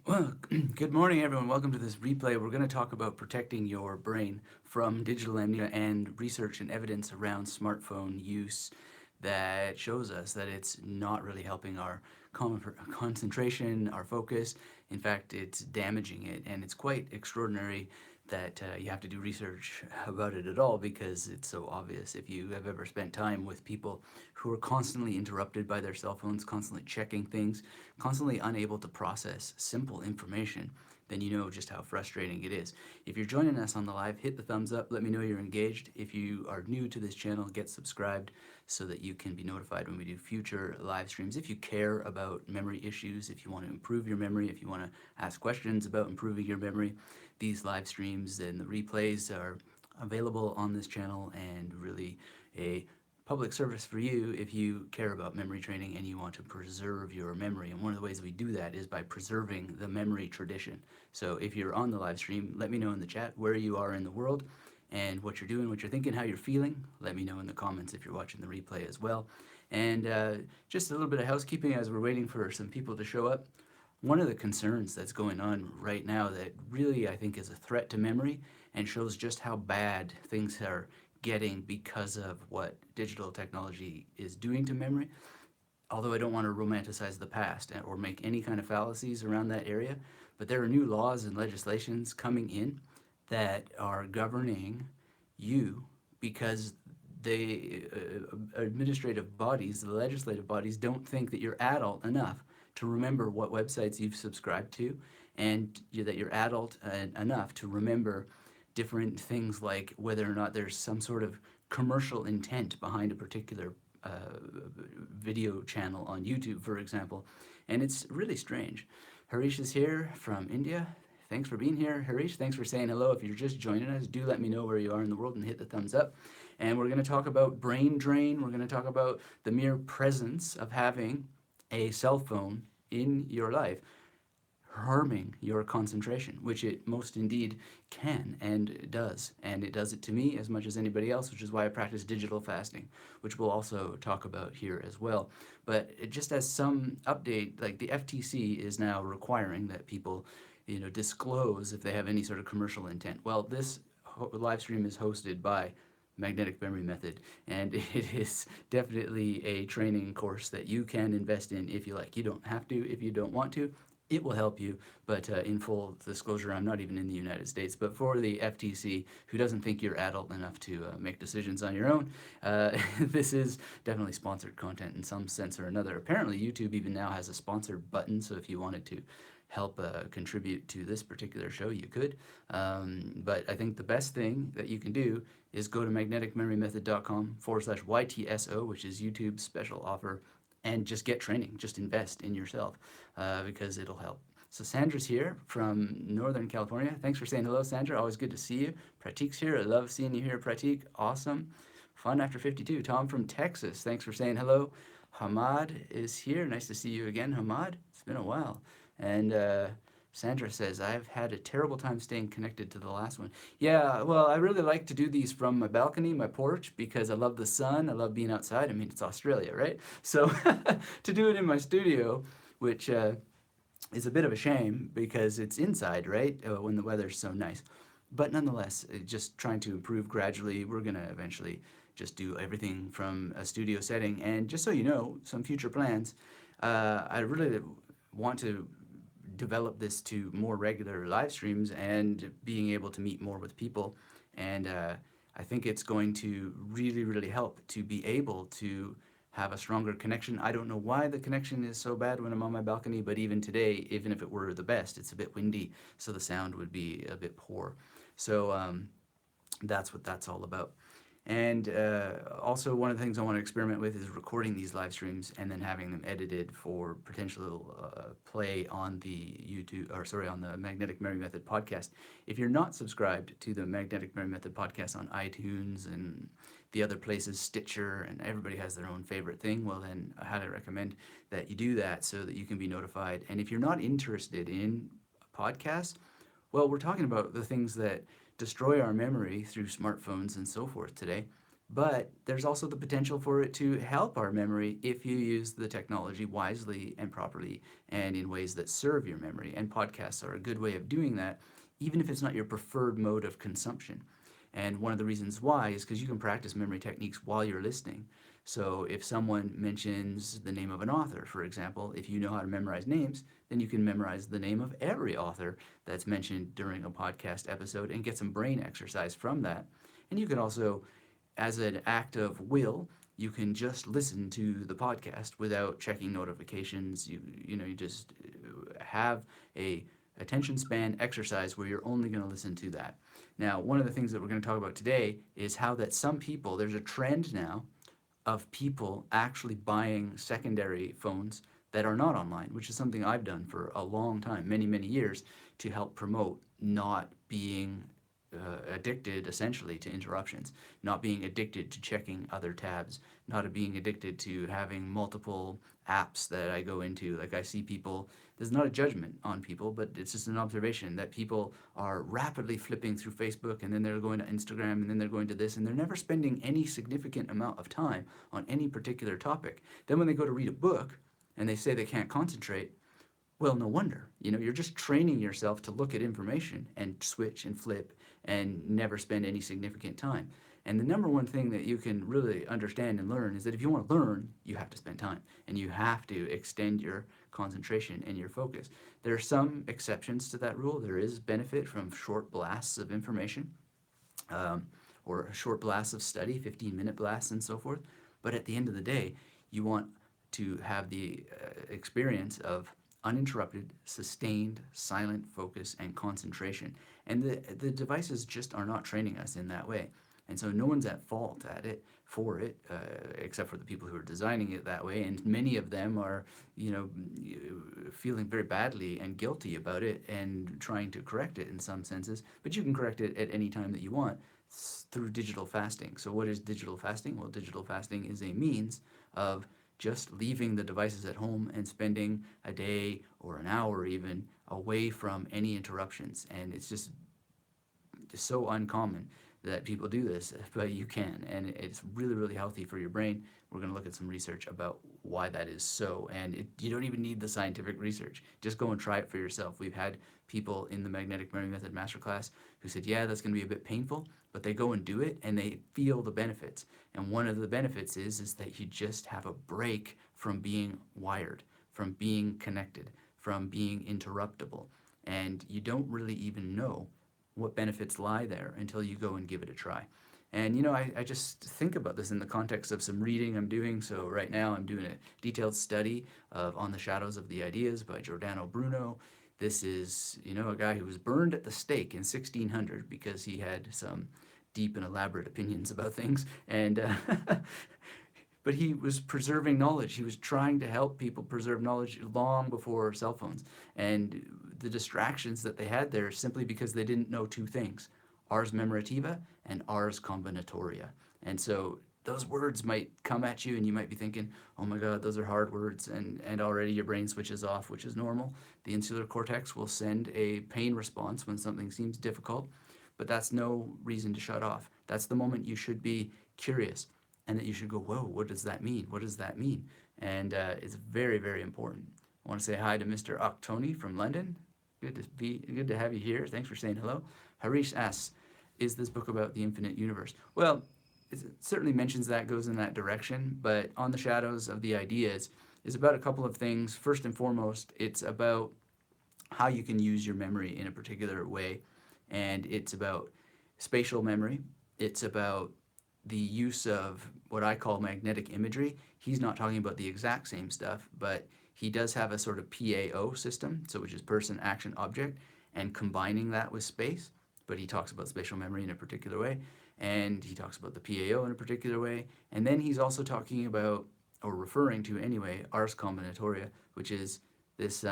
Well, good morning, everyone. Welcome to this replay. We're going to talk about protecting your brain from digital amnesia and research and evidence around smartphone use that shows us that it's not really helping our concentration, our focus. In fact, it's damaging it, and it's quite extraordinary that you have to do research about it at all because it's so obvious. If you have ever spent time with people who are constantly interrupted by their cell phones, constantly checking things, constantly unable to process simple information, then you know just how frustrating it is. If you're joining us on the live, hit the thumbs up. Let me know you're engaged. If you are new to this channel, get subscribed so that you can be notified when we do future live streams. If you care about memory issues, if you want to improve your memory, if you want to ask questions about improving your memory, these live streams and the replays are available on this channel and really a public service for you if you care about memory training and you want to preserve your memory. And one of the ways we do that is by preserving the memory tradition. So if you're on the live stream, let me know in the chat where you are in the world and what you're doing, what you're thinking, how you're feeling. Let me know in the comments if you're watching the replay as well. And just a little bit of housekeeping as we're waiting for some people to show up. One of the concerns that's going on right now that really I think is a threat to memory and shows just how bad things are getting because of what digital technology is doing to memory, although I don't want to romanticize the past or make any kind of fallacies around that area, but there are new laws and legislations coming in that are governing you because the administrative bodies, the legislative bodies, don't think that you're adult enough to remember what websites you've subscribed to and that you're adult enough to remember different things like whether or not there's some sort of commercial intent behind a particular video channel on YouTube, for example. And it's really strange. Harish is here from India. Thanks for being here, Harish. Thanks for saying hello. If you're just joining us, do let me know where you are in the world and hit the thumbs up. And we're going to talk about brain drain. We're going to talk about the mere presence of having a cell phone in your life harming your concentration, which it most indeed can and does. And it does it to me as much as anybody else, which is why I practice digital fasting, which we'll also talk about here as well. But it just as some update, like the FTC is now requiring that people, disclose if they have any sort of commercial intent. Well, this live stream is hosted by Magnetic Memory Method, and it is definitely a training course that you can invest in if you like. You don't have to if you don't want to. It will help you, but in full disclosure, I'm not even in the United States. But for the FTC, who doesn't think you're adult enough to make decisions on your own, this is definitely sponsored content in some sense or another. Apparently, YouTube even now has a sponsored button, so if you wanted to help contribute to this particular show, you could. But I think the best thing that you can do is go to magneticmemorymethod.com/YTSO, which is YouTube's special offer, and just get training, just invest in yourself because it'll help. So Sandra's here from Northern California. Thanks for saying hello, Sandra. Always good to see you. Pratik's here. I love seeing you here, Pratik. Awesome. Fun after 52. Tom from Texas. Thanks for saying hello. Hamad is here. Nice to see you again, Hamad. It's been a while. And Sandra says, I've had a terrible time staying connected to the last one. Yeah, well, I really like to do these from my balcony, my porch, because I love the sun. I love being outside. I mean, it's Australia, right? So to do it in my studio, which is a bit of a shame because it's inside, right, when the weather's so nice. But nonetheless, just trying to improve gradually. We're going to eventually just do everything from a studio setting. And just so you know, some future plans, I really want to develop this to more regular live streams and being able to meet more with people. And I think it's going to really, really help to be able to have a stronger connection. I don't know why the connection is so bad when I'm on my balcony, but even today, even if it were the best, it's a bit windy, so the sound would be a bit poor. So that's what that's all about. And also one of the things I want to experiment with is recording these live streams and then having them edited for potential play on the on the Magnetic Memory Method podcast. If you're not subscribed to the Magnetic Memory Method podcast on iTunes and the other places, Stitcher, and everybody has their own favorite thing, well then I highly recommend that you do that so that you can be notified. And if you're not interested in podcasts, well, we're talking about the things that destroy our memory through smartphones and so forth today. But there's also the potential for it to help our memory if you use the technology wisely and properly and in ways that serve your memory. And podcasts are a good way of doing that, even if it's not your preferred mode of consumption. And one of the reasons why is because you can practice memory techniques while you're listening. So if someone mentions the name of an author, for example, if you know how to memorize names, then you can memorize the name of every author that's mentioned during a podcast episode and get some brain exercise from that. And you can also, as an act of will, you can just listen to the podcast without checking notifications. You just have a attention span exercise where you're only going to listen to that. Now, one of the things that we're going to talk about today is how that some people, there's a trend now of people actually buying secondary phones that are not online, which is something I've done for a long time, many, many years, to help promote not being addicted essentially to interruptions, not being addicted to checking other tabs, not being addicted to having multiple apps that I go into. Like I see people, there's not a judgment on people, but it's just an observation that people are rapidly flipping through Facebook and then they're going to Instagram and then they're going to this and they're never spending any significant amount of time on any particular topic. Then when they go to read a book and they say they can't concentrate, well, no wonder. You're just training yourself to look at information and switch and flip and never spend any significant time. And the number one thing that you can really understand and learn is that if you want to learn, you have to spend time and you have to extend your concentration and your focus. There are some exceptions to that rule. There is benefit from short blasts of information, um, or short blasts of study, 15-minute blasts and so forth. But at the end of the day, you want to have the experience of uninterrupted, sustained, silent focus and concentration. And the devices just are not training us in that way. And so no one's at fault at it for it, except for the people who are designing it that way. And many of them are, feeling very badly and guilty about it and trying to correct it in some senses. But you can correct it at any time that you want through digital fasting. So what is digital fasting? Well, digital fasting is a means of just leaving the devices at home and spending a day or an hour even away from any interruptions. And it's just so uncommon that people do this, but you can, and it's really, really healthy for your brain. We're going to look at some research about why that is so, and you don't even need the scientific research. Just go and try it for yourself. We've had people in the Magnetic Memory Method Masterclass who said, yeah, that's going to be a bit painful, but they go and do it, and they feel the benefits. And one of the benefits is that you just have a break from being wired, from being connected, from being interruptible, and you don't really even know what benefits lie there until you go and give it a try. And I just think about this in the context of some reading I'm doing. So right now I'm doing a detailed study of On the Shadows of the Ideas by Giordano Bruno. This is, a guy who was burned at the stake in 1600 because he had some deep and elaborate opinions about things. And but he was preserving knowledge. He was trying to help people preserve knowledge long before cell phones. And the distractions that they had there simply because they didn't know two things, ars memorativa and ars combinatoria. And so those words might come at you and you might be thinking, oh my God, those are hard words. And already your brain switches off, which is normal. The insular cortex will send a pain response when something seems difficult, but that's no reason to shut off. That's the moment you should be curious and that you should go, whoa, what does that mean? What does that mean? And it's very, very important. I want to say hi to Mr. Octoni from London. Good to have you here. Thanks for saying hello. Harish asks, is this book about the infinite universe? Well, it certainly mentions that, goes in that direction, but On the Shadows of the Ideas is about a couple of things. First and foremost, it's about how you can use your memory in a particular way, and it's about spatial memory. It's about the use of what I call magnetic imagery. He's not talking about the exact same stuff, but he does have a sort of PAO system, so which is person, action, object, and combining that with space. But he talks about spatial memory in a particular way, and he talks about the PAO in a particular way. And then he's also talking about, or referring to anyway, ars combinatoria, which is this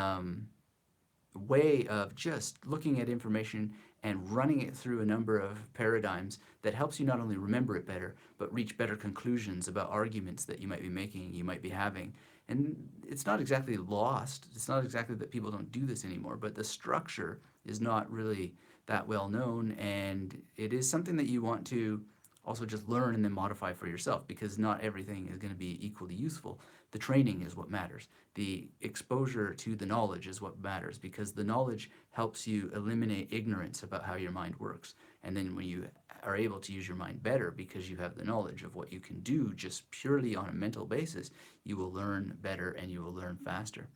way of just looking at information and running it through a number of paradigms that helps you not only remember it better, but reach better conclusions about arguments that you might be making, you might be having. And it's not exactly lost. It's not exactly that people don't do this anymore, but the structure is not really that well known, and it is something that you want to also just learn and then modify for yourself, because not everything is going to be equally useful. The training is what matters. The exposure to the knowledge is what matters, because the knowledge helps you eliminate ignorance about how your mind works. And then when you are able to use your mind better because you have the knowledge of what you can do just purely on a mental basis, you will learn better and you will learn faster.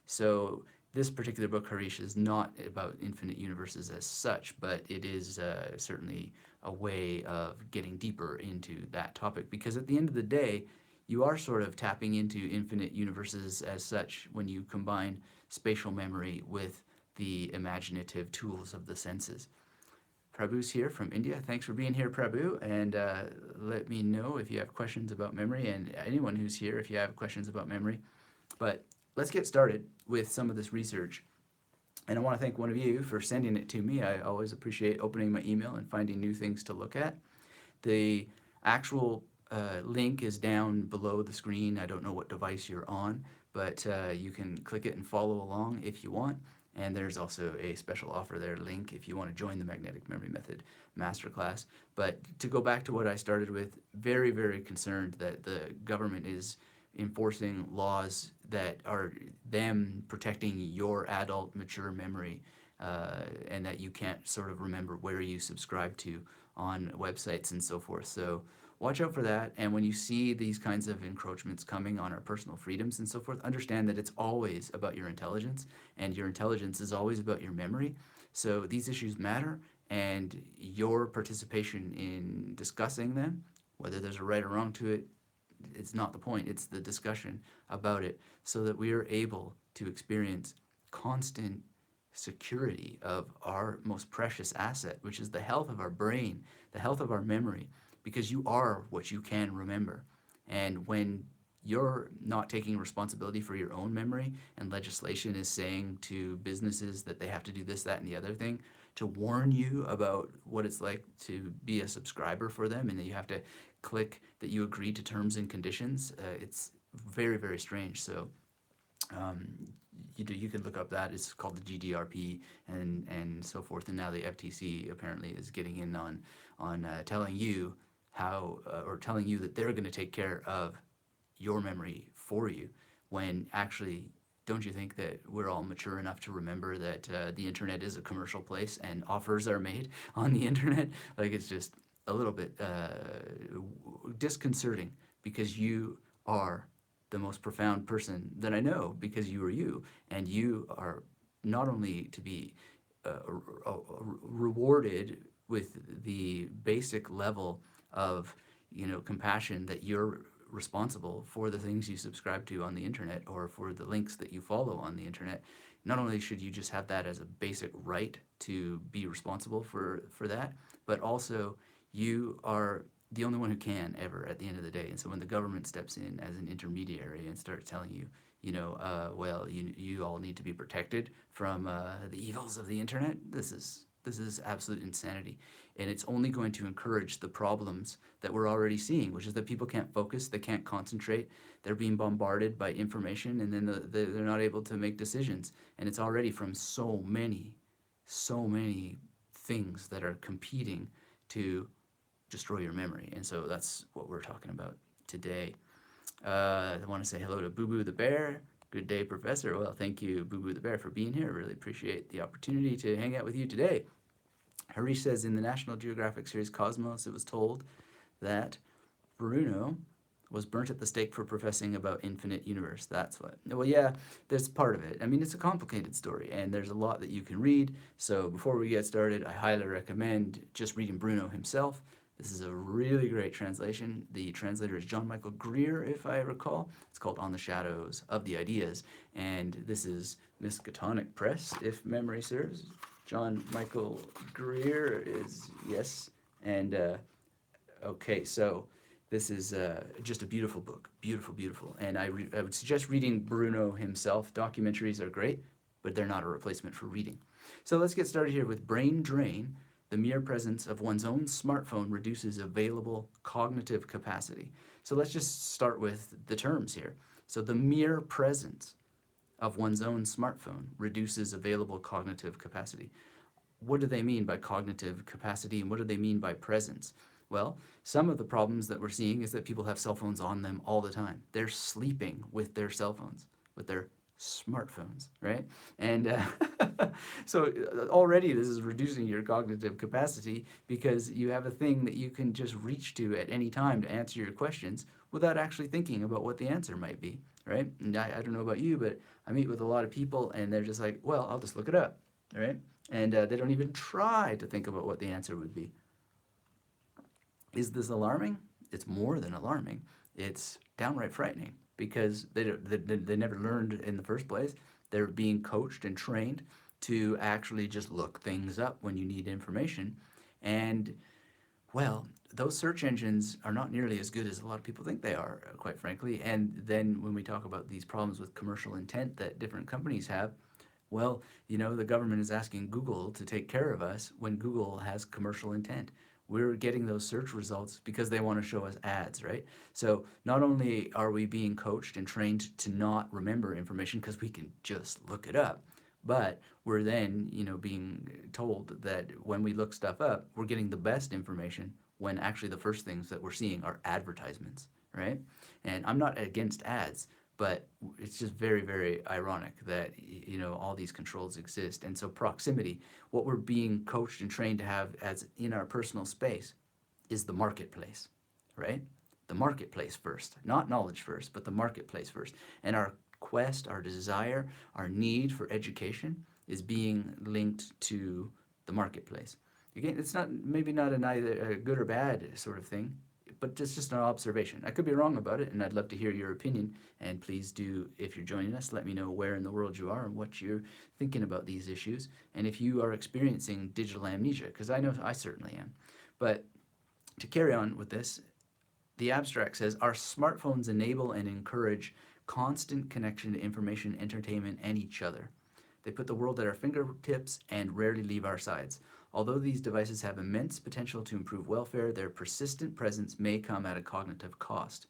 So this particular book, Harish, is not about infinite universes as such, but it is certainly a way of getting deeper into that topic, because at the end of the day, you are sort of tapping into infinite universes as such when you combine spatial memory with the imaginative tools of the senses. Prabhu's here from India. Thanks for being here, Prabhu. And let me know if you have questions about memory, and anyone who's here if you have questions about memory. But let's get started with some of this research. And I want to thank one of you for sending it to me. I always appreciate opening my email and finding new things to look at. The actual link is down below the screen. I don't know what device you're on, but you can click it and follow along if you want. And there's also a special offer there link if you want to join the Magnetic Memory Method Masterclass. But to go back to what I started with, very, very concerned that the government is enforcing laws that are them protecting your adult mature memory, and that you can't sort of remember where you subscribe to on websites and so forth. So watch out for that. And when you see these kinds of encroachments coming on our personal freedoms and so forth, understand that it's always about your intelligence, and your intelligence is always about your memory. So these issues matter, and your participation in discussing them, whether there's a right or wrong to it, it's not the point. It's the discussion about it, so that we are able to experience constant security of our most precious asset, which is the health of our brain, the health of our memory, because you are what you can remember. And when you're not taking responsibility for your own memory, and legislation is saying to businesses that they have to do this, that, and the other thing to warn you about what it's like to be a subscriber for them, and that you have to click that you agree to terms and conditions, it's very, very strange. So you can look up that. It's called the GDRP and so forth. And now the FTC apparently is getting in on telling you how or telling you that they're going to take care of your memory for you, when actually, don't you think that we're all mature enough to remember that the internet is a commercial place and offers are made on the internet? Like, it's just a little bit disconcerting, because you are the most profound person that I know, because you are you, and you are not only to be rewarded with the basic level of compassion that you're responsible for the things you subscribe to on the internet, or for the links that you follow on the internet. Not only should you just have that as a basic right to be responsible for that, but also you are the only one who can ever at the end of the day. And so when the government steps in as an intermediary and starts telling you, well, you all need to be protected from the evils of the internet, this is absolute insanity. And it's only going to encourage the problems that we're already seeing, which is that people can't focus, they can't concentrate, they're being bombarded by information, and then they're not able to make decisions. And it's already from so many things that are competing to destroy your memory. And so that's what we're talking about today. I want to say hello to Boo Boo the Bear. Good day, Professor. Well, thank you, Boo Boo the Bear, for being here. Really appreciate the opportunity to hang out with you today. Harish says, in the National Geographic series Cosmos, it was told that Bruno was burnt at the stake for professing about infinite universe. That's what. Well, yeah, there's part of it. I mean, it's a complicated story, and there's a lot that you can read. So before we get started, I highly recommend just reading Bruno himself. This is a really great translation. The translator is John Michael Greer, if I recall. It's called On the Shadows of the Ideas, and this is Miskatonic Press, if memory serves. John Michael Greer is, yes, and okay, so this is just a beautiful book, beautiful. And I would suggest reading Bruno himself. Documentaries are great, but they're not a replacement for reading. So let's get started here with brain drain. The mere presence of one's own smartphone reduces available cognitive capacity. So let's just start with the terms here. So the mere presence of one's own smartphone reduces available cognitive capacity. What do they mean by cognitive capacity, and what do they mean by presence? Well, some of the problems that we're seeing is that people have cell phones on them all the time. They're sleeping with their cell phones, with their smartphones, right? And so already this is reducing your cognitive capacity because you have a thing that you can just reach to at any time to answer your questions without actually thinking about what the answer might be, right? And I don't know about you, but I meet with a lot of people and they're just like, well, I'll just look it up, right? And they don't even try to think about what the answer would be. Is this alarming? It's more than alarming. It's downright frightening because they never learned in the first place. They're being coached and trained to actually just look things up when you need information. And, well, those search engines are not nearly as good as a lot of people think they are, quite frankly. And then when we talk about these problems with commercial intent that different companies have, well, the government is asking Google to take care of us when Google has commercial intent. We're getting those search results because they want to show us ads, right? So not only are we being coached and trained to not remember information because we can just look it up, but we're then, being told that when we look stuff up, we're getting the best information when actually the first things that we're seeing are advertisements, right? And I'm not against ads, but it's just very, very ironic that all these controls exist. And so proximity, what we're being coached and trained to have as in our personal space, is the marketplace, right? The marketplace first, not knowledge first, but the marketplace first. And our quest, our desire, our need for education is being linked to the marketplace. Again, it's not maybe not an either a good or bad sort of thing, but it's just an observation. I could be wrong about it, and I'd love to hear your opinion. And please do, if you're joining us, let me know where in the world you are and what you're thinking about these issues, and if you are experiencing digital amnesia, because I know I certainly am. But to carry on with this, the abstract says our smartphones enable and encourage constant connection to information, entertainment, and each other. They put the world at our fingertips and rarely leave our sides. Although these devices have immense potential to improve welfare, their persistent presence may come at a cognitive cost.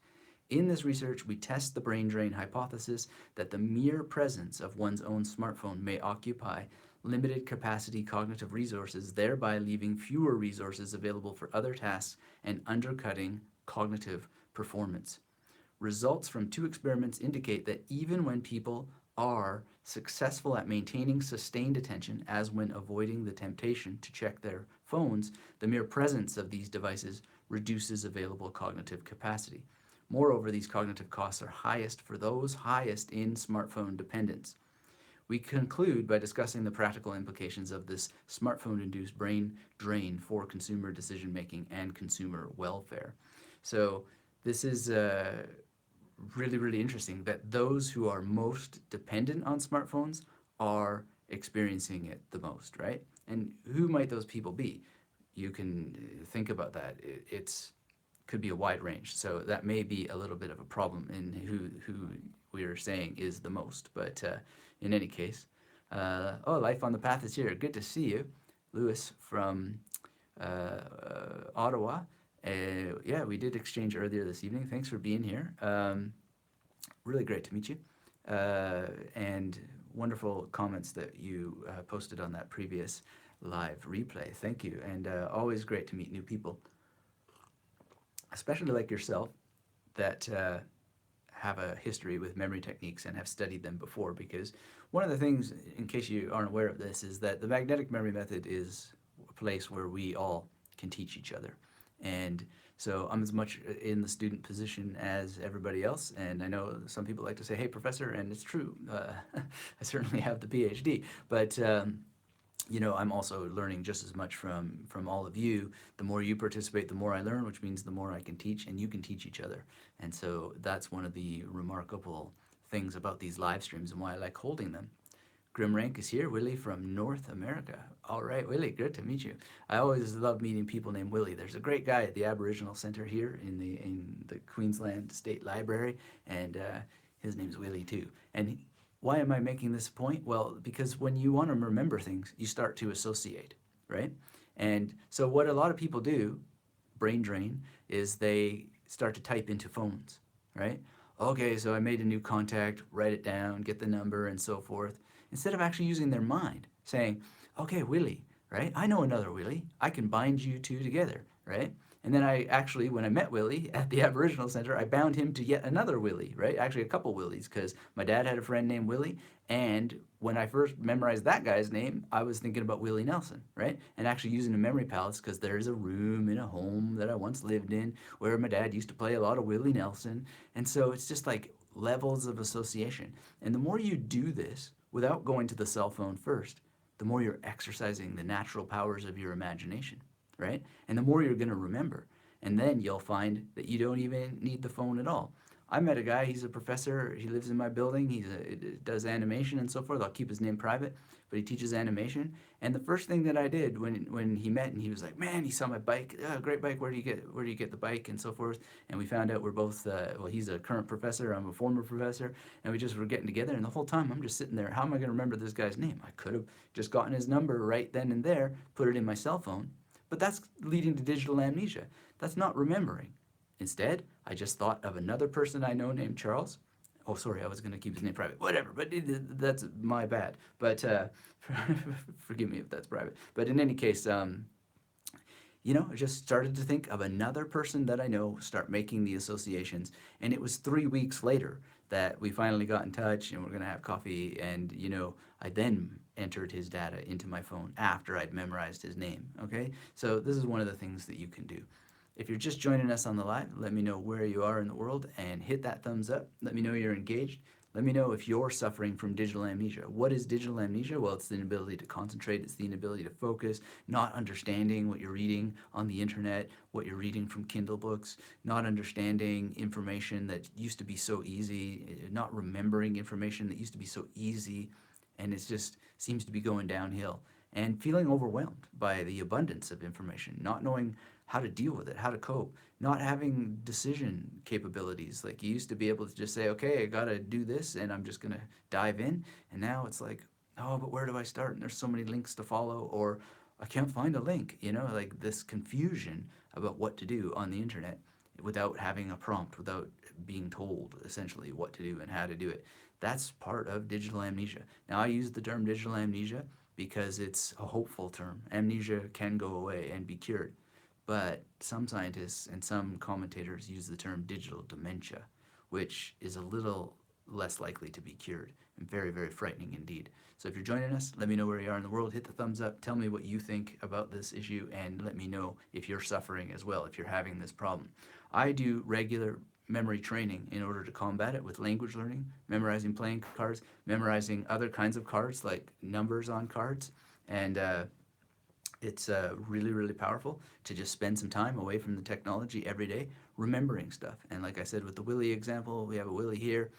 In this research, we test the brain drain hypothesis that the mere presence of one's own smartphone may occupy limited capacity cognitive resources, thereby leaving fewer resources available for other tasks and undercutting cognitive performance. Results from two experiments indicate that even when people are successful at maintaining sustained attention, as when avoiding the temptation to check their phones, the mere presence of these devices reduces available cognitive capacity. Moreover, these cognitive costs are highest for those highest in smartphone dependence. We conclude by discussing the practical implications of this smartphone-induced brain drain for consumer decision-making and consumer welfare. So this is really, really interesting that those who are most dependent on smartphones are experiencing it the most, right? And who might those people be? You can think about that. It's could be a wide range. So that may be a little bit of a problem in who we are saying is the most. But in any case, Life on the Path is here. Good to see you, Lewis from Ottawa. Yeah, we did exchange earlier this evening. Thanks for being here. Really great to meet you. And wonderful comments that you posted on that previous live replay. Thank you. And always great to meet new people, especially like yourself, that have a history with memory techniques and have studied them before. Because one of the things, in case you aren't aware of this, is that the magnetic memory method is a place where we all can teach each other. And so I'm as much in the student position as everybody else. And I know some people like to say, hey, professor, and it's true. I certainly have the PhD. But I'm also learning just as much from all of you. The more you participate, the more I learn, which means the more I can teach, and you can teach each other. And so that's one of the remarkable things about these live streams and why I like holding them. Grim Rank is here, Willie from North America. All right, Willie, good to meet you. I always love meeting people named Willie. There's a great guy at the Aboriginal Center here in the Queensland State Library, and his name's Willie too. And why am I making this point? Well, because when you want to remember things, you start to associate, right? And so what a lot of people do, brain drain, is they start to type into phones, right? Okay, so I made a new contact, write it down, get the number, and so forth, instead of actually using their mind, saying, okay, Willie, right? I know another Willie. I can bind you two together, right? And then I actually, when I met Willie at the Aboriginal Center, I bound him to yet another Willie, right? Actually, a couple Willies, because my dad had a friend named Willie. And when I first memorized that guy's name, I was thinking about Willie Nelson, right? And actually using a memory palace, because there's a room in a home that I once lived in where my dad used to play a lot of Willie Nelson. And so it's just like levels of association. And the more you do this without going to the cell phone first, the more you're exercising the natural powers of your imagination, right? And the more you're going to remember. And then you'll find that you don't even need the phone at all. I met a guy, he's a professor, he lives in my building, does animation and so forth. I'll keep his name private, but he teaches animation. And the first thing that I did when he met and he was like, man, he saw my bike, oh, great bike, where do you get the bike and so forth. And we found out we're both, well, he's a current professor, I'm a former professor, and we just were getting together. And the whole time I'm just sitting there, how am I going to remember this guy's name? I could have just gotten his number right then and there, put it in my cell phone, but that's leading to digital amnesia. That's not remembering. Instead, I just thought of another person I know named Charles. Oh, sorry, I was going to keep his name private. Whatever, but that's my bad. But forgive me if that's private. But in any case, I just started to think of another person that I know, start making the associations. And it was 3 weeks later that we finally got in touch and we're going to have coffee. And, I then entered his data into my phone after I'd memorized his name. Okay. So this is one of the things that you can do. If you're just joining us on the live, let me know where you are in the world and hit that thumbs up. Let me know you're engaged. Let me know if you're suffering from digital amnesia. What is digital amnesia? Well, it's the inability to concentrate, it's the inability to focus, not understanding what you're reading on the internet, what you're reading from Kindle books, not understanding information that used to be so easy, not remembering information that used to be so easy, and it just seems to be going downhill. And feeling overwhelmed by the abundance of information, not knowing how to deal with it, how to cope, not having decision capabilities. Like you used to be able to just say, okay, I gotta do this and I'm just gonna dive in. And now it's like, oh, but where do I start? And there's so many links to follow, or I can't find a link, like this confusion about what to do on the internet without having a prompt, without being told essentially what to do and how to do it. That's part of digital amnesia. Now, I use the term digital amnesia because it's a hopeful term. Amnesia can go away and be cured. But some scientists and some commentators use the term digital dementia, which is a little less likely to be cured and very, very frightening indeed. So if you're joining us, let me know where you are in the world. Hit the thumbs up. Tell me what you think about this issue and let me know if you're suffering as well, if you're having this problem. I do regular memory training in order to combat it with language learning, memorizing playing cards, memorizing other kinds of cards like numbers on cards. And it's really, really powerful to just spend some time away from the technology every day, remembering stuff. And like I said, with the Willie example, we have a Willie here,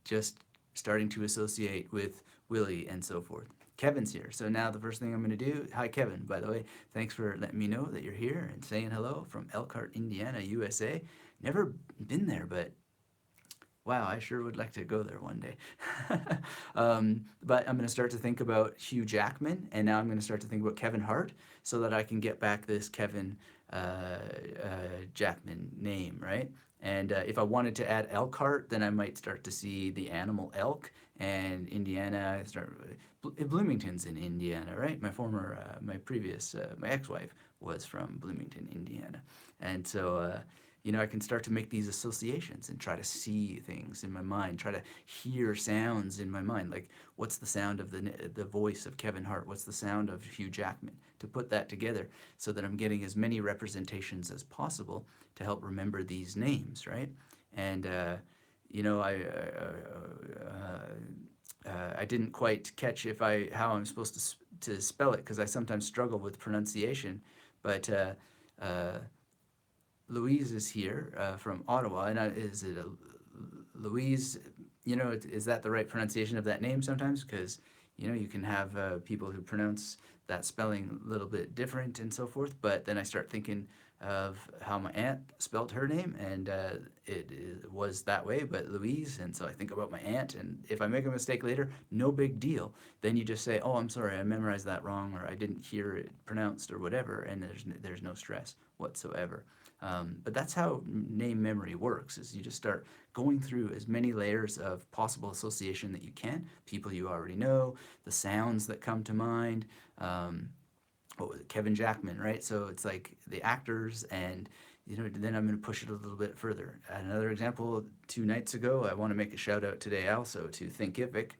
just starting to associate with Willie and so forth. Kevin's here. So now the first thing I'm going to do, hi Kevin, by the way, thanks for letting me know that you're here and saying hello from Elkhart, Indiana, USA. Never been there, but wow, I sure would like to go there one day. But I'm going to start to think about Hugh Jackman, and now I'm going to start to think about Kevin Hart so that I can get back this Kevin Jackman name, right? And if I wanted to add Elkhart, then I might start to see the animal elk, and Indiana, Bloomington's in Indiana, right? My ex-wife was from Bloomington, Indiana. And so, I can start to make these associations and try to see things in my mind, try to hear sounds in my mind. Like, what's the sound of the voice of Kevin Hart? What's the sound of Hugh Jackman? To put that together so that I'm getting as many representations as possible to help remember these names, right? And, I didn't quite catch how I'm supposed to spell it because I sometimes struggle with pronunciation, but Louise is here from Ottawa, and is it a Louise? Is that the right pronunciation of that name sometimes? Because you can have people who pronounce that spelling a little bit different and so forth. But then I start thinking of how my aunt spelled her name, and it was that way, but Louise. And so I think about my aunt, and if I make a mistake later, no big deal. Then you just say, "Oh, I'm sorry, I memorized that wrong, or I didn't hear it pronounced, or whatever," and there's no stress whatsoever. But that's how name memory works, is you just start going through as many layers of possible association that you can, people you already know, the sounds that come to mind, what was it, Kevin Jackman, right? So it's like the actors, and then I'm going to push it a little bit further. Another example, 2 nights ago, I want to make a shout out today also to Thinkific.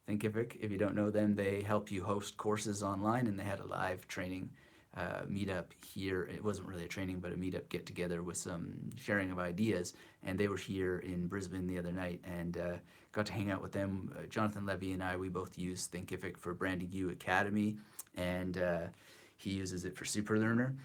Thinkific, if you don't know them, they help you host courses online, and they had a live training meetup here. It wasn't really a training, but a meetup get together with some sharing of ideas. And they were here in Brisbane the other night, and got to hang out with them. Jonathan Levy and I, we both use Thinkific for Branding You Academy, and he uses it for Superlearner.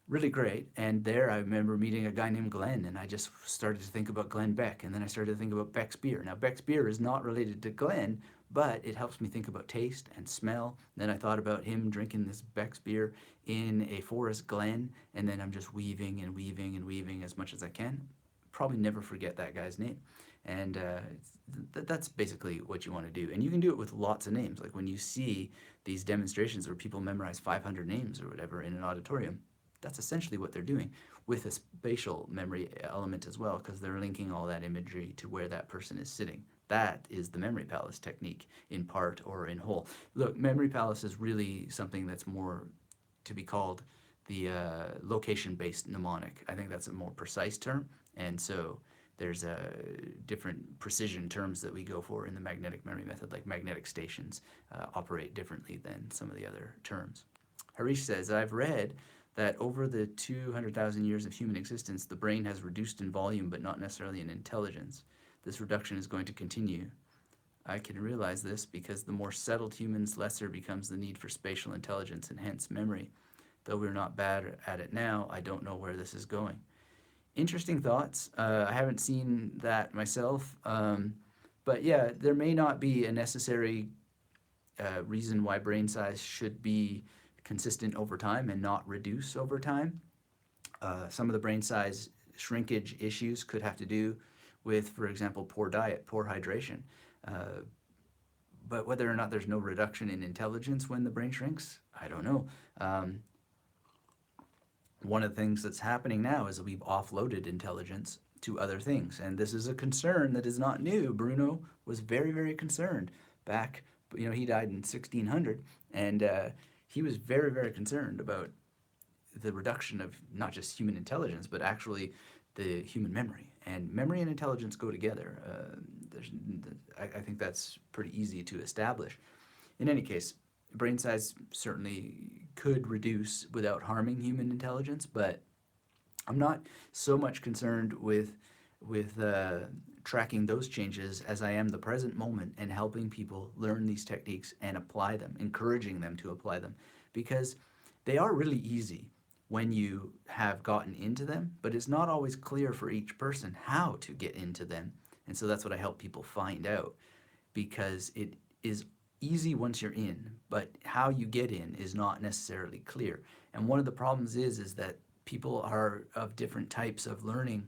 Really great. And there I remember meeting a guy named Glenn, and I just started to think about Glenn Beck, and then I started to think about Beck's beer. Now, Beck's beer is not related to Glenn, but it helps me think about taste and smell. Then I thought about him drinking this Beck's beer in a forest glen, and then I'm just weaving and weaving and weaving as much as I can. Probably never forget that guy's name. And that's basically what you want to do. And you can do it with lots of names. Like when you see these demonstrations where people memorize 500 names or whatever in an auditorium, that's essentially what they're doing, with a spatial memory element as well, because they're linking all that imagery to where that person is sitting. That is the memory palace technique in part or in whole. Look, memory palace is really something that's more to be called the location-based mnemonic. I think that's a more precise term, and so there's different precision terms that we go for in the magnetic memory method, like magnetic stations operate differently than some of the other terms. Harish says, I've read that over the 200,000 years of human existence, the brain has reduced in volume but not necessarily in intelligence. This reduction is going to continue. I can realize this because the more settled humans, lesser becomes the need for spatial intelligence and hence memory. Though we're not bad at it now, I don't know where this is going. Interesting thoughts. I haven't seen that myself. But yeah, there may not be a necessary reason why brain size should be consistent over time and not reduce over time. Some of the brain size shrinkage issues could have to do with, for example, poor diet, poor hydration. But whether or not there's no reduction in intelligence when the brain shrinks, I don't know. One of the things that's happening now is that we've offloaded intelligence to other things. And this is a concern that is not new. Bruno was very, very concerned back, he died in 1600, and he was very, very concerned about the reduction of not just human intelligence, but actually the human memory. And memory and intelligence go together. I think that's pretty easy to establish. In any case, brain size certainly could reduce without harming human intelligence, but I'm not so much concerned with tracking those changes as I am the present moment and helping people learn these techniques and apply them, encouraging them to apply them, because they are really easy when you have gotten into them, but it's not always clear for each person how to get into them. And so that's what I help people find out, because it is easy once you're in, but how you get in is not necessarily clear. And one of the problems is that people are of different types of learning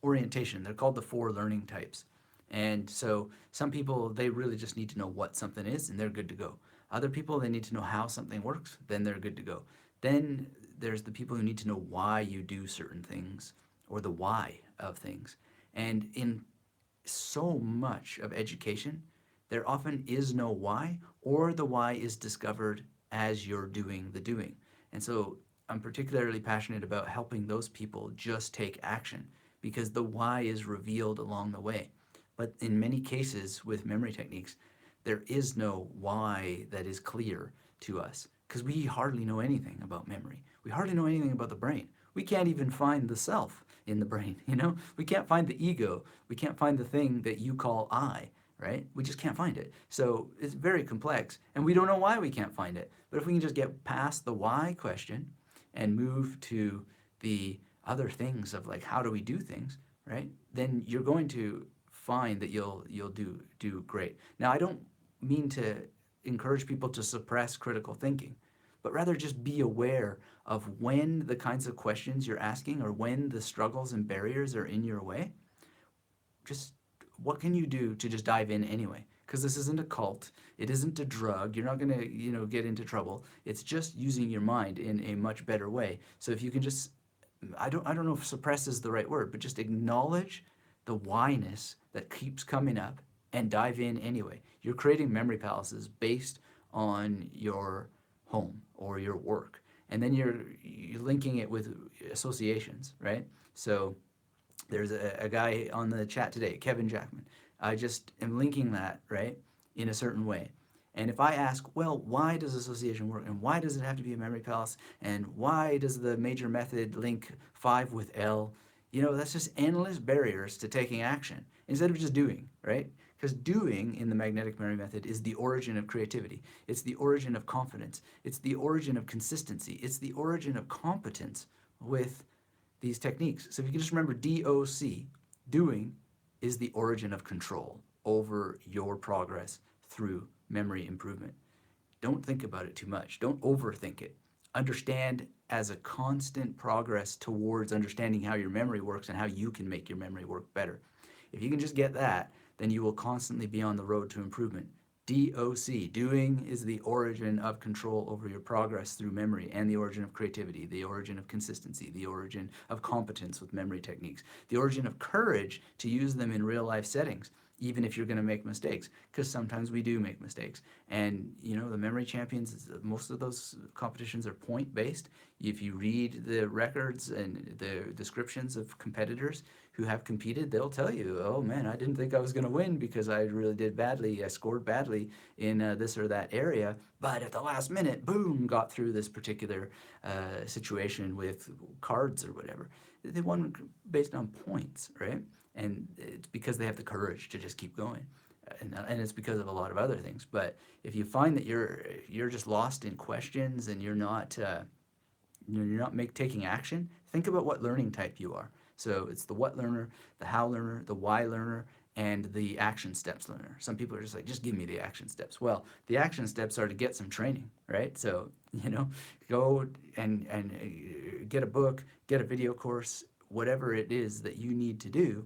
orientation. They're called the 4 learning types. And so some people, they really just need to know what something is and they're good to go. Other people, they need to know how something works, then they're good to go. Then there's the people who need to know why you do certain things, or the why of things. And in so much of education, there often is no why, or the why is discovered as you're doing the doing. And so I'm particularly passionate about helping those people just take action, because the why is revealed along the way. But in many cases with memory techniques, there is no why that is clear to us, because we hardly know anything about memory. We hardly know anything about the brain. We can't even find the self in the brain, We can't find the ego. We can't find the thing that you call I, right? We just can't find it. So it's very complex, and we don't know why we can't find it. But if we can just get past the why question and move to the other things of like, how do we do things, right? Then you're going to find that you'll do great. Now, I don't mean to encourage people to suppress critical thinking, but rather just be aware of when the kinds of questions you're asking or when the struggles and barriers are in your way. Just what can you do to just dive in anyway? Because this isn't a cult. It isn't a drug. You're not going to, get into trouble. It's just using your mind in a much better way. So if you can just, I don't know if suppress is the right word, but just acknowledge the whyness that keeps coming up and dive in anyway. You're creating memory palaces based on your home or your work. And then you're linking it with associations, right? So there's a guy on the chat today, Kevin Jackman. I just am linking that, right, in a certain way. And if I ask, well, why does association work? And why does it have to be a memory palace? And why does the major method link 5 with L? That's just endless barriers to taking action instead of just doing, right? Because doing in the magnetic memory method is the origin of creativity. It's the origin of confidence. It's the origin of consistency. It's the origin of competence with these techniques. So if you can just remember DOC, doing is the origin of control over your progress through memory improvement. Don't think about it too much. Don't overthink it. Understand as a constant progress towards understanding how your memory works and how you can make your memory work better. If you can just get that, then you will constantly be on the road to improvement. DOC, doing is the origin of control over your progress through memory and the origin of creativity, the origin of consistency, the origin of competence with memory techniques, the origin of courage to use them in real life settings, even if you're going to make mistakes, because sometimes we do make mistakes. And the memory champions, most of those competitions are point based. If you read the records and the descriptions of competitors who have competed, they'll tell you, oh man, I didn't think I was going to win because I really did badly. I scored badly in this or that area, but at the last minute, boom, got through this particular situation with cards or whatever. They won based on points, right? And it's because they have the courage to just keep going. And it's because of a lot of other things. But if you find that you're just lost in questions and you're not taking action, think about what learning type you are. So it's the what learner, the how learner, the why learner, and the action steps learner. Some people are just like, just give me the action steps. Well, the action steps are to get some training, right? So, go and get a book, get a video course, whatever it is that you need to do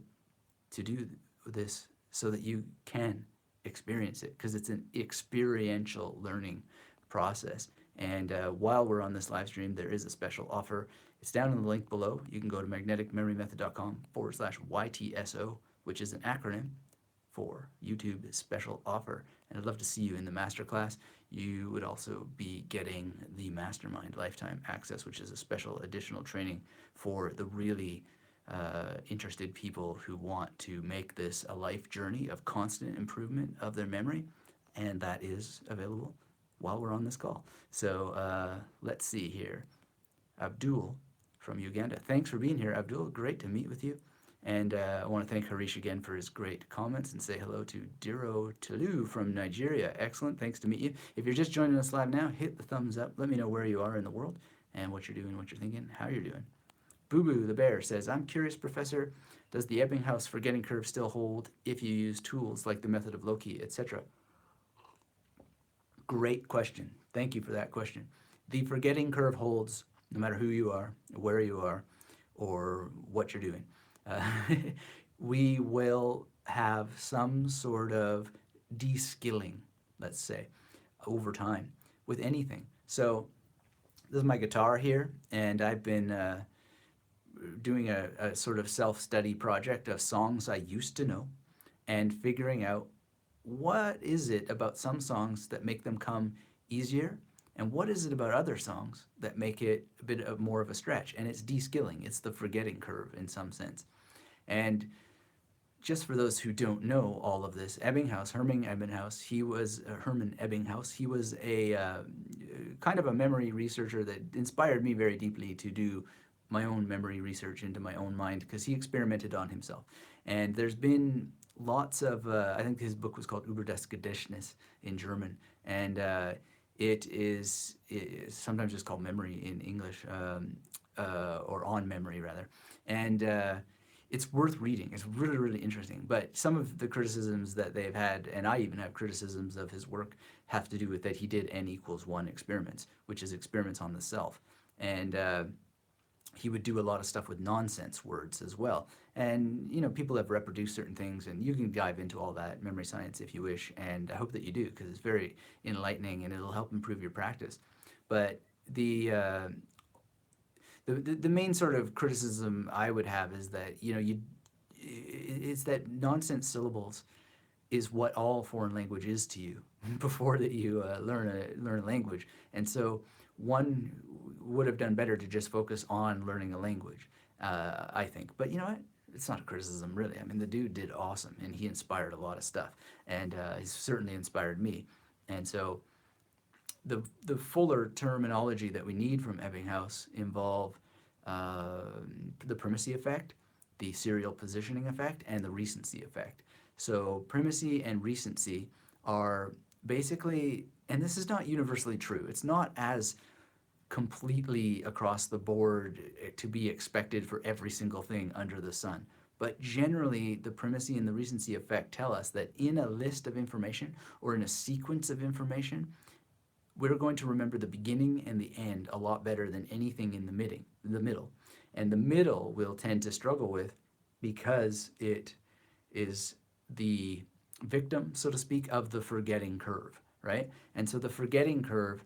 this so that you can experience it, because it's an experiential learning process. And while we're on this live stream, there is a special offer. It's down in the link below. You can go to magneticmemorymethod.com/YTSO, which is an acronym for YouTube special offer. And I'd love to see you in the masterclass. You would also be getting the Mastermind Lifetime Access, which is a special additional training for the really interested people who want to make this a life journey of constant improvement of their memory. And that is available while we're on this call. So let's see here. Abdul from Uganda. Thanks for being here, Abdul. Great to meet with you. And I want to thank Harish again for his great comments and say hello to Diro Tulu from Nigeria. Excellent. Thanks to meet you. If you're just joining us live now, hit the thumbs up. Let me know where you are in the world and what you're doing, what you're thinking, how you're doing. Boo Boo the Bear says, I'm curious, Professor, does the Ebbinghaus forgetting curve still hold if you use tools like the method of Loki, etc.? Great question. Thank you for that question. The forgetting curve holds no matter who you are, where you are, or what you're doing. We will have some sort of de-skilling, let's say, over time with anything. So this is my guitar here, and I've been doing a sort of self-study project of songs I used to know and figuring out what is it about some songs that make them come easier, and what is it about other songs that make it a bit of more of a stretch. And it's de-skilling. It's the forgetting curve in some sense. And just for those who don't know all of this, Herman Ebbinghaus, he was Herman Ebbinghaus. He was a kind of a memory researcher that inspired me very deeply to do my own memory research into my own mind, because he experimented on himself. And there's been lots of, I think his book was called Über das Gedächtnis in German, and it is sometimes just called Memory in English, or On Memory rather. And it's worth reading. It's really, really interesting. But some of the criticisms that they've had, and I even have criticisms of his work, have to do with that he did N=1 experiments, which is experiments on the self. And he would do a lot of stuff with nonsense words as well. And, people have reproduced certain things, and you can dive into all that memory science if you wish, and I hope that you do, because it's very enlightening and it'll help improve your practice. But the main sort of criticism I would have is that, it's that nonsense syllables is what all foreign language is to you before that you learn a language. And so one would have done better to just focus on learning a language, I think. But you know what? It's not a criticism, really. I mean, the dude did awesome, and he inspired a lot of stuff, and he's certainly inspired me. And so the fuller terminology that we need from Ebbinghaus involve uh, the primacy effect, the serial positioning effect, and the recency effect. So primacy and recency are basically, and this is not universally true. It's not as completely across the board to be expected for every single thing under the sun. But generally, the primacy and the recency effect tell us that in a list of information or in a sequence of information, we're going to remember the beginning and the end a lot better than anything in the middle. And the middle we'll tend to struggle with because it is the victim, so to speak, of the forgetting curve, right? And so the forgetting curve,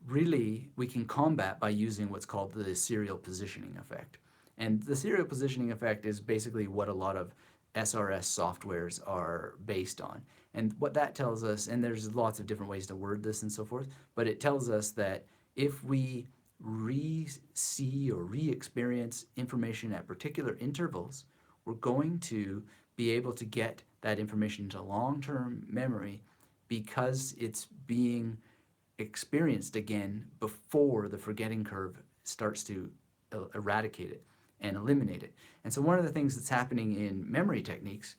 really, we can combat by using what's called the serial positioning effect. And the serial positioning effect is basically what a lot of SRS softwares are based on. And what that tells us, and there's lots of different ways to word this and so forth, but it tells us that if we re-see or re-experience information at particular intervals, we're going to be able to get that information to long-term memory because it's being experienced again before the forgetting curve starts to eradicate it and eliminate it. And so one of the things that's happening in memory techniques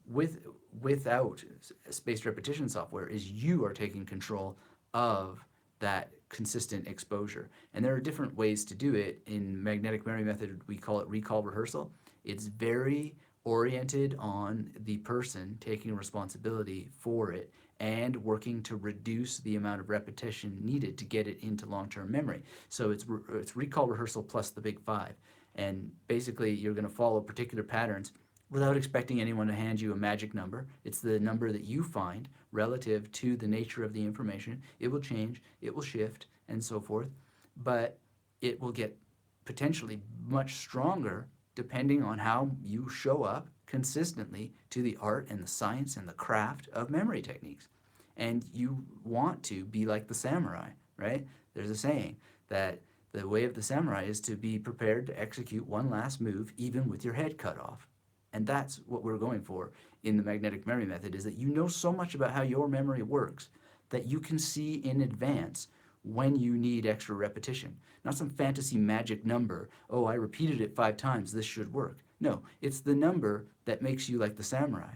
without spaced repetition software is you are taking control of that consistent exposure. And there are different ways to do it. In magnetic memory method, we call it recall rehearsal. It's very oriented on the person taking responsibility for it and working to reduce the amount of repetition needed to get it into long-term memory. So it's recall rehearsal plus the big five. And basically, you're going to follow particular patterns without expecting anyone to hand you a magic number. It's the number that you find relative to the nature of the information. It will change, it will shift, and so forth. But it will get potentially much stronger depending on how you show up consistently to the art and the science and the craft of memory techniques. And you want to be like the samurai, right? There's a saying that the way of the samurai is to be prepared to execute one last move even with your head cut off. And that's what we're going for in the magnetic memory method, is that you know so much about how your memory works that you can see in advance when you need extra repetition. Not some fantasy magic number, oh, I repeated it 5 times, this should work. No, it's the number that makes you like the samurai.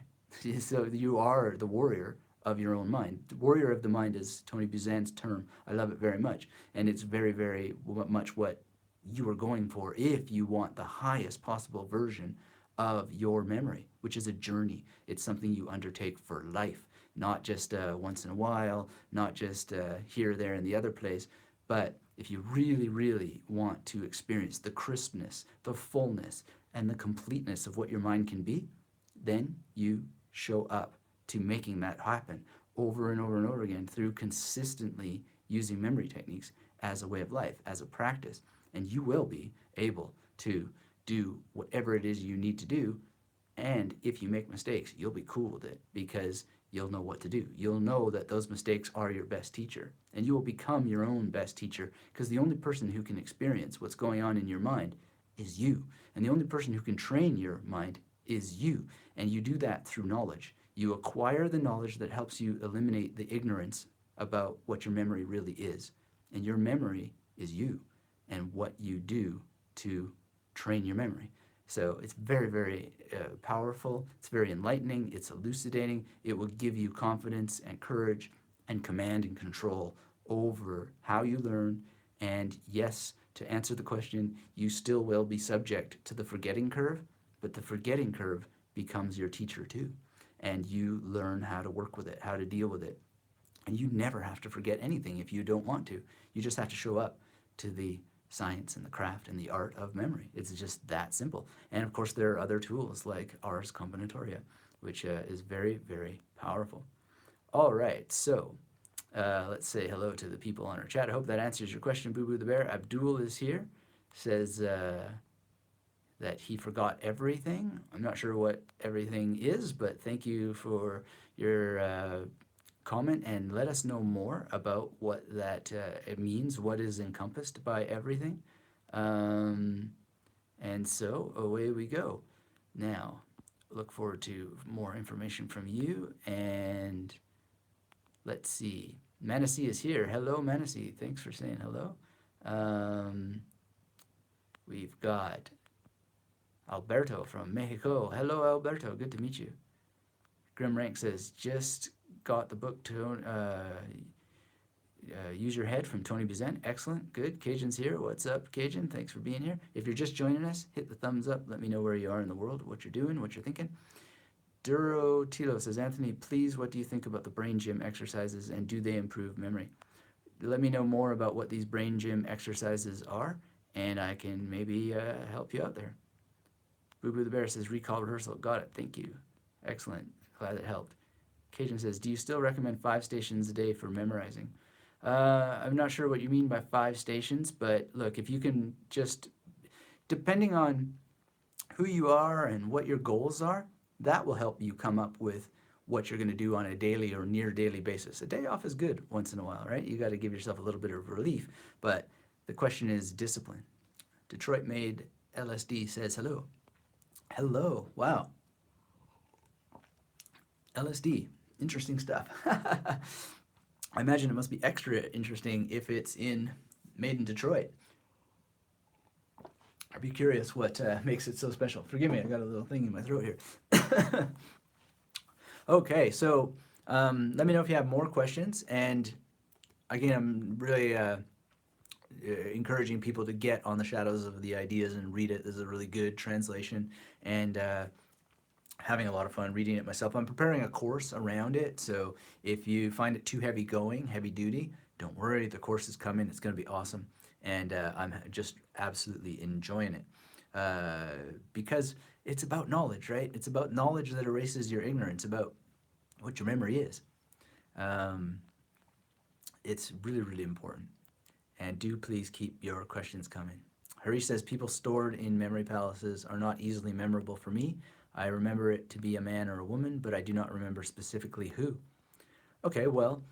So you are the warrior of your own mind. The warrior of the mind is Tony Buzan's term. I love it very much. And it's very, very much what you are going for if you want the highest possible version of your memory, which is a journey. It's something you undertake for life, not just once in a while, not just here, there, and the other place. But if you really, really want to experience the crispness, the fullness, and the completeness of what your mind can be, then you show up to making that happen over and over and over again through consistently using memory techniques as a way of life, as a practice. And you will be able to do whatever it is you need to do. And if you make mistakes, you'll be cool with it because you'll know what to do. You'll know that those mistakes are your best teacher. And you will become your own best teacher because the only person who can experience what's going on in your mind is you. And the only person who can train your mind is you. And you do that through knowledge. You acquire the knowledge that helps you eliminate the ignorance about what your memory really is. And your memory is you and what you do to train your memory. So it's very, very powerful. It's very enlightening. It's elucidating. It will give you confidence and courage and command and control over how you learn. And yes, to answer the question, you still will be subject to the forgetting curve, but the forgetting curve becomes your teacher too. And you learn how to work with it, how to deal with it. And you never have to forget anything if you don't want to. You just have to show up to the science and the craft and the art of memory. It's just that simple. And of course, there are other tools like Ars Combinatoria, which is very, very powerful. All right, so let's say hello to the people on our chat. I hope that answers your question, Boo Boo the Bear. Abdul is here, says, that he forgot everything. I'm not sure what everything is, but thank you for your comment and let us know more about what that it means, what is encompassed by everything. Um, and so away we go. Now, look forward to more information from you. And let's see. Manasi is here. Hello, Manasi. Thanks for saying hello. Um, we've got Alberto from Mexico. Hello, Alberto. Good to meet you. Grim Rank says, just got the book to Use Your Head from Tony Buzan. Excellent. Good. Cajun's here. What's up, Cajun? Thanks for being here. If you're just joining us, hit the thumbs up. Let me know where you are in the world, what you're doing, what you're thinking. Duro Tilo says, Anthony, please, what do you think about the brain gym exercises and do they improve memory? Let me know more about what these brain gym exercises are and I can maybe help you out there. Boo Boo the Bear says, recall rehearsal. Got it. Thank you. Excellent. Glad it helped. Cajun says, do you still recommend 5 stations a day for memorizing? I'm not sure what you mean by 5 stations, but look, if you can just, depending on who you are and what your goals are, that will help you come up with what you're going to do on a daily or near daily basis. A day off is good once in a while, right? You got to give yourself a little bit of relief, but the question is discipline. Detroit made LSD says hello. Hello. Wow. LSD. Interesting stuff. I imagine it must be extra interesting if it's made in Detroit. I'd be curious what makes it so special. Forgive me, I got a little thing in my throat here. Okay, so let me know if you have more questions. And again, I'm really encouraging people to get on the Shadows of the Ideas and read it. This is a really good translation, and having a lot of fun reading it myself. I'm preparing a course around it, so if you find it too heavy going, heavy duty, don't worry, the course is coming. It's going to be awesome, and I'm just absolutely enjoying it because it's about knowledge, right? It's about knowledge that erases your ignorance, about what your memory is. It's really, really important. And do please keep your questions coming. Harish says, people stored in memory palaces are not easily memorable for me. I remember it to be a man or a woman, but I do not remember specifically who. Okay, well,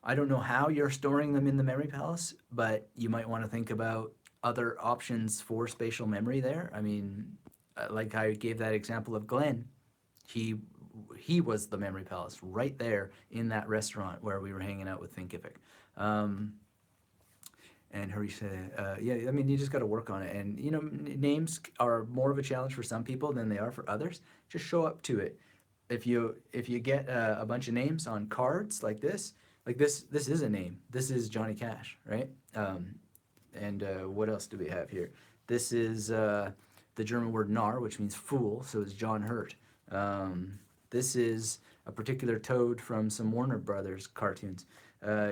I don't know how you're storing them in the memory palace, but you might want to think about other options for spatial memory there. I mean, like I gave that example of Glenn, he was the memory palace right there in that restaurant where we were hanging out with Thinkific. And Harish said, yeah, I mean, you just got to work on it. And, you know, names are more of a challenge for some people than they are for others. Just show up to it. If you get a bunch of names on cards like this is a name. This is Johnny Cash, right? And what else do we have here? This is the German word Narr, which means fool, so it's John Hurt. This is a particular toad from some Warner Brothers cartoons.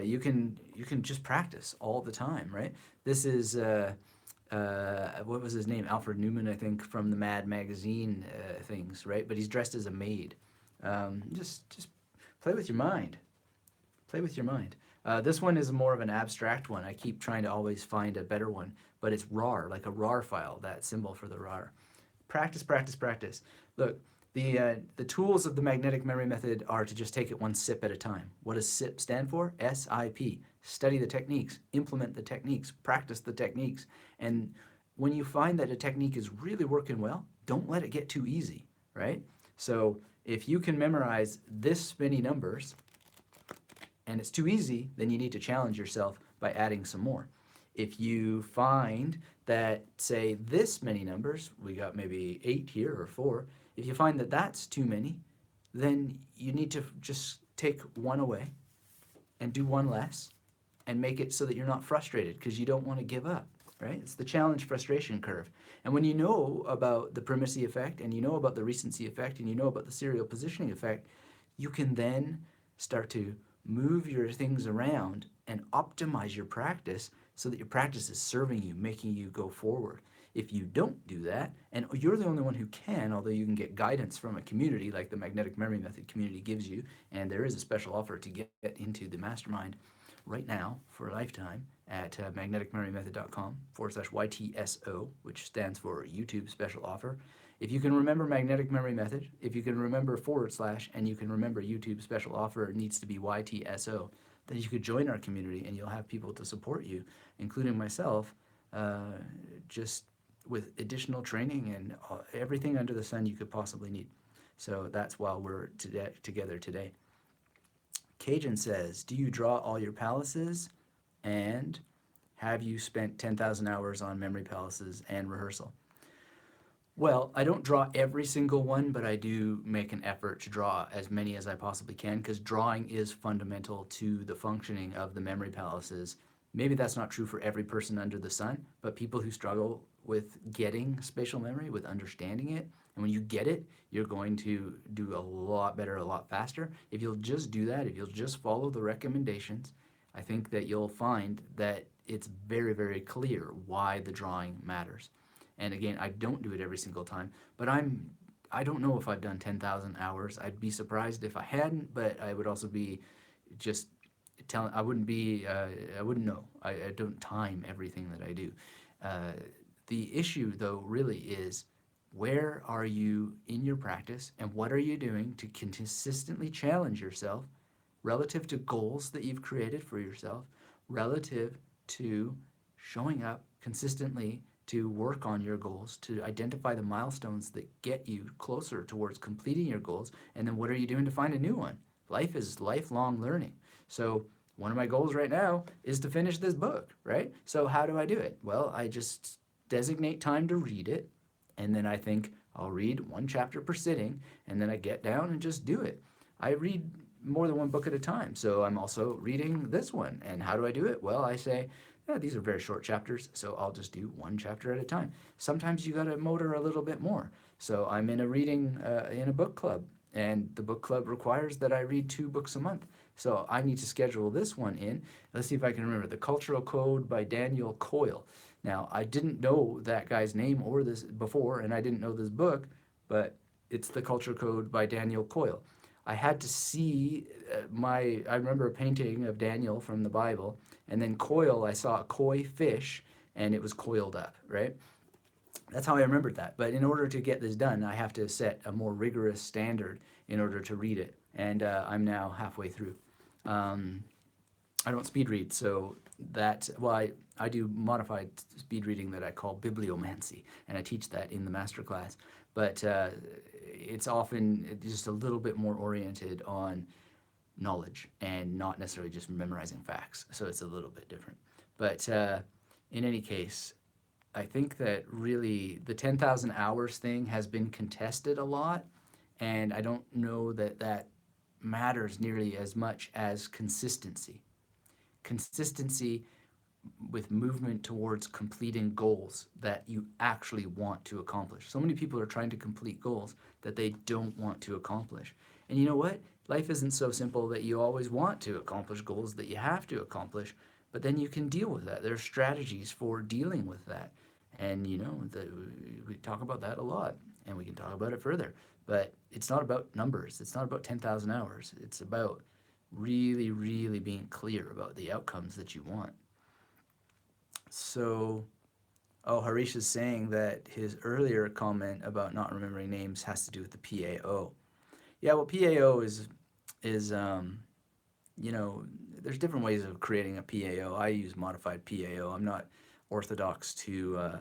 You can just practice all the time, right? This is what was his name? Alfred Newman, I think, from the Mad magazine things, right? But he's dressed as a maid. Just play with your mind. Play with your mind. This one is more of an abstract one. I keep trying to always find a better one, but it's RAR, like a RAR file, that symbol for the RAR. Practice, practice, practice. Look, the tools of the magnetic memory method are to just take it one sip at a time. What does SIP stand for? S-I-P. Study the techniques, implement the techniques, practice the techniques. And when you find that a technique is really working well, don't let it get too easy, right? So if you can memorize this many numbers and it's too easy, then you need to challenge yourself by adding some more. If you find that, say, this many numbers, we got maybe 8 here or 4, if you find that that's too many, then you need to just take one away and do one less and make it so that you're not frustrated because you don't want to give up, right? It's the challenge frustration curve. And when you know about the primacy effect and you know about the recency effect and you know about the serial positioning effect, you can then start to move your things around and optimize your practice so that your practice is serving you, making you go forward. If you don't do that, and you're the only one who can, although you can get guidance from a community like the Magnetic Memory Method community gives you, and there is a special offer to get into the mastermind. right now for a lifetime at magneticmemorymethod.com/YTSO, which stands for YouTube Special Offer. If you can remember Magnetic Memory Method, if you can remember / and you can remember YouTube Special Offer needs to be YTSO, then you could join our community and you'll have people to support you, including myself, uh, just with additional training and everything under the sun you could possibly need. So that's why we're together today. Cajun says, do you draw all your palaces? And have you spent 10,000 hours on memory palaces and rehearsal? Well, I don't draw every single one, but I do make an effort to draw as many as I possibly can because drawing is fundamental to the functioning of the memory palaces. Maybe that's not true for every person under the sun, but people who struggle with getting spatial memory, with understanding it, and when you get it, you're going to do a lot better, a lot faster. If you'll just do that, if you'll just follow the recommendations, I think that you'll find that it's very, very clear why the drawing matters. And again, I don't do it every single time, but I don't know if I've done 10,000 hours. I'd be surprised if I hadn't, but I would also be just telling, I wouldn't know. I don't time everything that I do. Uh, the issue though really is, where are you in your practice and what are you doing to consistently challenge yourself relative to goals that you've created for yourself, relative to showing up consistently to work on your goals, to identify the milestones that get you closer towards completing your goals, and then what are you doing to find a new one? Life is lifelong learning. So one of my goals right now is to finish this book, right? So how do I do it? Well, I just designate time to read it, and then I think I'll read one chapter per sitting, and then I get down and just do it. I read more than one book at a time, so I'm also reading this one. And how do I do it? Well, I say, yeah, these are very short chapters, so I'll just do one chapter at a time. Sometimes you got to motor a little bit more. So I'm in a reading in a book club, and the book club requires that I read 2 books a month. So I need to schedule this one in. Let's see if I can remember. The Cultural Code by Daniel Coyle. Now, I didn't know that guy's name or this before, and I didn't know this book, but it's The Cultural Code by Daniel Coyle. I had to see I remember a painting of Daniel from the Bible, and then coil, I saw a koi fish, and it was coiled up, right? That's how I remembered that. But in order to get this done, I have to set a more rigorous standard in order to read it, and I'm now halfway through. I don't speed read, so I do modified speed reading that I call bibliomancy, and I teach that in the master class. But it's often just a little bit more oriented on knowledge and not necessarily just memorizing facts. So it's a little bit different. But in any case, I think that really the 10,000 hours thing has been contested a lot, and I don't know that that matters nearly as much as consistency. Consistency with movement towards completing goals that you actually want to accomplish. So many people are trying to complete goals that they don't want to accomplish. And you know what? Life isn't so simple that you always want to accomplish goals that you have to accomplish, but then you can deal with that. There are strategies for dealing with that. And we talk about that a lot, and we can talk about it further. But it's not about numbers. It's not about 10,000 hours. It's about really, really being clear about the outcomes that you want. So, Harish is saying that his earlier comment about not remembering names has to do with the PAO. Yeah, well, PAO is there's different ways of creating a PAO. I use modified PAO. I'm not orthodox to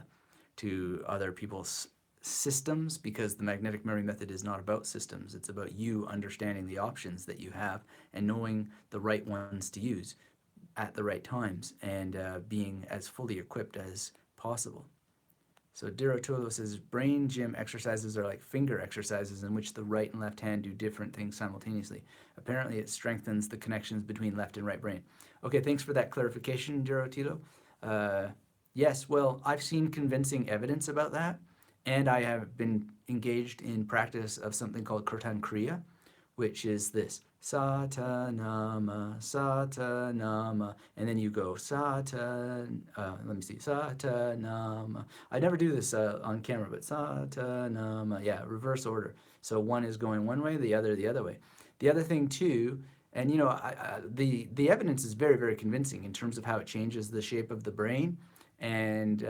other people's systems, because the magnetic memory method is not about systems. It's about you understanding the options that you have and knowing the right ones to use at the right times, and being as fully equipped as possible. So Dirotolo says, brain gym exercises are like finger exercises in which the right and left hand do different things simultaneously. Apparently it strengthens the connections between left and right brain. Okay, thanks for that clarification, Dirotilo. Yes, well, I've seen convincing evidence about that, and I have been engaged in practice of something called Kirtan Kriya, which is this: Satanama, Satanama, and then you go Satanama. I never do this on camera, but Satanama, yeah, reverse order. So one is going one way, the other way. The other thing too, And the evidence is very, very convincing in terms of how it changes the shape of the brain. And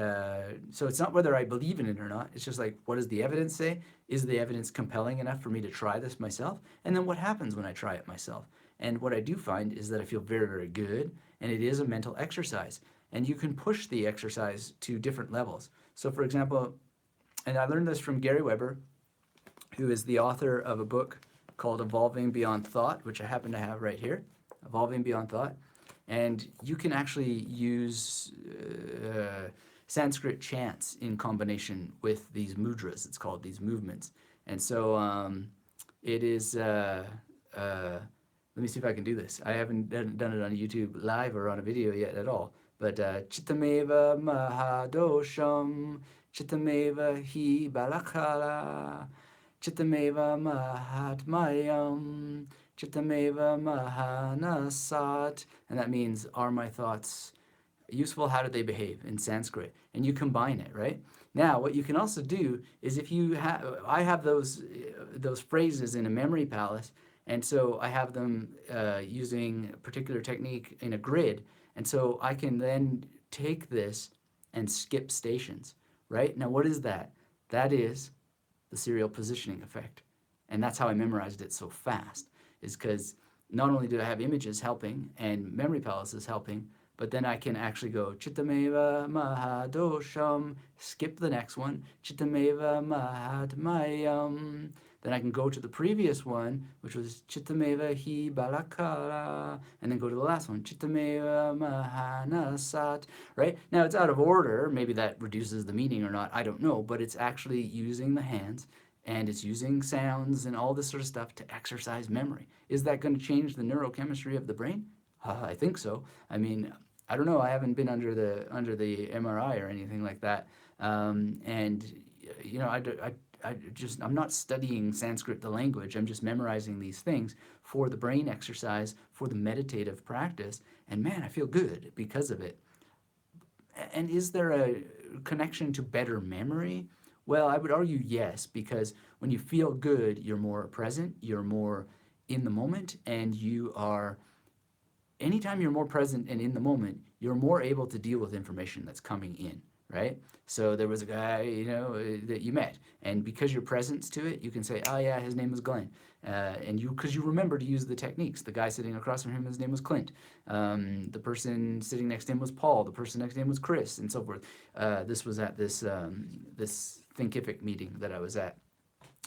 so it's not whether I believe in it or not. It's just like, what does the evidence say? Is the evidence compelling enough for me to try this myself? And then what happens when I try it myself? And what I do find is that I feel very, very good. And it is a mental exercise. And you can push the exercise to different levels. So, for example, and I learned this from Gary Weber, who is the author of a book called Evolving Beyond Thought, which I happen to have right here, Evolving Beyond Thought. And you can actually use Sanskrit chants in combination with these mudras, it's called, these movements. And so it is, let me see if I can do this. I haven't done it on YouTube live or on a video yet at all. But Chittameva Mahadosham, Chittameva Hi Balakala, Chittameva Mahatmayam, Chittameva Mahanasat. And that means, are my thoughts useful? How do they behave in Sanskrit? And you combine it, right? Now, what you can also do is if you have, I have those phrases in a memory palace, and so I have them using a particular technique in a grid, and so I can then take this and skip stations, right? Now, what is that? That is the serial positioning effect. And that's how I memorized it so fast, is because not only do I have images helping and memory palaces helping, but then I can actually go Chittameva Mahadosham, skip the next one, Chittameva Mahatmayam. Then I can go to the previous one, which was Chittameva Hi Balakara, and then go to the last one, Chittameva Mahanasat, right? Now it's out of order, maybe that reduces the meaning or not, I don't know, but it's actually using the hands and it's using sounds and all this sort of stuff to exercise memory. Is that going to change the neurochemistry of the brain? I think so. I mean, I don't know. I haven't been under the MRI or anything like that. And I'm not studying Sanskrit, the language. I'm just memorizing these things for the brain exercise, for the meditative practice. And man, I feel good because of it. And is there a connection to better memory? Well, I would argue yes, because when you feel good, you're more present, you're more in the moment, and anytime you're more present and in the moment, you're more able to deal with information that's coming in, right? So there was a guy, that you met, and because your presence to it, you can say, oh yeah, his name was Glenn. Because you remember to use the techniques. The guy sitting across from him, his name was Clint. The person sitting next to him was Paul. The person next to him was Chris, and so forth. This was at this Thinkific meeting that I was at,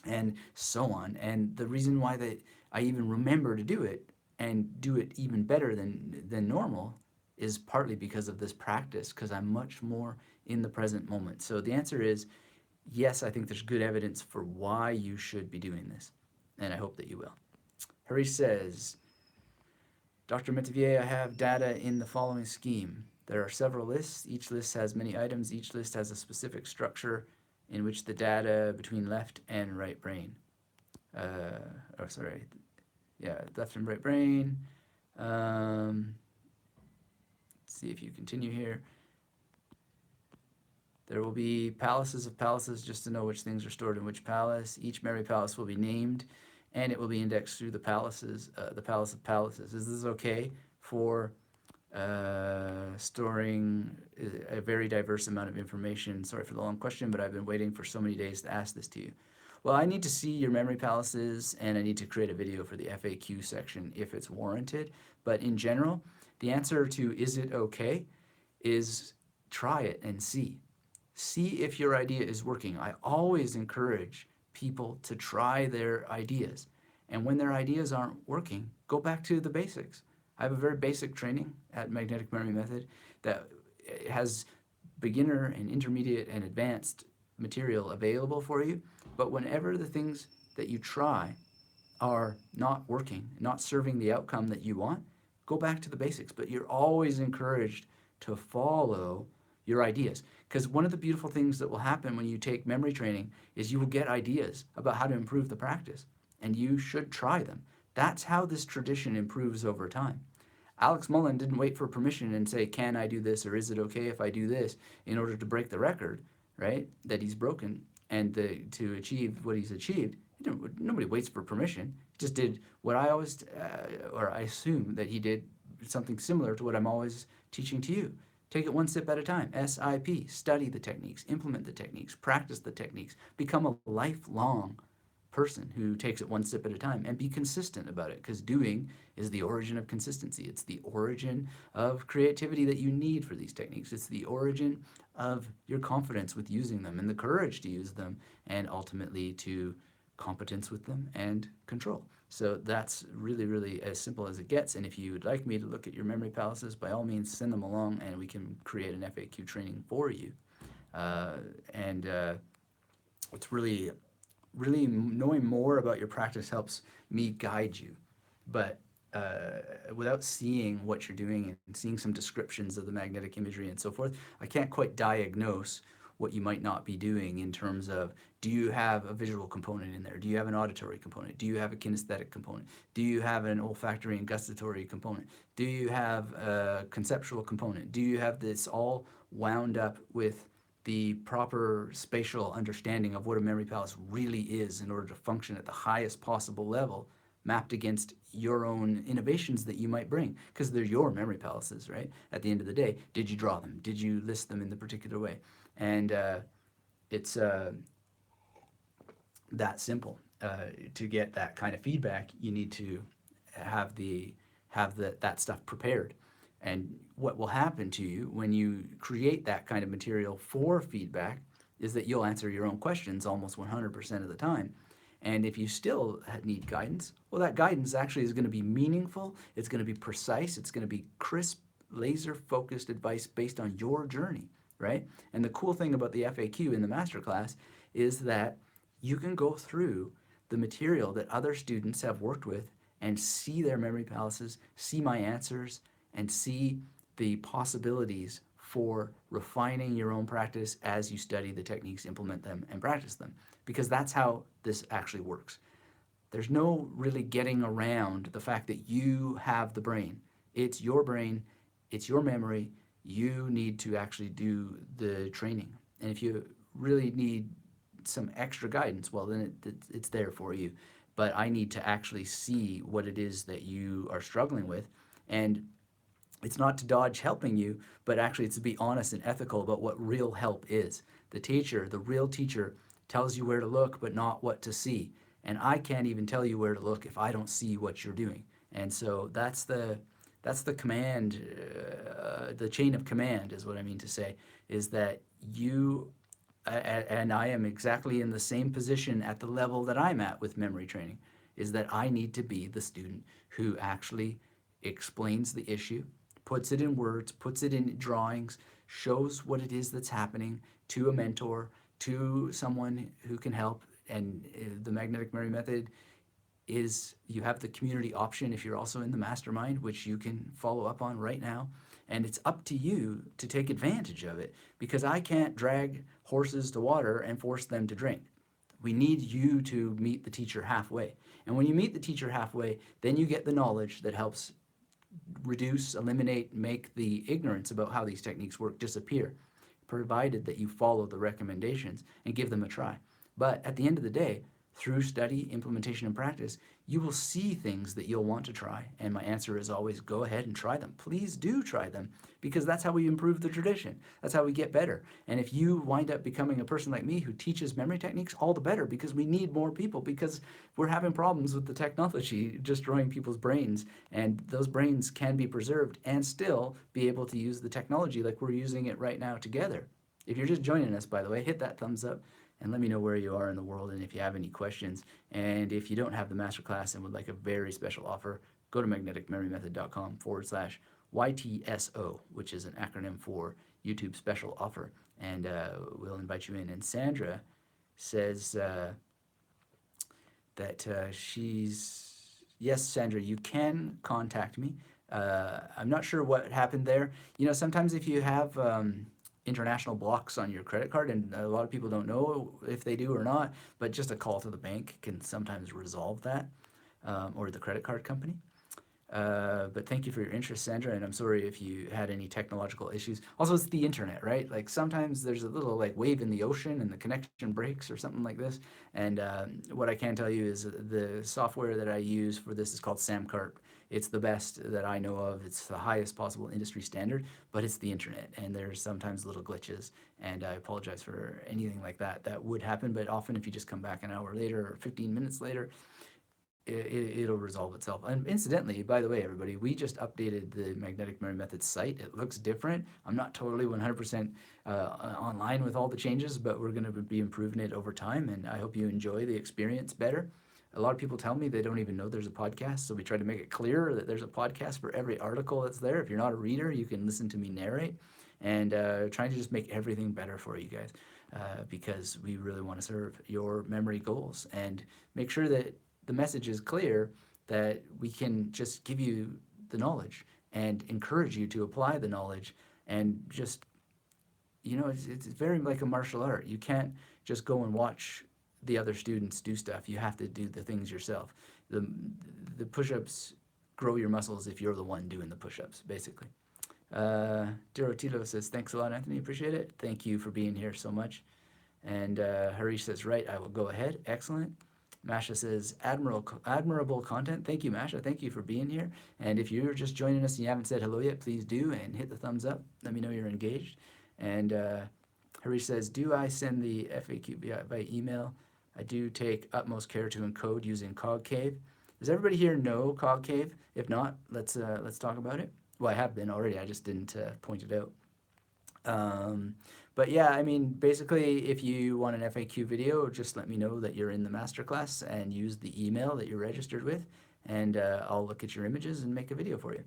and so on. And the reason why that I even remember to do it and do it even better than normal is partly because of this practice, because I'm much more in the present moment. So the answer is yes, I think there's good evidence for why you should be doing this, and I hope that you will. Harish says, Dr. Metivier, I have data in the following scheme. There are several lists. Each list has many items. Each list has a specific structure in which the data between left and right brain. Left and right brain. Let's see if you continue here. There will be palaces of palaces just to know which things are stored in which palace. Each memory palace will be named, and it will be indexed through the palaces, the palace of palaces. Is this okay for storing a very diverse amount of information? Sorry for the long question, but I've been waiting for so many days to ask this to you. Well, I need to see your memory palaces, and I need to create a video for the FAQ section if it's warranted. But in general, the answer to is it okay is try it and see. See if your idea is working. I always encourage people to try their ideas. And when their ideas aren't working, go back to the basics. I have a very basic training at Magnetic Memory Method that has beginner and intermediate and advanced material available for you. But whenever the things that you try are not working, not serving the outcome that you want, go back to the basics. But you're always encouraged to follow your ideas. Because one of the beautiful things that will happen when you take memory training is you will get ideas about how to improve the practice, and you should try them. That's how this tradition improves over time. Alex Mullen didn't wait for permission and say, can I do this, or is it okay if I do this, in order to break the record, right, that he's broken, and to achieve what he's achieved. Nobody waits for permission. He just did what I always, or I assume that he did something similar to what I'm always teaching to you. Take it one step at a time. SIP. Study the techniques, implement the techniques, practice the techniques, become a lifelong person who takes it one step at a time, and be consistent about it, because doing is the origin of consistency. It's the origin of creativity that you need for these techniques. It's the origin of your confidence with using them and the courage to use them, and ultimately to competence with them and control. So that's really, really as simple as it gets. And if you would like me to look at your memory palaces, by all means, send them along and we can create an FAQ training for you. And It's really, really knowing more about your practice helps me guide you. But without seeing what you're doing and seeing some descriptions of the magnetic imagery and so forth, I can't quite diagnose what you might not be doing in terms of, do you have a visual component in there? Do you have an auditory component? Do you have a kinesthetic component? Do you have an olfactory and gustatory component? Do you have a conceptual component? Do you have this all wound up with the proper spatial understanding of what a memory palace really is in order to function at the highest possible level, mapped against your own innovations that you might bring? Because they're your memory palaces, right? At the end of the day, did you draw them? Did you list them in the particular way? And it's that simple. To get that kind of feedback, you need to have that stuff prepared. And what will happen to you when you create that kind of material for feedback is that you'll answer your own questions almost 100% of the time. And if you still need guidance, well, that guidance actually is going to be meaningful. It's going to be precise. It's going to be crisp, laser focused advice based on your journey, right? And the cool thing about the FAQ in the masterclass is that you can go through the material that other students have worked with and see their memory palaces, see my answers, and see the possibilities for refining your own practice as you study the techniques, implement them, and practice them. Because that's how this actually works. There's no really getting around the fact that you have the brain. It's your brain, it's your memory. You need to actually do the training. And if you really need some extra guidance, well, then it's there for you. But I need to actually see what it is that you are struggling with. And it's not to dodge helping you, but actually it's to be honest and ethical about what real help is. The teacher, the real teacher, tells you where to look, but not what to see. And I can't even tell you where to look if I don't see what you're doing. And so that's the command, the chain of command is what I mean to say, is that you, and I am exactly in the same position at the level that I'm at with memory training, is that I need to be the student who actually explains the issue, puts it in words, puts it in drawings, shows what it is that's happening to a mentor, to someone who can help. And the magnetic memory method is, you have the community option if you're also in the mastermind, which you can follow up on right now. And it's up to you to take advantage of it, because I can't drag horses to water and force them to drink. We need you to meet the teacher halfway. And when you meet the teacher halfway, then you get the knowledge that helps reduce, eliminate, make the ignorance about how these techniques work disappear, provided that you follow the recommendations and give them a try. But at the end of the day, through study, implementation, and practice, you will see things that you'll want to try. And my answer is always, go ahead and try them. Please do try them, because that's how we improve the tradition. That's how we get better. And if you wind up becoming a person like me who teaches memory techniques, all the better, because we need more people, because we're having problems with the technology destroying people's brains. And those brains can be preserved and still be able to use the technology like we're using it right now together. If you're just joining us, by the way, hit that thumbs up and let me know where you are in the world and if you have any questions. And if you don't have the masterclass and would like a very special offer, go to magneticmemorymethod.com/YTSO, which is an acronym for YouTube Special Offer, and we'll invite you in. And Sandra says that yes, Sandra, you can contact me. I'm not sure what happened there. You know, sometimes if you have international blocks on your credit card, and a lot of people don't know if they do or not, but just a call to the bank can sometimes resolve that, or the credit card company. But thank you for your interest, Sandra, and I'm sorry if you had any technological issues. Also, it's the internet, right? Like sometimes there's a little like wave in the ocean and the connection breaks or something like this. And what I can tell you is the software that I use for this is called SamCart. It's the best that I know of. It's the highest possible industry standard, but it's the internet, and there's sometimes little glitches. And I apologize for anything like that that would happen. But often, if you just come back an hour later or 15 minutes later, it'll resolve itself. And incidentally, by the way, everybody, we just updated the Magnetic Memory Method site. It looks different. I'm not totally 100% online with all the changes, but we're going to be improving it over time, and I hope you enjoy the experience better. A lot of people tell me they don't even know there's a podcast, so we try to make it clear that there's a podcast for every article that's there. If you're not a reader, you can listen to me narrate, and trying to just make everything better for you guys, because we really want to serve your memory goals and make sure that the message is clear, that we can just give you the knowledge and encourage you to apply the knowledge. And just, it's very like a martial art. You can't just go and watch the other students do stuff. You have to do the things yourself. The push-ups grow your muscles if you're the one doing the push-ups, basically. Dirotilo says, thanks a lot, Anthony. Appreciate it. Thank you for being here so much. And Harish says, right, I will go ahead. Excellent. Masha says, admirable content. Thank you, Masha. Thank you for being here. And if you're just joining us and you haven't said hello yet, please do, and hit the thumbs up. Let me know you're engaged. And Harish says, do I send the FAQ by email? I do take utmost care to encode using Cogcave. Does everybody here know Cogcave? If not, let's talk about it. Well, I have been already. I just didn't point it out. But yeah, I mean, basically, if you want an FAQ video, just let me know that you're in the masterclass and use the email that you're registered with, and I'll look at your images and make a video for you.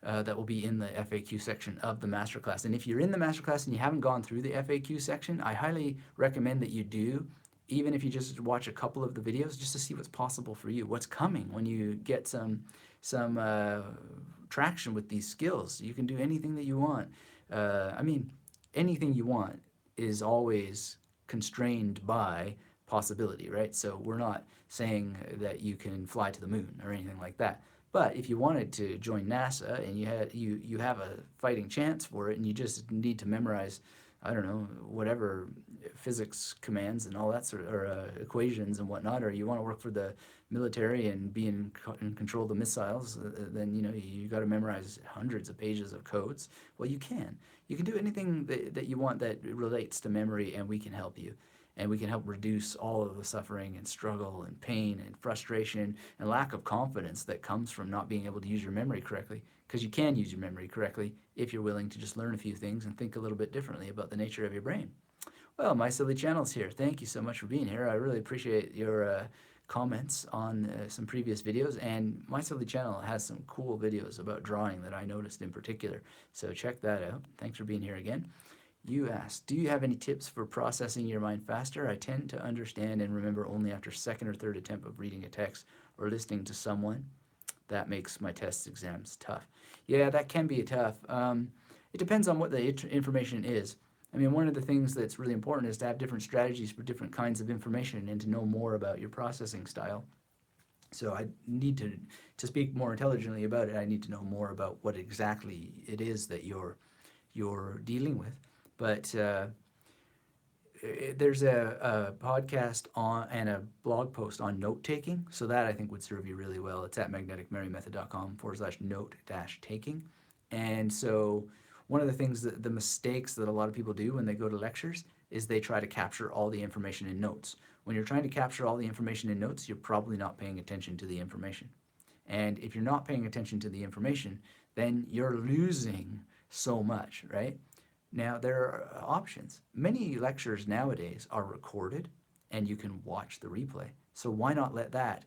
That will be in the FAQ section of the masterclass. And if you're in the masterclass and you haven't gone through the FAQ section, I highly recommend that you do, even if you just watch a couple of the videos, just to see what's possible for you, what's coming when you get some traction with these skills. You can do anything that you want. I mean, anything you want is always constrained by possibility, right? So we're not saying that you can fly to the moon or anything like that. But if you wanted to join NASA and you have a fighting chance for it, and you just need to memorize, I don't know, whatever physics commands and all that sort of, or equations and whatnot, or you want to work for the military and be in control of the missiles, then you got to memorize hundreds of pages of codes. Well, you can do anything that you want that relates to memory, and we can help you. And we can help reduce all of the suffering and struggle and pain and frustration and lack of confidence that comes from not being able to use your memory correctly. Because you can use your memory correctly if you're willing to just learn a few things and think a little bit differently about the nature of your brain. Well, My Silly Channel's here. Thank you so much for being here. I really appreciate your comments on some previous videos, and My Silly Channel has some cool videos about drawing that I noticed in particular. So check that out. Thanks for being here again. You asked, do you have any tips for processing your mind faster? I tend to understand and remember only after second or third attempt of reading a text or listening to someone. That makes my test exams tough. Yeah, that can be tough. It depends on what the information is. I mean, one of the things that's really important is to have different strategies for different kinds of information and to know more about your processing style. So I need to speak more intelligently about it. I need to know more about what exactly it is that you're dealing with. But there's a podcast on and a blog post on note-taking, so that I think would serve you really well. It's at magneticmerrymethod.com/note-taking. And so one of the things that the mistakes that a lot of people do when they go to lectures is they try to capture all the information in notes. When you're trying to capture all the information in notes, you're probably not paying attention to the information. And if you're not paying attention to the information, then you're losing so much, right? Now, there are options. Many lectures nowadays are recorded, and you can watch the replay. So why not let that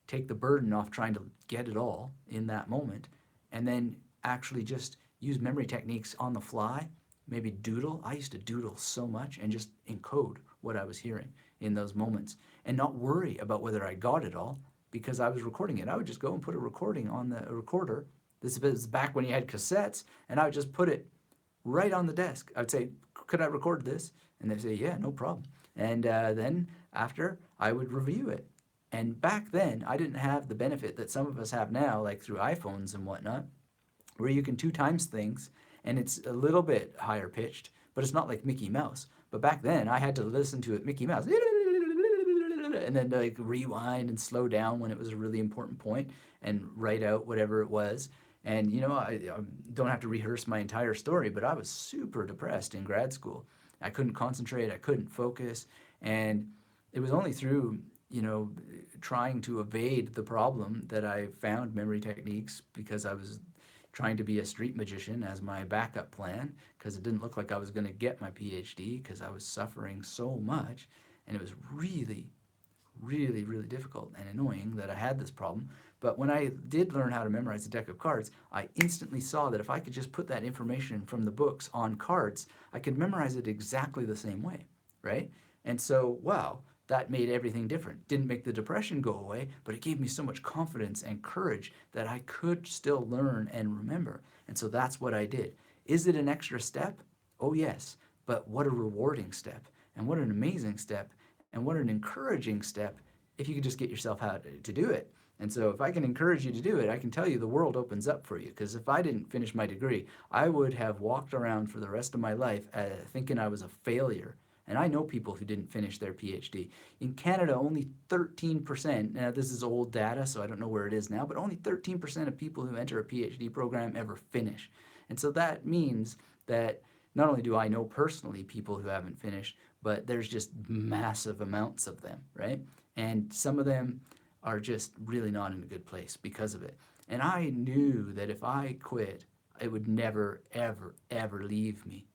take the burden off trying to get it all in that moment, and then actually just use memory techniques on the fly, maybe doodle. I used to doodle so much and just encode what I was hearing in those moments and not worry about whether I got it all because I was recording it. I would just go and put a recording on the recorder. This is back when you had cassettes, and I would just put it right on the desk. I would say, could I record this? And they'd say, yeah, no problem. And then after, I would review it. And back then, I didn't have the benefit that some of us have now, like through iPhones and whatnot, where you can two times things and it's a little bit higher pitched, but it's not like Mickey Mouse. But back then, I had to listen to it Mickey Mouse, and then like rewind and slow down when it was a really important point and write out whatever it was. And I don't have to rehearse my entire story, but I was super depressed in grad school. I couldn't concentrate, I couldn't focus, and it was only through trying to evade the problem that I found memory techniques, because I was trying to be a street magician as my backup plan, because it didn't look like I was going to get my PhD because I was suffering so much, and it was really, really, really difficult and annoying that I had this problem. But when I did learn how to memorize a deck of cards, I instantly saw that if I could just put that information from the books on cards, I could memorize it exactly the same way, right? And so, wow, that made everything different. Didn't make the depression go away, but it gave me so much confidence and courage that I could still learn and remember. And so that's what I did. Is it an extra step? Oh, yes. But what a rewarding step, and what an amazing step, and what an encouraging step if you could just get yourself how to do it. And so if I can encourage you to do it, I can tell you the world opens up for you. Because if I didn't finish my degree, I would have walked around for the rest of my life thinking I was a failure. And I know people who didn't finish their PhD. In Canada, only 13%, now this is old data, so I don't know where it is now, but only 13% of people who enter a PhD program ever finish. And so that means that not only do I know personally people who haven't finished, but there's just massive amounts of them, right? And some of them are just really not in a good place because of it. And I knew that if I quit, it would never, ever, ever leave me.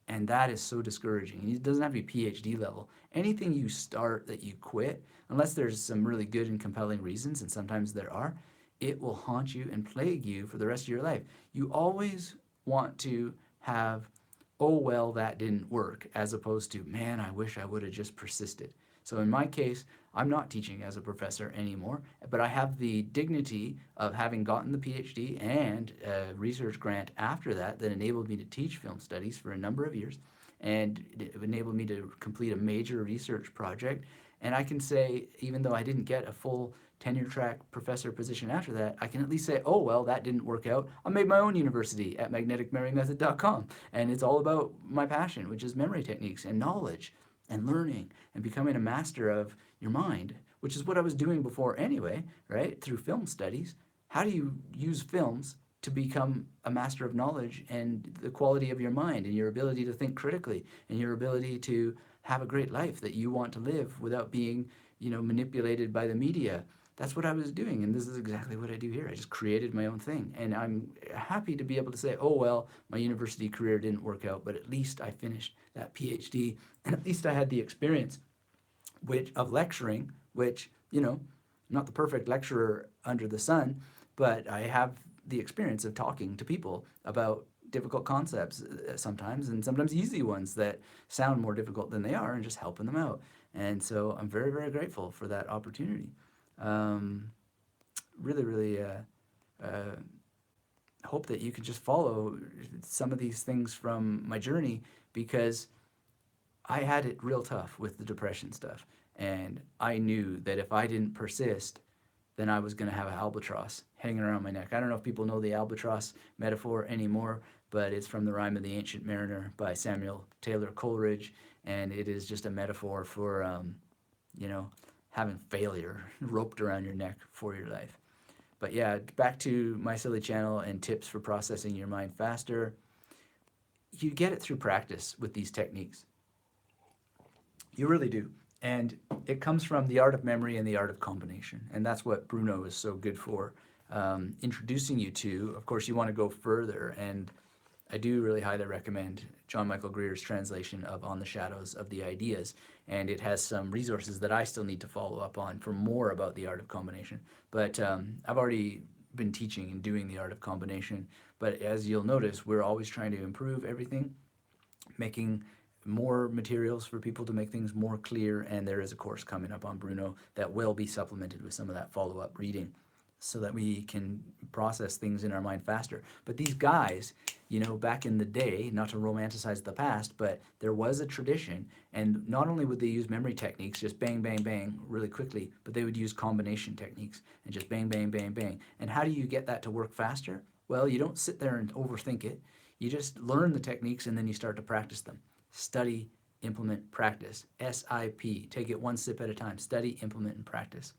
And that is so discouraging. It doesn't have to be PhD level. Anything you start that you quit, unless there's some really good and compelling reasons, and sometimes there are, it will haunt you and plague you for the rest of your life. You always want to have, oh, well, that didn't work, as opposed to, man, I wish I would have just persisted. So in my case, I'm not teaching as a professor anymore, but I have the dignity of having gotten the PhD and a research grant after that that enabled me to teach film studies for a number of years, and it enabled me to complete a major research project. And I can say, even though I didn't get a full tenure track professor position after that, I can at least say, oh, well, that didn't work out. I made my own university at magneticmemorymethod.com, and it's all about my passion, which is memory techniques and knowledge and learning and becoming a master of your mind, which is what I was doing before anyway, right? Through film studies. How do you use films to become a master of knowledge and the quality of your mind and your ability to think critically and your ability to have a great life that you want to live without being, manipulated by the media? That's what I was doing, and this is exactly what I do here. I just created my own thing, and I'm happy to be able to say, oh, well, my university career didn't work out, but at least I finished that PhD, and at least I had the experience of lecturing, which, I'm not the perfect lecturer under the sun, but I have the experience of talking to people about difficult concepts sometimes, and sometimes easy ones that sound more difficult than they are, and just helping them out. And so I'm very, very grateful for that opportunity. Really, really hope that you can just follow some of these things from my journey, because I had it real tough with the depression stuff. And I knew that if I didn't persist, then I was going to have an albatross hanging around my neck. I don't know if people know the albatross metaphor anymore, but it's from the Rime of the Ancient Mariner by Samuel Taylor Coleridge. And it is just a metaphor for, having failure roped around your neck for your life. But yeah, back to my silly channel and tips for processing your mind faster. You get it through practice with these techniques. You really do. And it comes from the art of memory and the art of combination. And that's what Bruno is so good for, introducing you to. Of course, you want to go further. And I do really highly recommend John Michael Greer's translation of On the Shadows of the Ideas. And it has some resources that I still need to follow up on for more about the art of combination. But I've already been teaching and doing the art of combination. But as you'll notice, we're always trying to improve everything, making more materials for people to make things more clear. And there is a course coming up on Bruno that will be supplemented with some of that follow-up reading. so that we can process things in our mind faster. But these guys, back in the day, not to romanticize the past, but there was a tradition, and not only would they use memory techniques, just bang, bang, bang, really quickly, but they would use combination techniques and just bang, bang, bang, bang. And how do you get that to work faster? Well, you don't sit there and overthink it. You just learn the techniques and then you start to practice them. Study, implement, practice. SIP. Take it one sip at a time. Study, implement, and practice.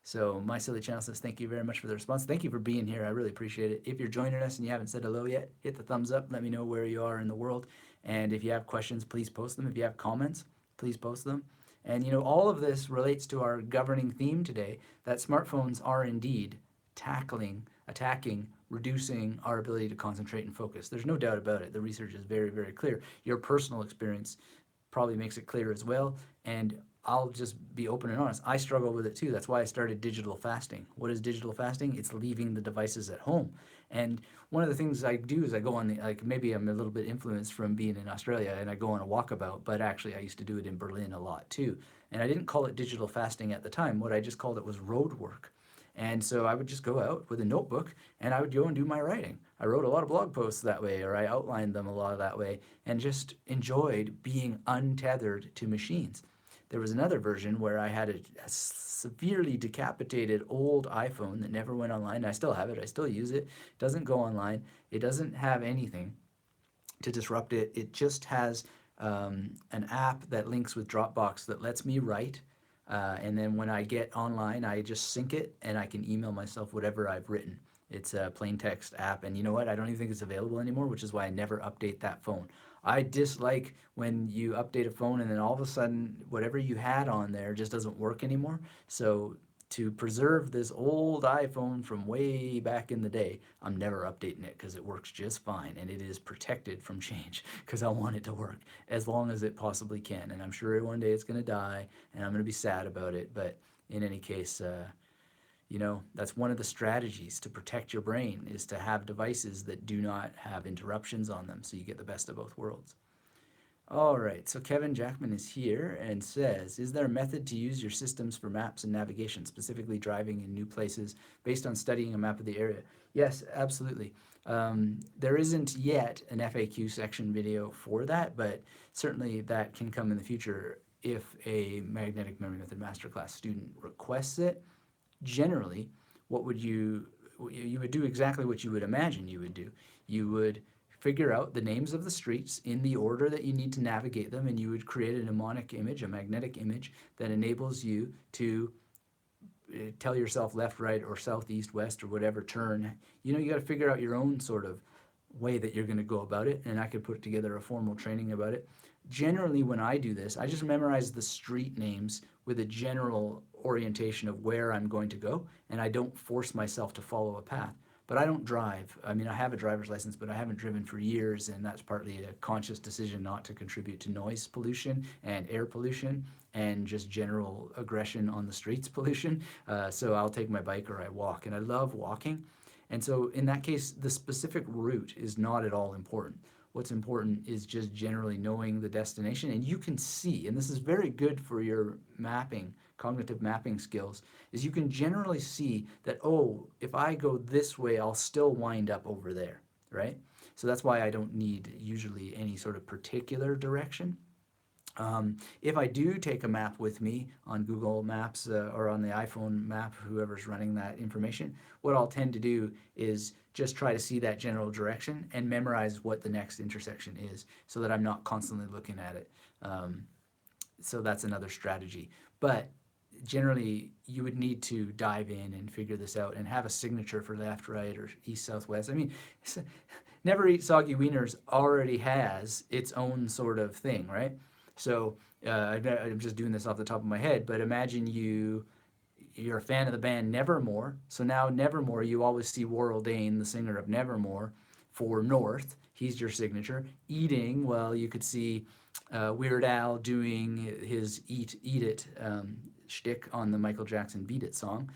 So My Silly Channel says thank you very much for the response. Thank you for being here. I really appreciate it. If you're joining us and you haven't said hello yet, hit the thumbs up. Let me know where you are in the world. And if you have questions, please post them. If you have comments, please post them. And all of this relates to our governing theme today, that smartphones are indeed attacking, reducing our ability to concentrate and focus. There's no doubt about it. The research is very, very clear. Your personal experience probably makes it clear as well. And I'll just be open and honest. I struggle with it too. That's why I started digital fasting. What is digital fasting? It's leaving the devices at home. And one of the things I do is I go on maybe I'm a little bit influenced from being in Australia and I go on a walkabout, but actually I used to do it in Berlin a lot too. And I didn't call it digital fasting at the time. What I just called it was road work. And so I would just go out with a notebook and I would go and do my writing. I wrote a lot of blog posts that way, or I outlined them a lot that way, and just enjoyed being untethered to machines. There was another version where I had a severely decapitated old iPhone that never went online. I still have it. I still use it. It doesn't go online. It doesn't have anything to disrupt it. It just has an app that links with Dropbox that lets me write. And then when I get online, I just sync it and I can email myself whatever I've written. It's a plain text app. And you know what? I don't even think it's available anymore, which is why I never update that phone. I dislike when you update a phone and then all of a sudden whatever you had on there just doesn't work anymore. So to preserve this old iPhone from way back in the day, I'm never updating it because it works just fine and it is protected from change because I want it to work as long as it possibly can. And I'm sure one day it's going to die and I'm going to be sad about it. But in any case, that's one of the strategies to protect your brain is to have devices that do not have interruptions on them so you get the best of both worlds. All right, so Kevin Jackman is here and says, is there a method to use your systems for maps and navigation, specifically driving in new places based on studying a map of the area? Yes, absolutely. There isn't yet an FAQ section video for that, but certainly that can come in the future if a Magnetic Memory Method Masterclass student requests it. Generally, you would do exactly what you would imagine you would do. You would figure out the names of the streets in the order that you need to navigate them, and you would create a mnemonic image, a magnetic image that enables you to tell yourself left, right, or south, east, west, or whatever turn. You got to figure out your own sort of way that you're going to go about it, and I could put together a formal training about it. Generally, when I do this, I just memorize the street names with a general orientation of where I'm going to go, and I don't force myself to follow a path. But I don't drive. I mean, I have a driver's license, but I haven't driven for years, and that's partly a conscious decision not to contribute to noise pollution and air pollution and just general aggression on the streets pollution. So I'll take my bike or I walk, and I love walking. And so in that case, the specific route is not at all important. What's important is just generally knowing the destination, and you can see, and this is very good for your mapping, cognitive mapping skills, is you can generally see that, oh, if I go this way, I'll still wind up over there, right? So that's why I don't need usually any sort of particular direction. If I do take a map with me on Google Maps or on the iPhone map, whoever's running that information, what I'll tend to do is just try to see that general direction and memorize what the next intersection is so that I'm not constantly looking at it. So that's another strategy. But generally, you would need to dive in and figure this out and have a signature for left, right, or east, south, west. I mean, Never Eat Soggy Wieners already has its own sort of thing, right? So I'm just doing this off the top of my head, but imagine you're a fan of the band Nevermore. So now Nevermore, you always see Warrell Dane, the singer of Nevermore, for North. He's your signature. Eating, well, you could see Weird Al doing his Eat It shtick on the Michael Jackson Beat It song.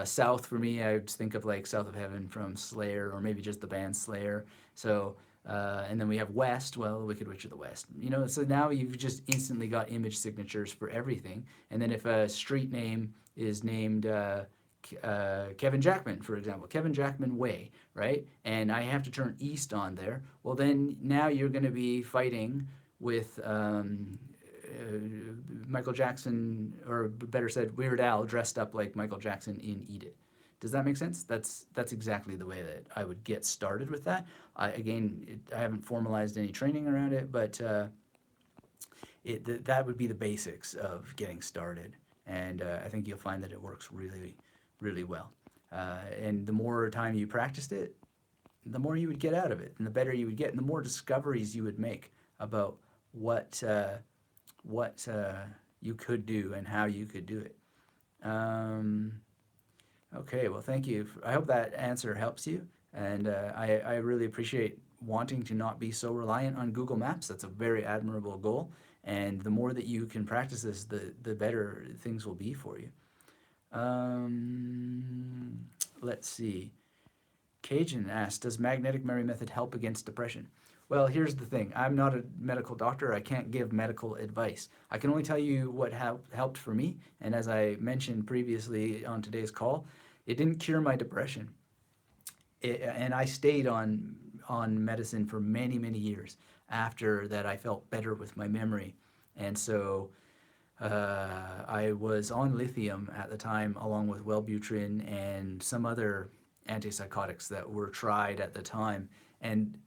South, for me, I would think of like South of Heaven from Slayer, or maybe just the band Slayer. So and then we have West, well, Wicked Witch of the West. So now you've just instantly got image signatures for everything. And then if a street name is named Kevin Jackman, for example, Kevin Jackman Way, right? And I have to turn east on there. Well, then now you're going to be fighting with Michael Jackson, or better said, Weird Al dressed up like Michael Jackson in Eat It. Does that make sense? That's exactly the way that I would get started with that. I haven't formalized any training around it, but that would be the basics of getting started. And I think you'll find that it works really, really well. And the more time you practiced it, the more you would get out of it, and the better you would get, and the more discoveries you would make about what you could do and how you could do it. Okay, well, thank you. I hope that answer helps you, and I really appreciate wanting to not be so reliant on Google Maps. That's a very admirable goal, and the more that you can practice this, the better things will be for you. Let's see. Cajun asks, does magnetic memory method help against depression? Well, here's the thing. I'm not a medical doctor. I can't give medical advice. I can only tell you what helped for me. And as I mentioned previously on today's call, it didn't cure my depression. And I stayed on medicine for many, many years after that. I felt better with my memory. And so I was on lithium at the time, along with Wellbutrin and some other antipsychotics that were tried at the time. And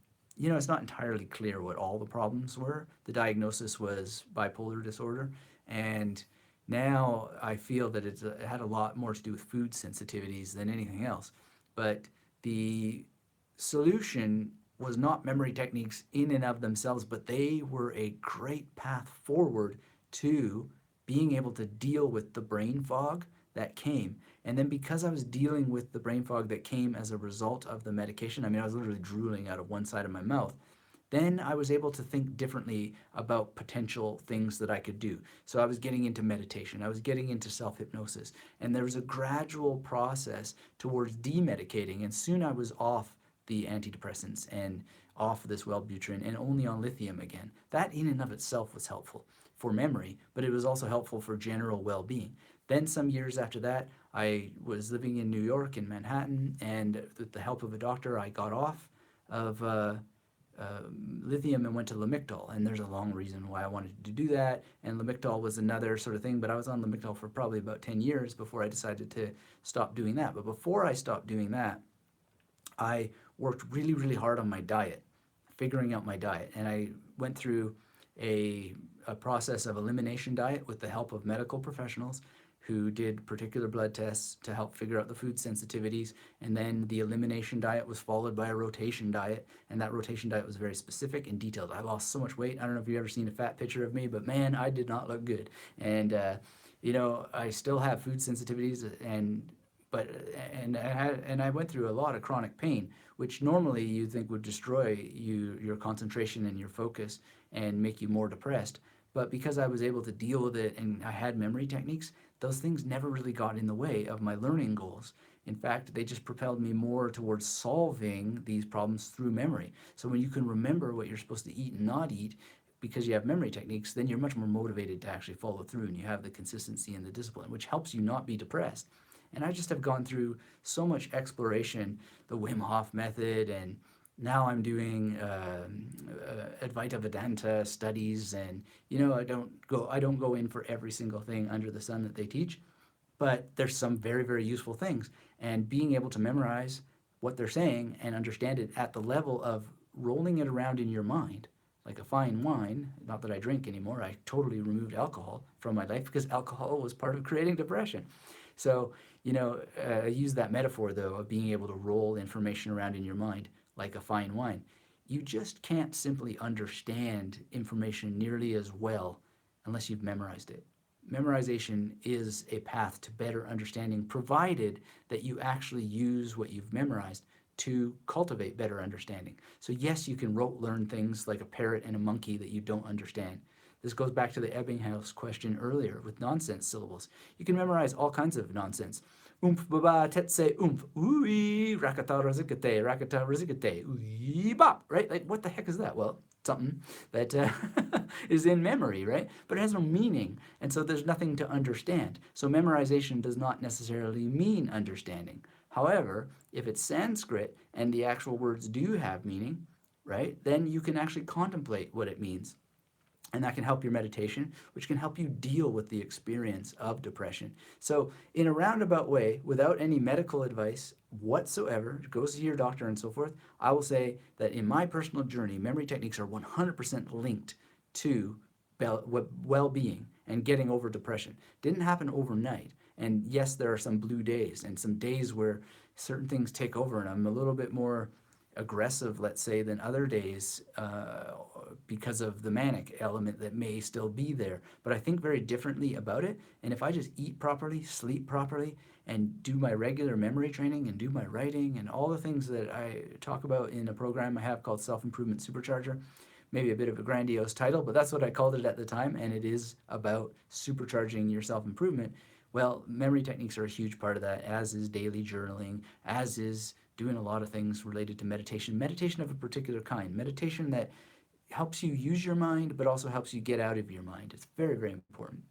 it's not entirely clear what all the problems were. The diagnosis was bipolar disorder, and now I feel that it had a lot more to do with food sensitivities than anything else. But the solution was not memory techniques in and of themselves, but they were a great path forward to being able to deal with the brain fog that came. And then because I was dealing with the brain fog that came as a result of the medication, I was literally drooling out of one side of my mouth, then I was able to think differently about potential things that I could do. So I was getting into meditation, I was getting into self-hypnosis, and there was a gradual process towards demedicating, and soon I was off the antidepressants and off this Wellbutrin and only on lithium again. That in and of itself was helpful for memory, but it was also helpful for general well-being. Then some years after that, I was living in New York, in Manhattan, and with the help of a doctor, I got off of lithium and went to Lamictal. And there's a long reason why I wanted to do that. And Lamictal was another sort of thing, but I was on Lamictal for probably about 10 years before I decided to stop doing that. But before I stopped doing that, I worked really, really hard on my diet, figuring out my diet. And I went through a process of elimination diet with the help of medical professionals who did particular blood tests to help figure out the food sensitivities. And then the elimination diet was followed by a rotation diet. And that rotation diet was very specific and detailed. I lost so much weight. I don't know if you've ever seen a fat picture of me, but man, I did not look good. And, I still have food sensitivities, and I went through a lot of chronic pain, which normally you think would destroy your concentration and your focus and make you more depressed. But because I was able to deal with it and I had memory techniques, those things never really got in the way of my learning goals. In fact, they just propelled me more towards solving these problems through memory. So when you can remember what you're supposed to eat and not eat, because you have memory techniques, then you're much more motivated to actually follow through, and you have the consistency and the discipline, which helps you not be depressed. And I just have gone through so much exploration, the Wim Hof method, and now I'm doing Advaita Vedanta studies, and I don't go in for every single thing under the sun that they teach, but there's some very, very useful things. And being able to memorize what they're saying and understand it at the level of rolling it around in your mind, like a fine wine. Not that I drink anymore. I totally removed alcohol from my life because alcohol was part of creating depression. So, I use that metaphor, though, of being able to roll information around in your mind like a fine wine. You just can't simply understand information nearly as well unless you've memorized it. Memorization is a path to better understanding, provided that you actually use what you've memorized to cultivate better understanding. So yes, you can rote learn things like a parrot and a monkey that you don't understand. This goes back to the Ebbinghaus question earlier with nonsense syllables. You can memorize all kinds of nonsense. Oomph baba tetse oomph, ooey, rakata razikate, ooey bop, right? Like, what the heck is that? Well, something that is in memory, right? But it has no meaning, and so there's nothing to understand. So memorization does not necessarily mean understanding. However, if it's Sanskrit and the actual words do have meaning, right, then you can actually contemplate what it means. And that can help your meditation, which can help you deal with the experience of depression. So, in a roundabout way, without any medical advice whatsoever, goes to your doctor and so forth, I will say that in my personal journey, memory techniques are 100% linked to well-being and getting over depression. Didn't happen overnight. And yes, there are some blue days and some days where certain things take over and I'm a little bit more aggressive, let's say, than other days because of the manic element that may still be there. But I think very differently about it. And if I just eat properly, sleep properly, and do my regular memory training and do my writing and all the things that I talk about in a program I have called Self-Improvement Supercharger, maybe a bit of a grandiose title, but that's what I called it at the time, and it is about supercharging your self-improvement. Well, memory techniques are a huge part of that, as is daily journaling, as is doing a lot of things related to meditation. Meditation of a particular kind. Meditation that helps you use your mind, but also helps you get out of your mind. It's very, very important.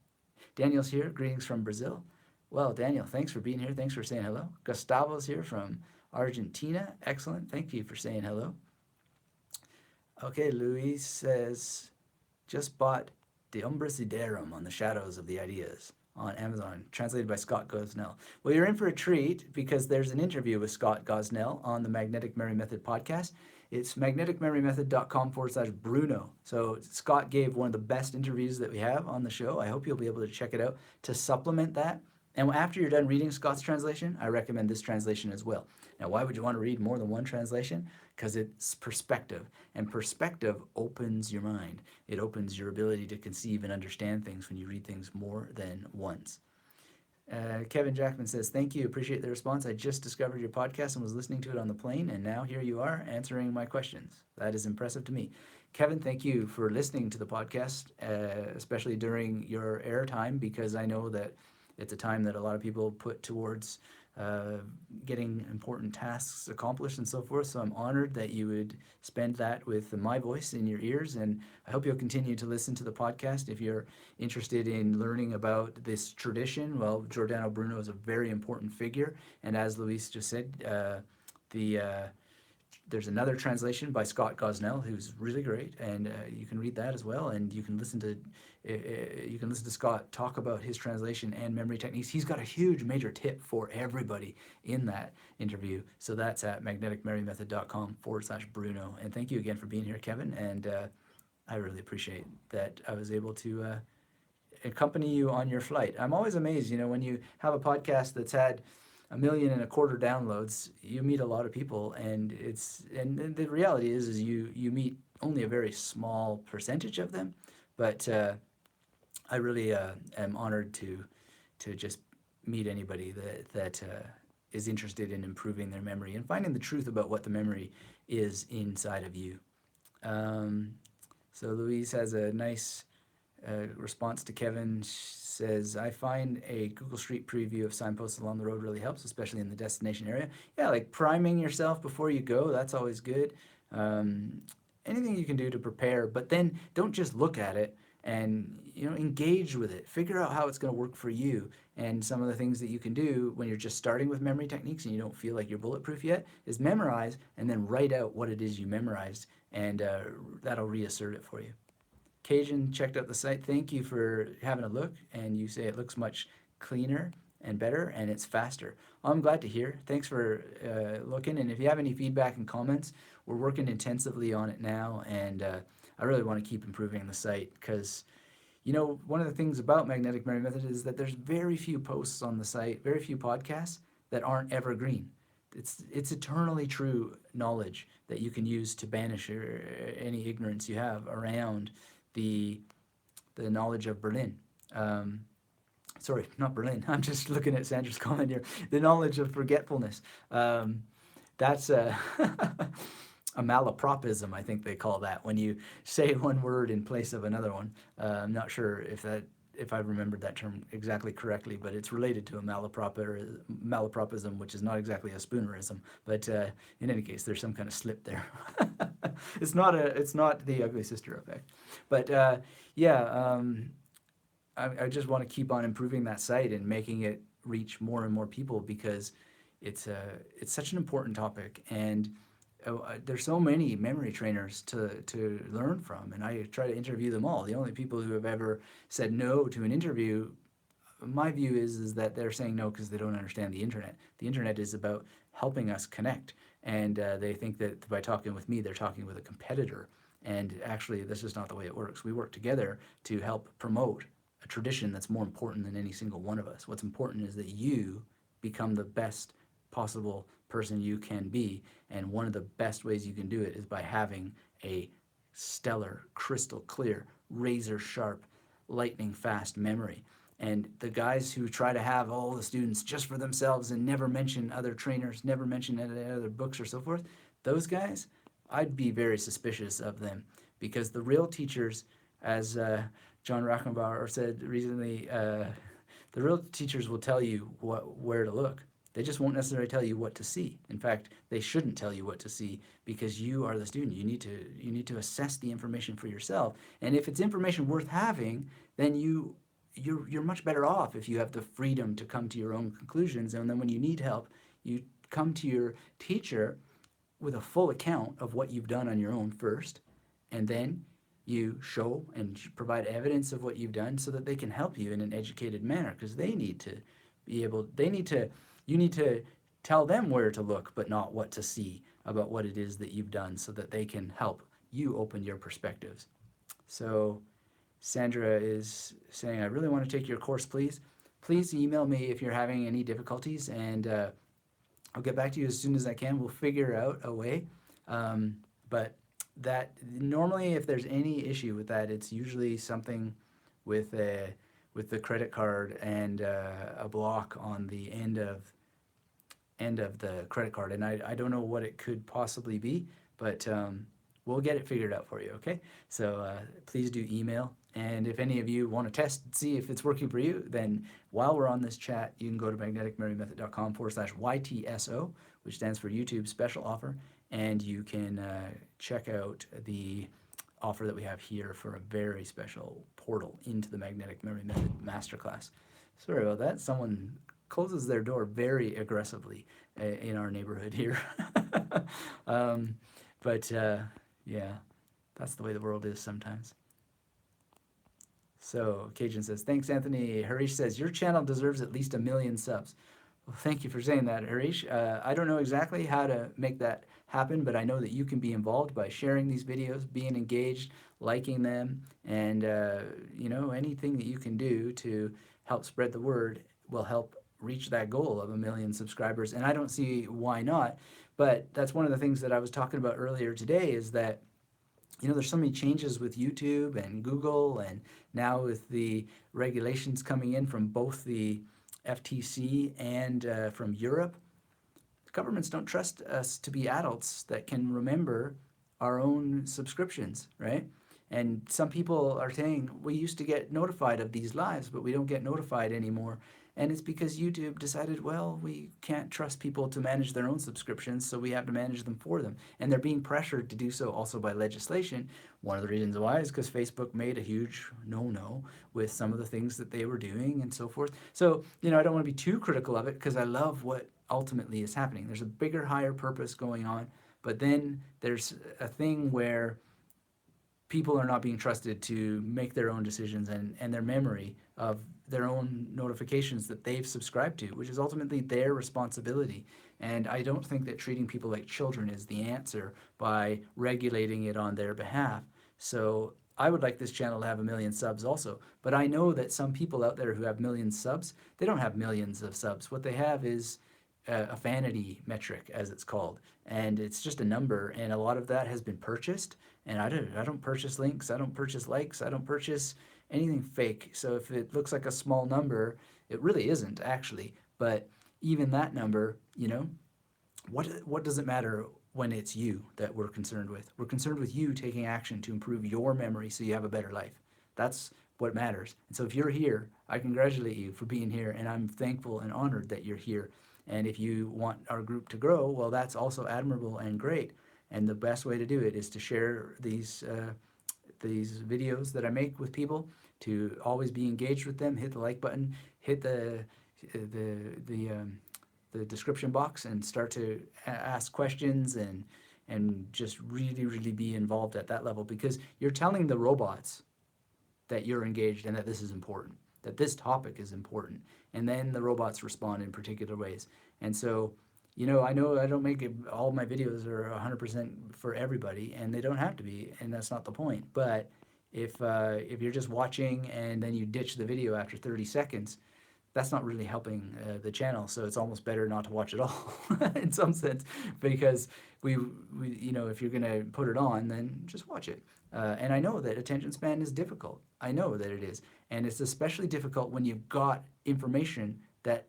Daniel's here. Greetings from Brazil. Well, Daniel, thanks for being here. Thanks for saying hello. Gustavo's here from Argentina. Excellent. Thank you for saying hello. Okay, Luis says, just bought De Umbris Iderum on the Shadows of the Ideas on Amazon, translated by Scott Gosnell. Well, you're in for a treat because there's an interview with Scott Gosnell on the Magnetic Memory Method podcast. It's magneticmemorymethod.com/Bruno. So Scott gave one of the best interviews that we have on the show. I hope you'll be able to check it out to supplement that. And after you're done reading Scott's translation, I recommend this translation as well. Now, why would you want to read more than one translation? Because it's perspective, and perspective opens your mind. It opens your ability to conceive and understand things when you read things more than once. Kevin Jackman says, thank you, appreciate the response. I just discovered your podcast and was listening to it on the plane, and now here you are answering my questions. That is impressive to me. Kevin, thank you for listening to the podcast, especially during your airtime, because I know that it's a time that a lot of people put towards getting important tasks accomplished and so forth. So I'm honored that you would spend that with my voice in your ears. And I hope you'll continue to listen to the podcast. If you're interested in learning about this tradition, well, Giordano Bruno is a very important figure. And as Luis just said, there's another translation by Scott Gosnell, who's really great, and you can read that as well. And you can listen to Scott talk about his translation and memory techniques. He's got a huge major tip for everybody in that interview. So that's at magneticmemorymethod.com/Bruno. And thank you again for being here, Kevin. And I really appreciate that I was able to accompany you on your flight. I'm always amazed, when you have a podcast that's had 1.25 million downloads, you meet a lot of people, and the reality is you meet only a very small percentage of them, but I really am honored to just meet anybody that is interested in improving their memory and finding the truth about what the memory is inside of you. So Louise has a nice response to Kevin. Says, I find a Google Street preview of signposts along the road really helps, especially in the destination area. Yeah, like priming yourself before you go, that's always good. Anything you can do to prepare, but then don't just look at it and engage with it. Figure out how it's going to work for you. And some of the things that you can do when you're just starting with memory techniques and you don't feel like you're bulletproof yet is memorize and then write out what it is you memorized, and that'll reassert it for you. Cajun checked out the site. Thank you for having a look, and you say it looks much cleaner and better, and it's faster. I'm glad to hear. Thanks for looking, and if you have any feedback and comments, we're working intensively on it now, and I really want to keep improving the site because, one of the things about Magnetic Memory Method is that there's very few posts on the site, very few podcasts that aren't evergreen. It's eternally true knowledge that you can use to banish any ignorance you have around the knowledge of Berlin. Sorry, not Berlin. I'm just looking at Sandra's comment here. The knowledge of forgetfulness. That's a malapropism, I think they call that, when you say one word in place of another one. I'm not sure if that if I remembered that term exactly correctly, but it's related to a malapropism, which is not exactly a spoonerism. But in any case, there's some kind of slip there. It's not the ugly sister effect. But yeah, I just want to keep on improving that site and making it reach more and more people, because it's such an important topic, and there's so many memory trainers to learn from, and I try to interview them all. The only people who have ever said no to an interview, my view is that they're saying no because they don't understand the internet. The internet is about helping us connect, and they think that by talking with me, they're talking with a competitor. And actually, this is not the way it works. We work together to help promote a tradition that's more important than any single one of us. What's important is that you become the best possible person you can be, and one of the best ways you can do it is by having a stellar, crystal clear, razor sharp, lightning fast memory. And the guys who try to have all the students just for themselves and never mention other trainers, never mention any other books or so forth, those guys, I'd be very suspicious of them, because the real teachers, as John Rachenbauer said recently, the real teachers will tell you where to look. They just won't necessarily tell you what to see. In fact, they shouldn't tell you what to see, because you are the student. You need to assess the information for yourself. And if it's information worth having, then you're much better off if you have the freedom to come to your own conclusions. And then when you need help, you come to your teacher with a full account of what you've done on your own first, and then you show and provide evidence of what you've done so that they can help you in an educated manner, because they need to be able, you need to tell them where to look, but not what to see about what it is that you've done, so that they can help you open your perspectives. So Sandra is saying, I really want to take your course, please. Please email me if you're having any difficulties, and I'll get back to you as soon as I can. We'll figure out a way. But that normally, if there's any issue with that, it's usually something with the credit card and a block on the end of the credit card. And I don't know what it could possibly be, but we'll get it figured out for you, okay? So please do email. And if any of you want to test and see if it's working for you, then while we're on this chat, you can go to magneticmemory.com/YTSO, which stands for YouTube Special Offer, and you can check out the offer that we have here for a very special portal into the Magnetic Memory Method Masterclass. Sorry about that. Someone closes their door very aggressively in our neighborhood here. Yeah, that's the way the world is sometimes. So Cajun says, thanks, Anthony. Harish says, your channel deserves at least 1 million subs. Well, thank you for saying that, Harish. I don't know exactly how to make that happen, but I know that you can be involved by sharing these videos, being engaged, liking them, and anything that you can do to help spread the word will help reach that goal of 1 million subscribers. And I don't see why not, but that's one of the things that I was talking about earlier today, is that there's so many changes with YouTube and Google, and now with the regulations coming in from both the FTC and from Europe. Governments don't trust us to be adults that can remember our own subscriptions, right? And some people are saying, we used to get notified of these lives, but we don't get notified anymore. And it's because YouTube decided, well, we can't trust people to manage their own subscriptions, so we have to manage them for them. And they're being pressured to do so also by legislation. One of the reasons why is because Facebook made a huge no-no with some of the things that they were doing and so forth. So, I don't want to be too critical of it, because I love what ultimately is happening. There's a bigger, higher purpose going on, but then there's a thing where people are not being trusted to make their own decisions and their memory of their own notifications that they've subscribed to, which is ultimately their responsibility. And I don't think that treating people like children is the answer by regulating it on their behalf. So I would like this channel to have 1 million subs also. But I know that some people out there who have millions of subs, they don't have millions of subs. What they have is a vanity metric, as it's called, and it's just a number, and a lot of that has been purchased. And I don't purchase links, I don't purchase likes, I don't purchase anything fake. So if it looks like a small number, it really isn't actually. But even that number, what does it matter when it's you that we're concerned with? We're concerned with you taking action to improve your memory so you have a better life. That's what matters. And so if you're here, I congratulate you for being here, and I'm thankful and honored that you're here. And if you want our group to grow, well, that's also admirable and great. And the best way to do it is to share these videos that I make with people, to always be engaged with them. Hit the like button, hit the the description box, and start to ask questions, and just really, really be involved at that level, because you're telling the robots that you're engaged and that this is important, that this topic is important. And then the robots respond in particular ways. And so, I know I don't make it, all my videos are 100% for everybody, and they don't have to be, and that's not the point. But if you're just watching and then you ditch the video after 30 seconds, that's not really helping the channel. So it's almost better not to watch it all in some sense, because if you're gonna put it on, then just watch it. And I know that attention span is difficult. I know that it is, and it's especially difficult when you've got information that,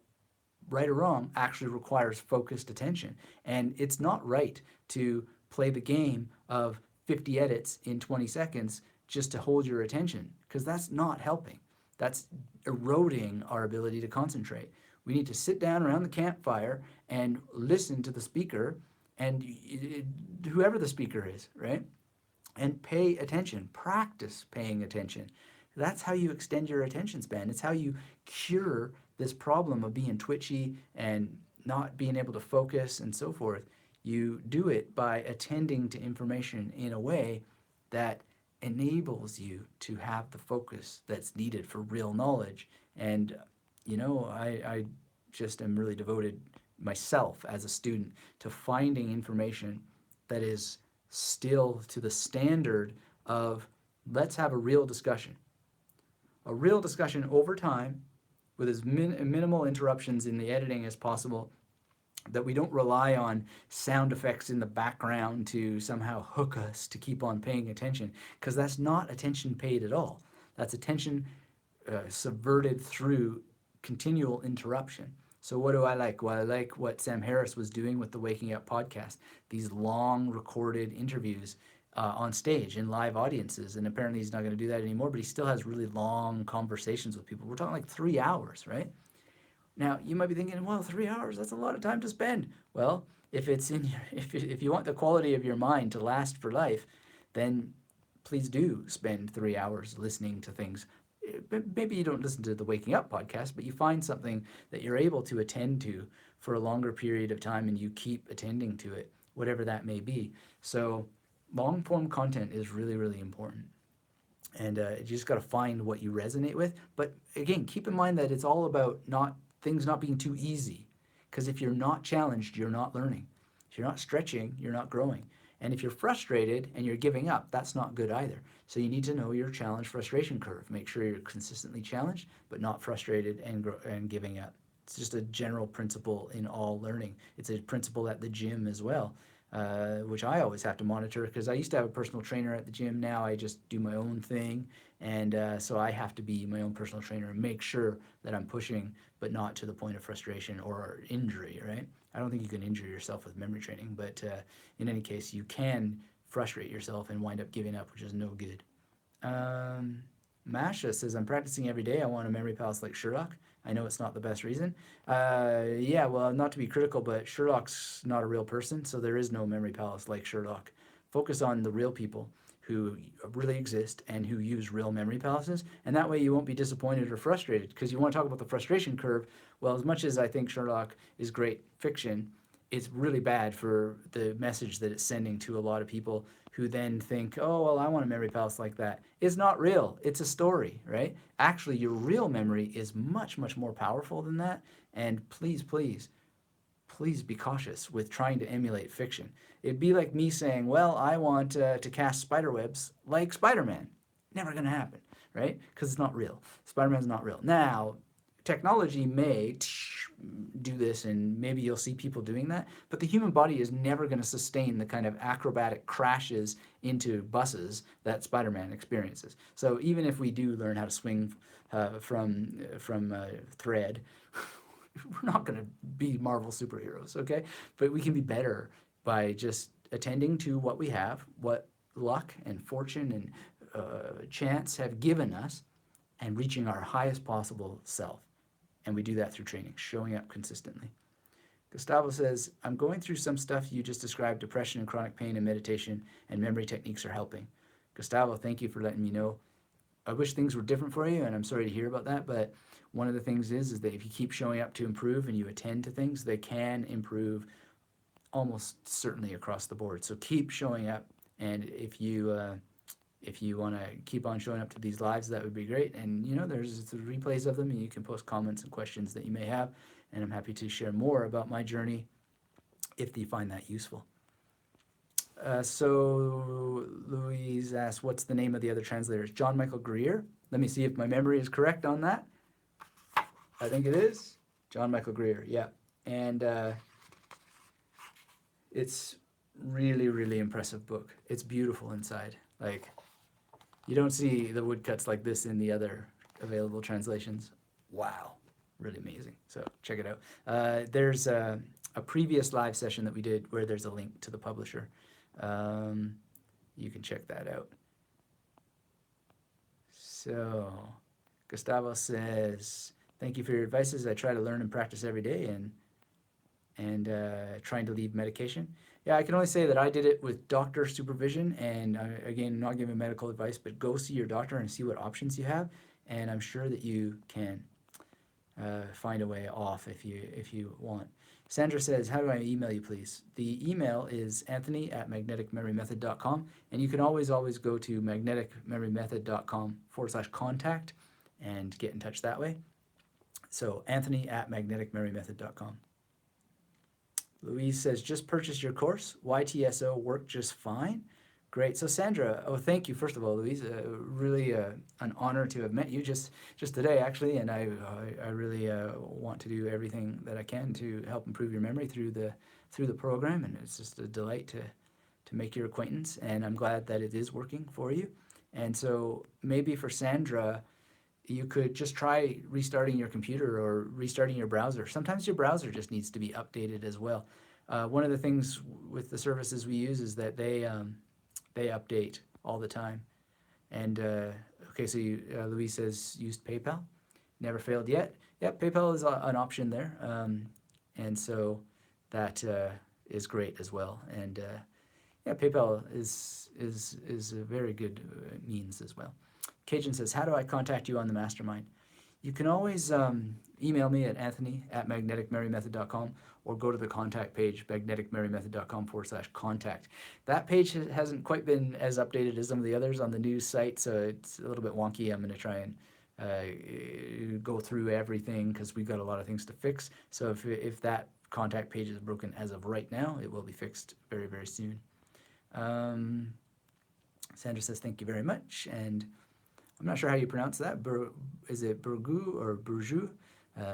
right or wrong, actually requires focused attention. And it's not right to play the game of 50 edits in 20 seconds just to hold your attention, because that's not helping. That's eroding our ability to concentrate. We need to sit down around the campfire and listen to the speaker, and whoever the speaker is, right? And pay attention. Practice paying attention. That's how you extend your attention span. It's how you cure this problem of being twitchy and not being able to focus and so forth. You do it by attending to information in a way that enables you to have the focus that's needed for real knowledge. And I just am really devoted myself as a student to finding information that is still to the standard of, let's have a real discussion over time, with as minimal interruptions in the editing as possible, that we don't rely on sound effects in the background to somehow hook us to keep on paying attention, because that's not attention paid at all. That's attention subverted through continual interruption. So what do I like? Well, I like what Sam Harris was doing with the Waking Up podcast, these long recorded interviews on stage in live audiences. And apparently he's not going to do that anymore, but he still has really long conversations with people. We're talking like 3 hours, right? Now, you might be thinking, well, 3 hours, that's a lot of time to spend. Well, if you want the quality of your mind to last for life, then please do spend 3 hours listening to things. Maybe you don't listen to the Waking Up podcast, but you find something that you're able to attend to for a longer period of time, and you keep attending to it, whatever that may be. So long form content is really, really important. And you just got to find what you resonate with. But again, keep in mind that it's all about things not being too easy. Because if you're not challenged, you're not learning. If you're not stretching, you're not growing. And if you're frustrated and you're giving up, that's not good either. So you need to know your challenge frustration curve. Make sure you're consistently challenged, but not frustrated and giving up. It's just a general principle in all learning. It's a principle at the gym as well, which I always have to monitor, because I used to have a personal trainer at the gym. Now I just do my own thing. And so I have to be my own personal trainer and make sure that I'm pushing, but not to the point of frustration or injury, right? I don't think you can injure yourself with memory training, but in any case, you can frustrate yourself and wind up giving up, which is no good. Masha says, I'm practicing every day. I want a memory palace like Sherlock. I know it's not the best reason. Yeah, well, not to be critical, but Sherlock's not a real person, so there is no memory palace like Sherlock. Focus on the real people who really exist and who use real memory palaces, and that way you won't be disappointed or frustrated. Because you want to talk about the frustration curve. Well, as much as I think Sherlock is great fiction, it's really bad for the message that it's sending to a lot of people who then think, oh, well, I want a memory palace like that. It's not real. It's a story, right? Actually, your real memory is much, much more powerful than that. And please, please, please be cautious with trying to emulate fiction. It'd be like me saying, well, I want to cast spiderwebs like Spider-Man. Never going to happen, right? Because it's not real. Spider-Man's not real. Now, technology may do this, and maybe you'll see people doing that, but the human body is never going to sustain the kind of acrobatic crashes into buses that Spider-Man experiences. So even if we do learn how to swing from thread, we're not going to be Marvel superheroes, okay? But we can be better by just attending to what we have, what luck and fortune and chance have given us, and reaching our highest possible self. And we do that through training, showing up consistently. Gustavo says, I'm going through some stuff you just described, depression and chronic pain, and meditation and memory techniques are helping. Gustavo, thank you for letting me know. I wish things were different for you, and I'm sorry to hear about that, but one of the things is that if you keep showing up to improve and you attend to things, they can improve almost certainly across the board. So keep showing up, and if you want to keep on showing up to these lives, that would be great. And there's the replays of them, and you can post comments and questions that you may have, and I'm happy to share more about my journey if you find that useful. So Louise asks, what's the name of the other translators? John Michael Greer. Let me see if my memory is correct on that. I think it is. John Michael Greer, yeah. And it's really, really impressive book. It's beautiful inside. Like, you don't see the woodcuts like this in the other available translations. Wow, really amazing. So check it out. There's a previous live session that we did where there's a link to the publisher. You can check that out. So Gustavo says, thank you for your advices. I try to learn and practice every day and trying to leave medication. Yeah, I can only say that I did it with doctor supervision, and again, not giving medical advice, but go see your doctor and see what options you have, and I'm sure that you can find a way off if you want. Sandra says, how do I email you, please? The email is anthony@magneticmemorymethod.com, and you can always go to magneticmemorymethod.com/contact and get in touch that way. So anthony@magneticmemorymethod.com. Louise says, just purchased your course. YTSO worked just fine. Great. So Sandra, thank you, first of all, Louise. Really an honor to have met you just today, actually, and I really want to do everything that I can to help improve your memory through the program, and it's just a delight to make your acquaintance, and I'm glad that it is working for you. And so maybe for Sandra, you could just try restarting your computer or restarting your browser. Sometimes your browser just needs to be updated as well. One of the things with the services we use is that they update all the time. And okay, so Louise says used PayPal, never failed yet. Yep, PayPal is an option there, and so that is great as well. And yeah, PayPal is a very good means as well. Cajun says, how do I contact you on the mastermind? You can always email me at anthony@magneticmemorymethod.com or go to the contact page, magneticmemorymethod.com/contact. That page hasn't quite been as updated as some of the others on the news site, so it's a little bit wonky. I'm going to try and go through everything because we've got a lot of things to fix. So if that contact page is broken as of right now, it will be fixed very, very soon. Sandra says, thank you very much. And I'm not sure how you pronounce that. Is it Burgu or Burju?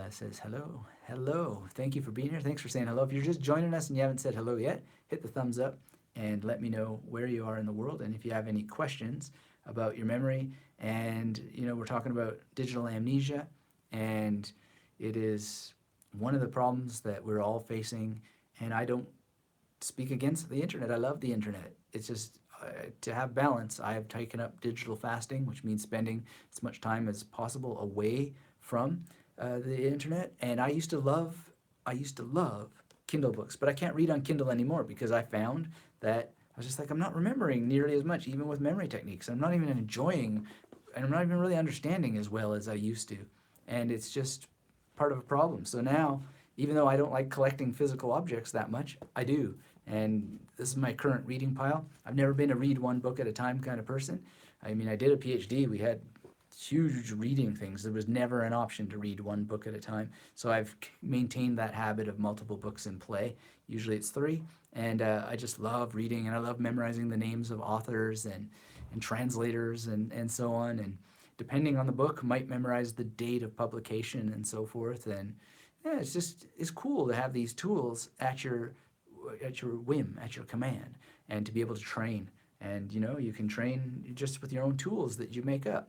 Says hello. Hello. Thank you for being here. Thanks for saying hello. If you're just joining us and you haven't said hello yet, hit the thumbs up and let me know where you are in the world and if you have any questions about your memory. And, we're talking about digital amnesia, and it is one of the problems that we're all facing. And I don't speak against the internet. I love the internet. It's just to have balance. I have taken up digital fasting, which means spending as much time as possible away from the internet. And I used to love Kindle books, but I can't read on Kindle anymore because I found that I was just like, I'm not remembering nearly as much, even with memory techniques. I'm not even enjoying, and I'm not even really understanding as well as I used to. And it's just part of a problem. So now, even though I don't like collecting physical objects that much, I do. And this is my current reading pile. I've never been a read one book at a time kind of person. I mean, I did a PhD. We had huge reading things. There was never an option to read one book at a time. So I've maintained that habit of multiple books in play. Usually it's 3. And I just love reading, and I love memorizing the names of authors and translators and so on. And depending on the book, might memorize the date of publication and so forth. And yeah, it's cool to have these tools at your whim, at your command, and to be able to train. And you can train just with your own tools that you make up.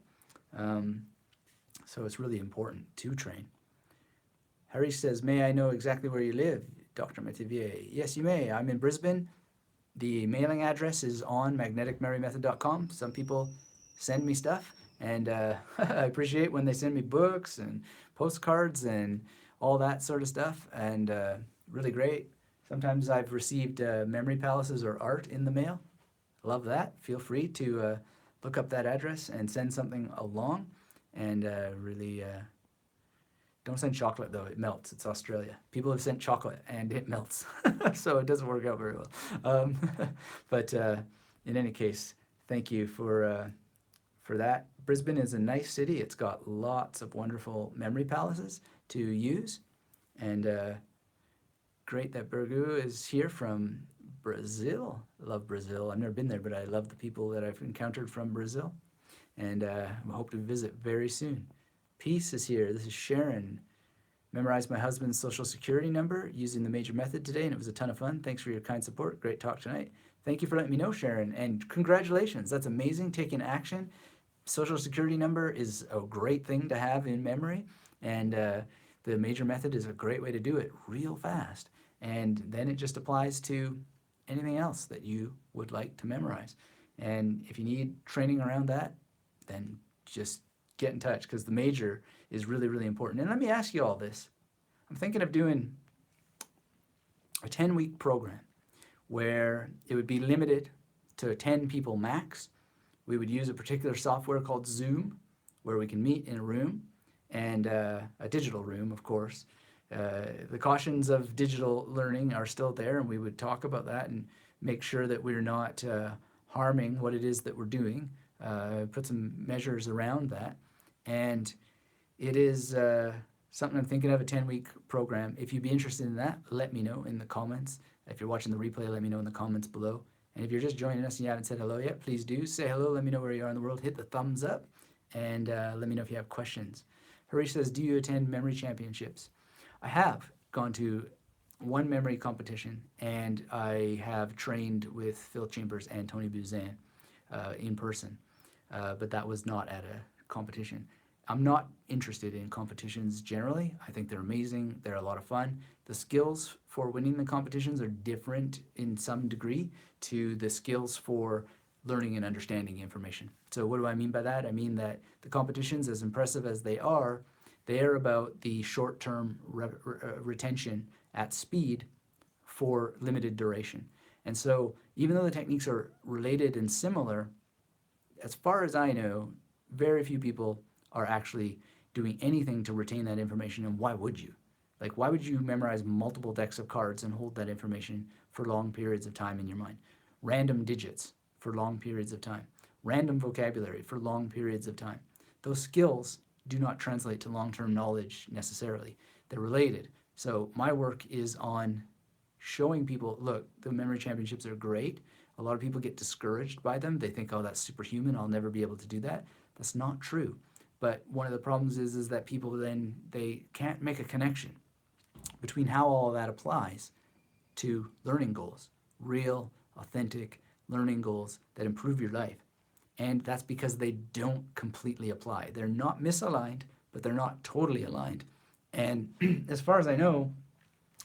So it's really important to train. Harry says, may I know exactly where you live, Dr. Metivier? Yes, you may. I'm in Brisbane. The mailing address is on magneticmemorymethod.com. Some people send me stuff, And I appreciate when they send me books and postcards and all that sort of stuff. And really great. Sometimes I've received memory palaces or art in the mail. Love that. Feel free to look up that address and send something along. And really, don't send chocolate though, it melts. It's Australia. People have sent chocolate and it melts. So it doesn't work out very well. But in any case, thank you for that. Brisbane is a nice city. It's got lots of wonderful memory palaces to use. And great that Bergu is here from Brazil. I love Brazil. I've never been there, but I love the people that I've encountered from Brazil. And I hope to visit very soon. Peace is here. This is Sharon. Memorized my husband's social security number using the major method today, and it was a ton of fun. Thanks for your kind support. Great talk tonight. Thank you for letting me know, Sharon, and congratulations. That's amazing. Taking action. Social security number is a great thing to have in memory, and the major method is a great way to do it real fast. And then it just applies to anything else that you would like to memorize. And if you need training around that, then just get in touch, because the major is really, really important. And let me ask you all this. I'm thinking of doing a 10-week program where it would be limited to 10 people max. We would use a particular software called Zoom, where we can meet in a room, and a digital room, of course. The cautions of digital learning are still there, and we would talk about that and make sure that we're not harming what it is that we're doing, put some measures around that. And it is something I'm thinking of, a 10-week program. If you'd be interested in that, let me know in the comments. If you're watching the replay, let me know in the comments below. And if you're just joining us and you haven't said hello yet, please do say hello. Let me know where you are in the world. Hit the thumbs up, and let me know if you have questions. Harish says, do you attend memory championships? I have gone to one memory competition, and I have trained with Phil Chambers and Tony Buzan in person, but that was not at a competition. I'm not interested in competitions generally. I think they're amazing. They're a lot of fun. The skills for winning the competitions are different in some degree to the skills for learning and understanding information. So what do I mean by that? I mean that the competitions, as impressive as they are about the short-term retention at speed for limited duration. And so even though the techniques are related and similar, as far as I know, very few people are actually doing anything to retain that information. And why would you? Like, why would you memorize multiple decks of cards and hold that information for long periods of time in your mind? Random digits for long periods of time. Random vocabulary for long periods of time. Those skills do not translate to long-term knowledge necessarily. They're related. So my work is on showing people, look, the memory championships are great. A lot of people get discouraged by them. They think, oh, that's superhuman. I'll never be able to do that. That's not true. But one of the problems is that people then, they can't make a connection between how all of that applies to learning goals, real, authentic learning goals that improve your life. And that's because they don't completely apply. They're not misaligned, but they're not totally aligned. And as far as I know,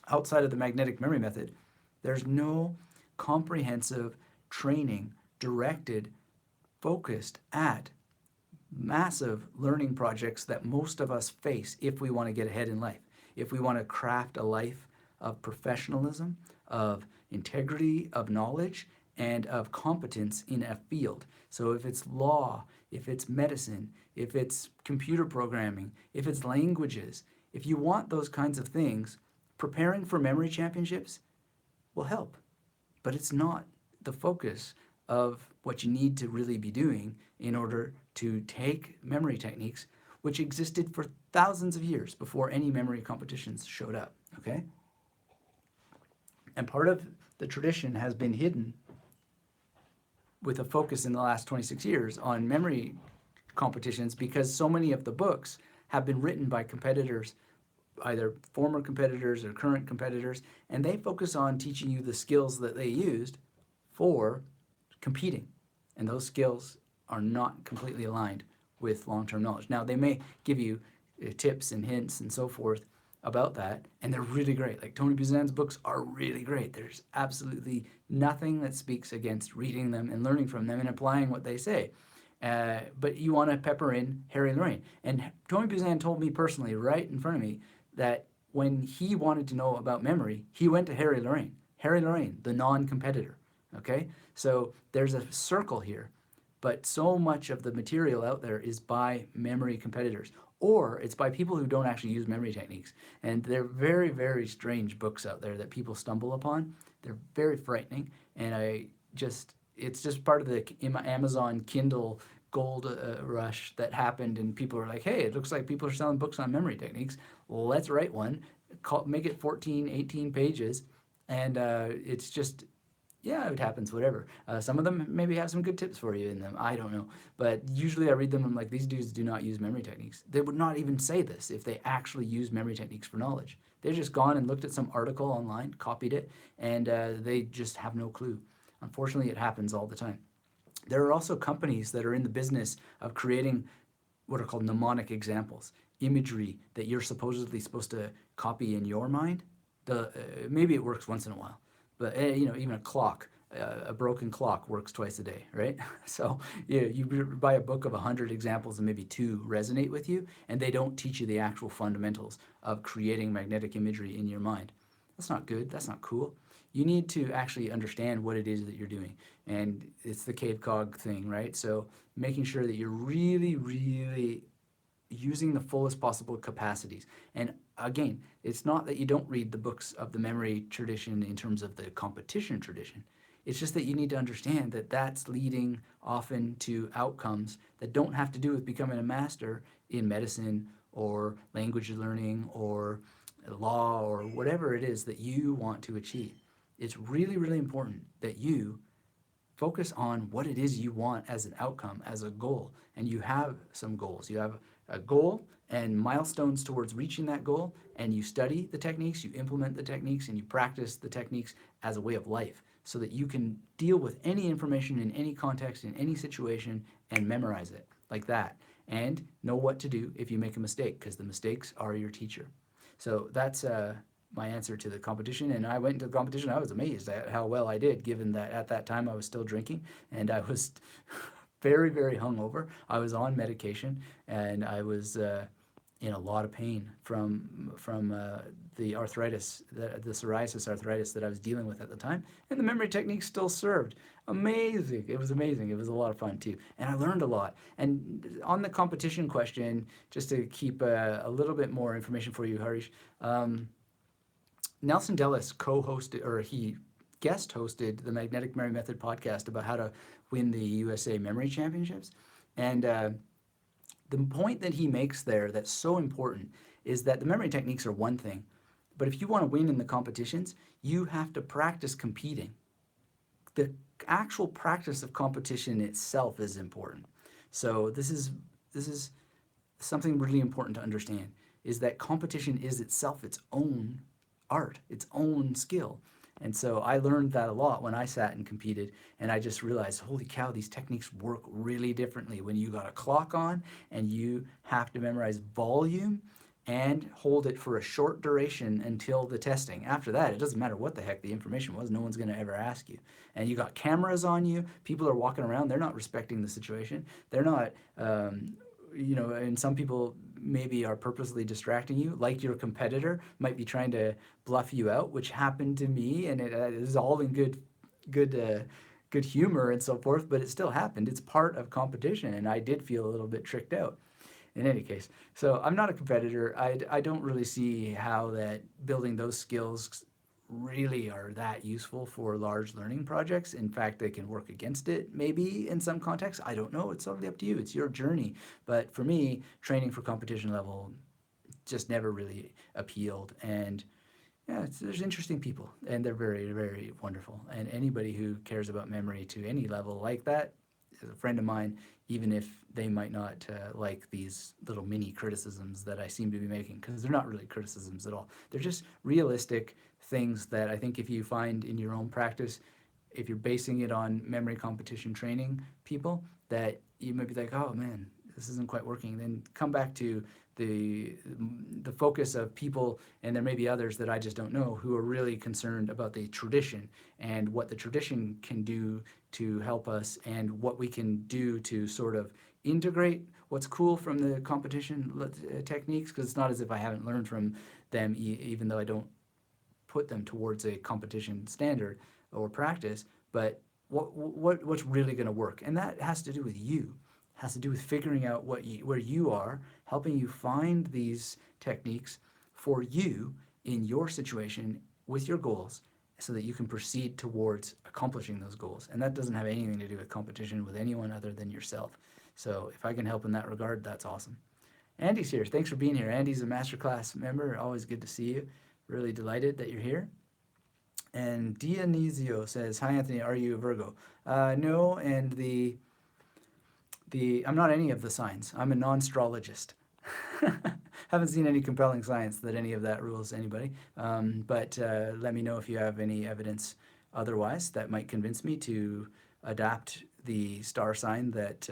outside of the magnetic memory method, there's no comprehensive training directed, focused at massive learning projects that most of us face if we want to get ahead in life, if we want to craft a life of professionalism, of integrity, of knowledge, and of competence in a field. So if it's law, if it's medicine, if it's computer programming, if it's languages, if you want those kinds of things, preparing for memory championships will help. But it's not the focus of what you need to really be doing in order to take memory techniques, which existed for thousands of years before any memory competitions showed up, okay? And part of the tradition has been hidden with a focus in the last 26 years on memory competitions, because so many of the books have been written by competitors, either former competitors or current competitors, and they focus on teaching you the skills that they used for competing. And those skills are not completely aligned with long-term knowledge. Now, they may give you tips and hints and so forth about that, and they're really great. Like Tony Buzan's books are really great. There's absolutely nothing that speaks against reading them and learning from them and applying what they say. but you want to pepper in Harry Lorraine. And Tony Buzan told me personally, right in front of me, that when he wanted to know about memory, he went to Harry Lorraine. Harry Lorraine, the non-competitor. Okay, so there's a circle here, but so much of the material out there is by memory competitors, or it's by people who don't actually use memory techniques. And they're very, very strange books out there that people stumble upon. They're very frightening, and it's just part of the Amazon Kindle gold rush that happened, and people are like, hey, it looks like people are selling books on memory techniques. Well, let's write one, make it 14, 18 pages, and it's just, yeah, it happens, whatever. Some of them maybe have some good tips for you in them. I don't know. But usually I read them and I'm like, these dudes do not use memory techniques. They would not even say this if they actually use memory techniques for knowledge. They've just gone and looked at some article online, copied it, and they just have no clue. Unfortunately, it happens all the time. There are also companies that are in the business of creating what are called mnemonic examples, imagery that you're supposedly supposed to copy in your mind. Maybe it works once in a while, but even a clock, a broken clock works twice a day, right? So you buy a book of 100 examples and maybe 2 resonate with you, and they don't teach you the actual fundamentals of creating magnetic imagery in your mind. That's not good. That's not cool. You need to actually understand what it is that you're doing. And it's the cave cog thing, right? So making sure that you're really, really using the fullest possible capacities. And again, it's not that you don't read the books of the memory tradition in terms of the competition tradition. It's just that you need to understand that that's leading often to outcomes that don't have to do with becoming a master in medicine or language learning or law or whatever it is that you want to achieve. It's really, really important that you focus on what it is you want as an outcome, as a goal. And you have some goals. You have a goal and milestones towards reaching that goal, and you study the techniques, you implement the techniques, and you practice the techniques as a way of life so that you can deal with any information in any context, in any situation, and memorize it like that. And know what to do if you make a mistake, because the mistakes are your teacher. So that's my answer to the competition. And I went into the competition. I was amazed at how well I did, given that at that time I was still drinking and I was very, very hungover. I was on medication and I was in a lot of pain from the arthritis, the psoriasis arthritis that I was dealing with at the time. And the memory technique still served. Amazing. It was amazing. It was a lot of fun too. And I learned a lot. And on the competition question, just to keep a little bit more information for you, Harish, Nelson Dellis co-hosted, or he guest hosted the Magnetic Memory Method podcast about how to win the USA Memory Championships. And the point that he makes there that's so important is that the memory techniques are one thing, but if you want to win in the competitions, you have to practice competing. The actual practice of competition itself is important. So this is something really important to understand, is that competition is itself its own art, its own skill. And so I learned that a lot when I sat and competed, and I just realized, holy cow, these techniques work really differently when you got a clock on and you have to memorize volume and hold it for a short duration until the testing. After that, it doesn't matter what the heck the information was, no one's going to ever ask you. And you got cameras on you, people are walking around, they're not respecting the situation, they're not and some people maybe are purposely distracting you, like your competitor might be trying to bluff you out, which happened to me, and it is all in good humor and so forth, but it still happened. It's part of competition, and I did feel a little bit tricked out in any case. So I'm not a competitor. I don't really see how that building those skills really are that useful for large learning projects. In fact, they can work against it maybe in some contexts. I don't know. It's totally up to you. It's your journey. But for me, training for competition level just never really appealed. And yeah, there's interesting people, and they're very, very wonderful. And anybody who cares about memory to any level like that is a friend of mine, even if they might not like these little mini criticisms that I seem to be making, because they're not really criticisms at all. They're just realistic things that I think if you find in your own practice, if you're basing it on memory competition training people, that you might be like, oh man, this isn't quite working, then come back to the the focus of people, and there may be others that I just don't know, who are really concerned about the tradition and what the tradition can do to help us, and what we can do to sort of integrate what's cool from the competition techniques, because it's not as if I haven't learned from them, even though I don't put them towards a competition standard or practice, but what's really going to work, and that has to do with you. It has to do with figuring out where you are, helping you find these techniques for you in your situation with your goals, so that you can proceed towards accomplishing those goals. And that doesn't have anything to do with competition with anyone other than yourself. So if I can help in that regard, that's awesome. Andy's here. Thanks for being here. Andy's a masterclass member. Always good to see you. Really delighted that you're here. And Dionysio says, "Hi Anthony, are you a Virgo?" No, and the I'm not any of the signs. I'm a non-astrologist. Haven't seen any compelling science that any of that rules anybody. But let me know if you have any evidence otherwise that might convince me to adapt the star sign that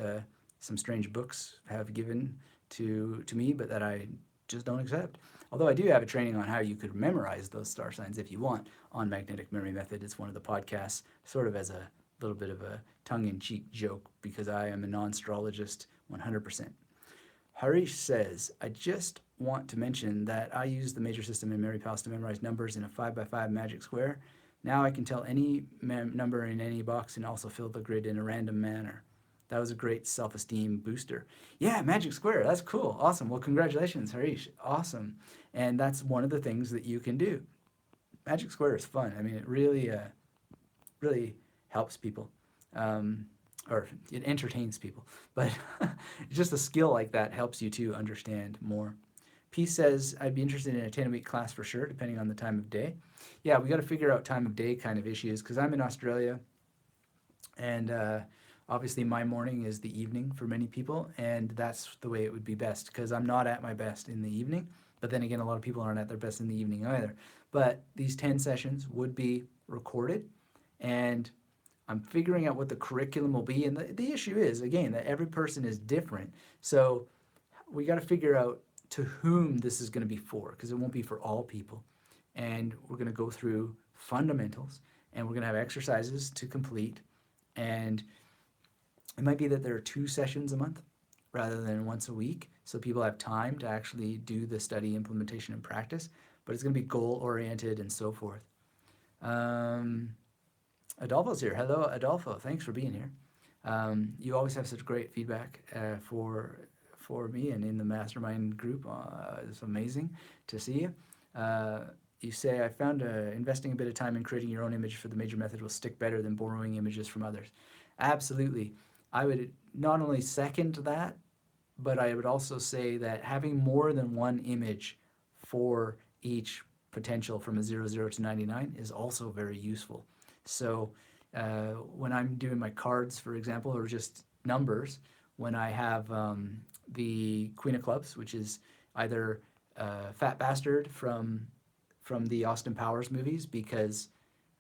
some strange books have given to me, but that I just don't accept. Although I do have a training on how you could memorize those star signs if you want on Magnetic Memory Method. It's one of the podcasts, sort of as a little bit of a tongue-in-cheek joke, because I am a non-astrologist 100%. Harish says, "I just want to mention that I use the major system in Mary Palace to memorize numbers in a 5x5 magic square. Now I can tell any number in any box and also fill the grid in a random manner. That was a great self-esteem booster." Yeah, Magic Square. That's cool. Awesome. Well, congratulations, Harish. Awesome. And that's one of the things that you can do. Magic Square is fun. I mean, it really, really helps people, or it entertains people. But just a skill like that helps you to understand more. Peace says, "I'd be interested in a 10-week class for sure, depending on the time of day." Yeah, we got to figure out time of day kind of issues, because I'm in Australia, and obviously my morning is the evening for many people, and that's the way it would be best, because I'm not at my best in the evening. But then again, a lot of people aren't at their best in the evening either. But these 10 sessions would be recorded, and I'm figuring out what the curriculum will be. And the issue is, again, that every person is different. So we got to figure out to whom this is going to be for, because it won't be for all people. And we're going to go through fundamentals, and we're going to have exercises to complete. And it might be that there are 2 sessions a month rather than once a week, so people have time to actually do the study, implementation, and practice. But it's going to be goal-oriented and so forth. Adolfo's here. Hello, Adolfo. Thanks for being here. You always have such great feedback for me and in the mastermind group. It's amazing to see you. You say, "I found investing a bit of time in creating your own image for the major method will stick better than borrowing images from others." Absolutely. I would not only second that, but I would also say that having more than one image for each potential from a 00 to 99 is also very useful. So when I'm doing my cards, for example, or just numbers, when I have the Queen of Clubs, which is either Fat Bastard from the Austin Powers movies, because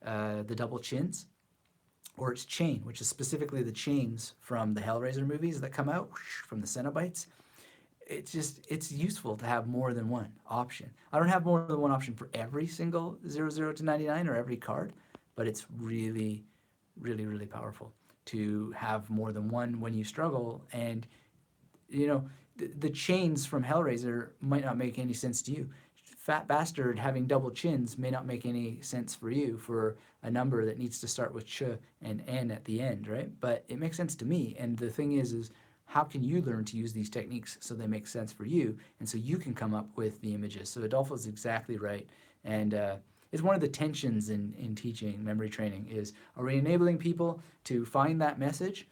the double chins, or it's chain, which is specifically the chains from the Hellraiser movies that come out from the Cenobites. It's useful to have more than one option. I don't have more than one option for every single 00 to 99 or every card, but it's really, really, really powerful to have more than one when you struggle. And, you know, the chains from Hellraiser might not make any sense to you. Fat Bastard having double chins may not make any sense for you for a number that needs to start with ch and n at the end, right? But it makes sense to me. And the thing is how can you learn to use these techniques so they make sense for you, and so you can come up with the images? So Adolfo is exactly right. And it's one of the tensions in teaching memory training is, are we enabling people to find that message,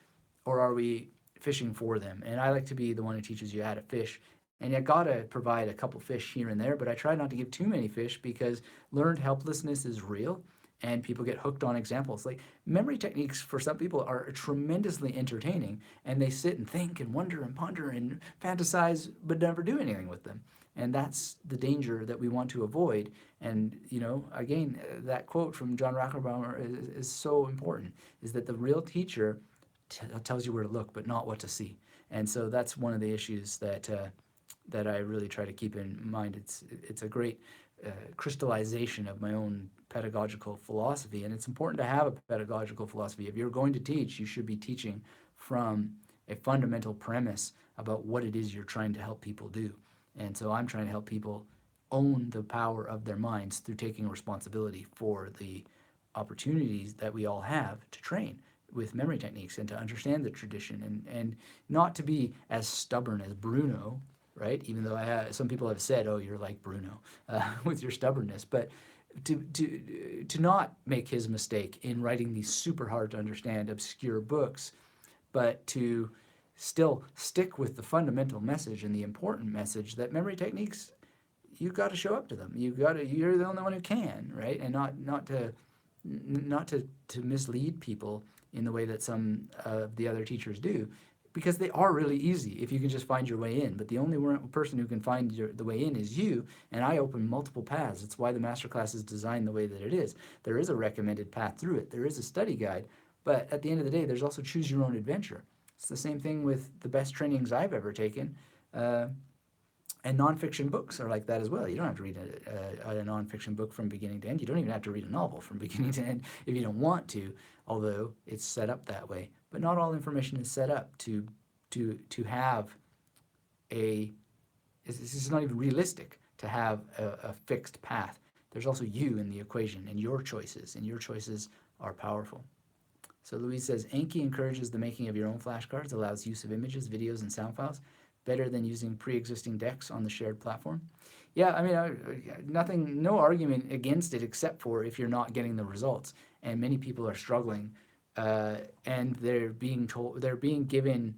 or are we fishing for them? And I like to be the one who teaches you how to fish. And you gotta provide a couple fish here and there, but I try not to give too many fish, because learned helplessness is real, and people get hooked on examples. Like, memory techniques for some people are tremendously entertaining, and they sit and think and wonder and ponder and fantasize, but never do anything with them. And that's the danger that we want to avoid. And, you know, again, that quote from John Rackelbaumer is so important, is that the real teacher tells you where to look, but not what to see. And so that's one of the issues that I really try to keep in mind. It's a great crystallization of my own pedagogical philosophy, and it's important to have a pedagogical philosophy. If you're going to teach, you should be teaching from a fundamental premise about what it is you're trying to help people do. And so I'm trying to help people own the power of their minds through taking responsibility for the opportunities that we all have to train with memory techniques and to understand the tradition, and not to be as stubborn as Bruno, right? Even though some people have said, "Oh, you're like Bruno with your stubbornness," but to not make his mistake in writing these super hard to understand obscure books, but to still stick with the fundamental message and the important message that memory techniques, you got to show up to them. You're the only one who can, right? And not to mislead people in the way that some of the other teachers do, because they are really easy if you can just find your way in. But the only person who can find the way in is you, and I open multiple paths. It's why the masterclass is designed the way that it is. There is a recommended path through it. There is a study guide, but at the end of the day, there's also choose your own adventure. It's the same thing with the best trainings I've ever taken. And nonfiction books are like that as well. You don't have to read a nonfiction book from beginning to end. You don't even have to read a novel from beginning to end if you don't want to, although it's set up that way. But not all information is set up to have a. It's not even realistic to have a fixed path. There's also you in the equation and your choices are powerful. So Louise says, Anki encourages the making of your own flashcards, allows use of images, videos, and sound files, better than using pre-existing decks on the shared platform. Yeah, I mean, no argument against it, except for if you're not getting the results. And many people are struggling, and they're being given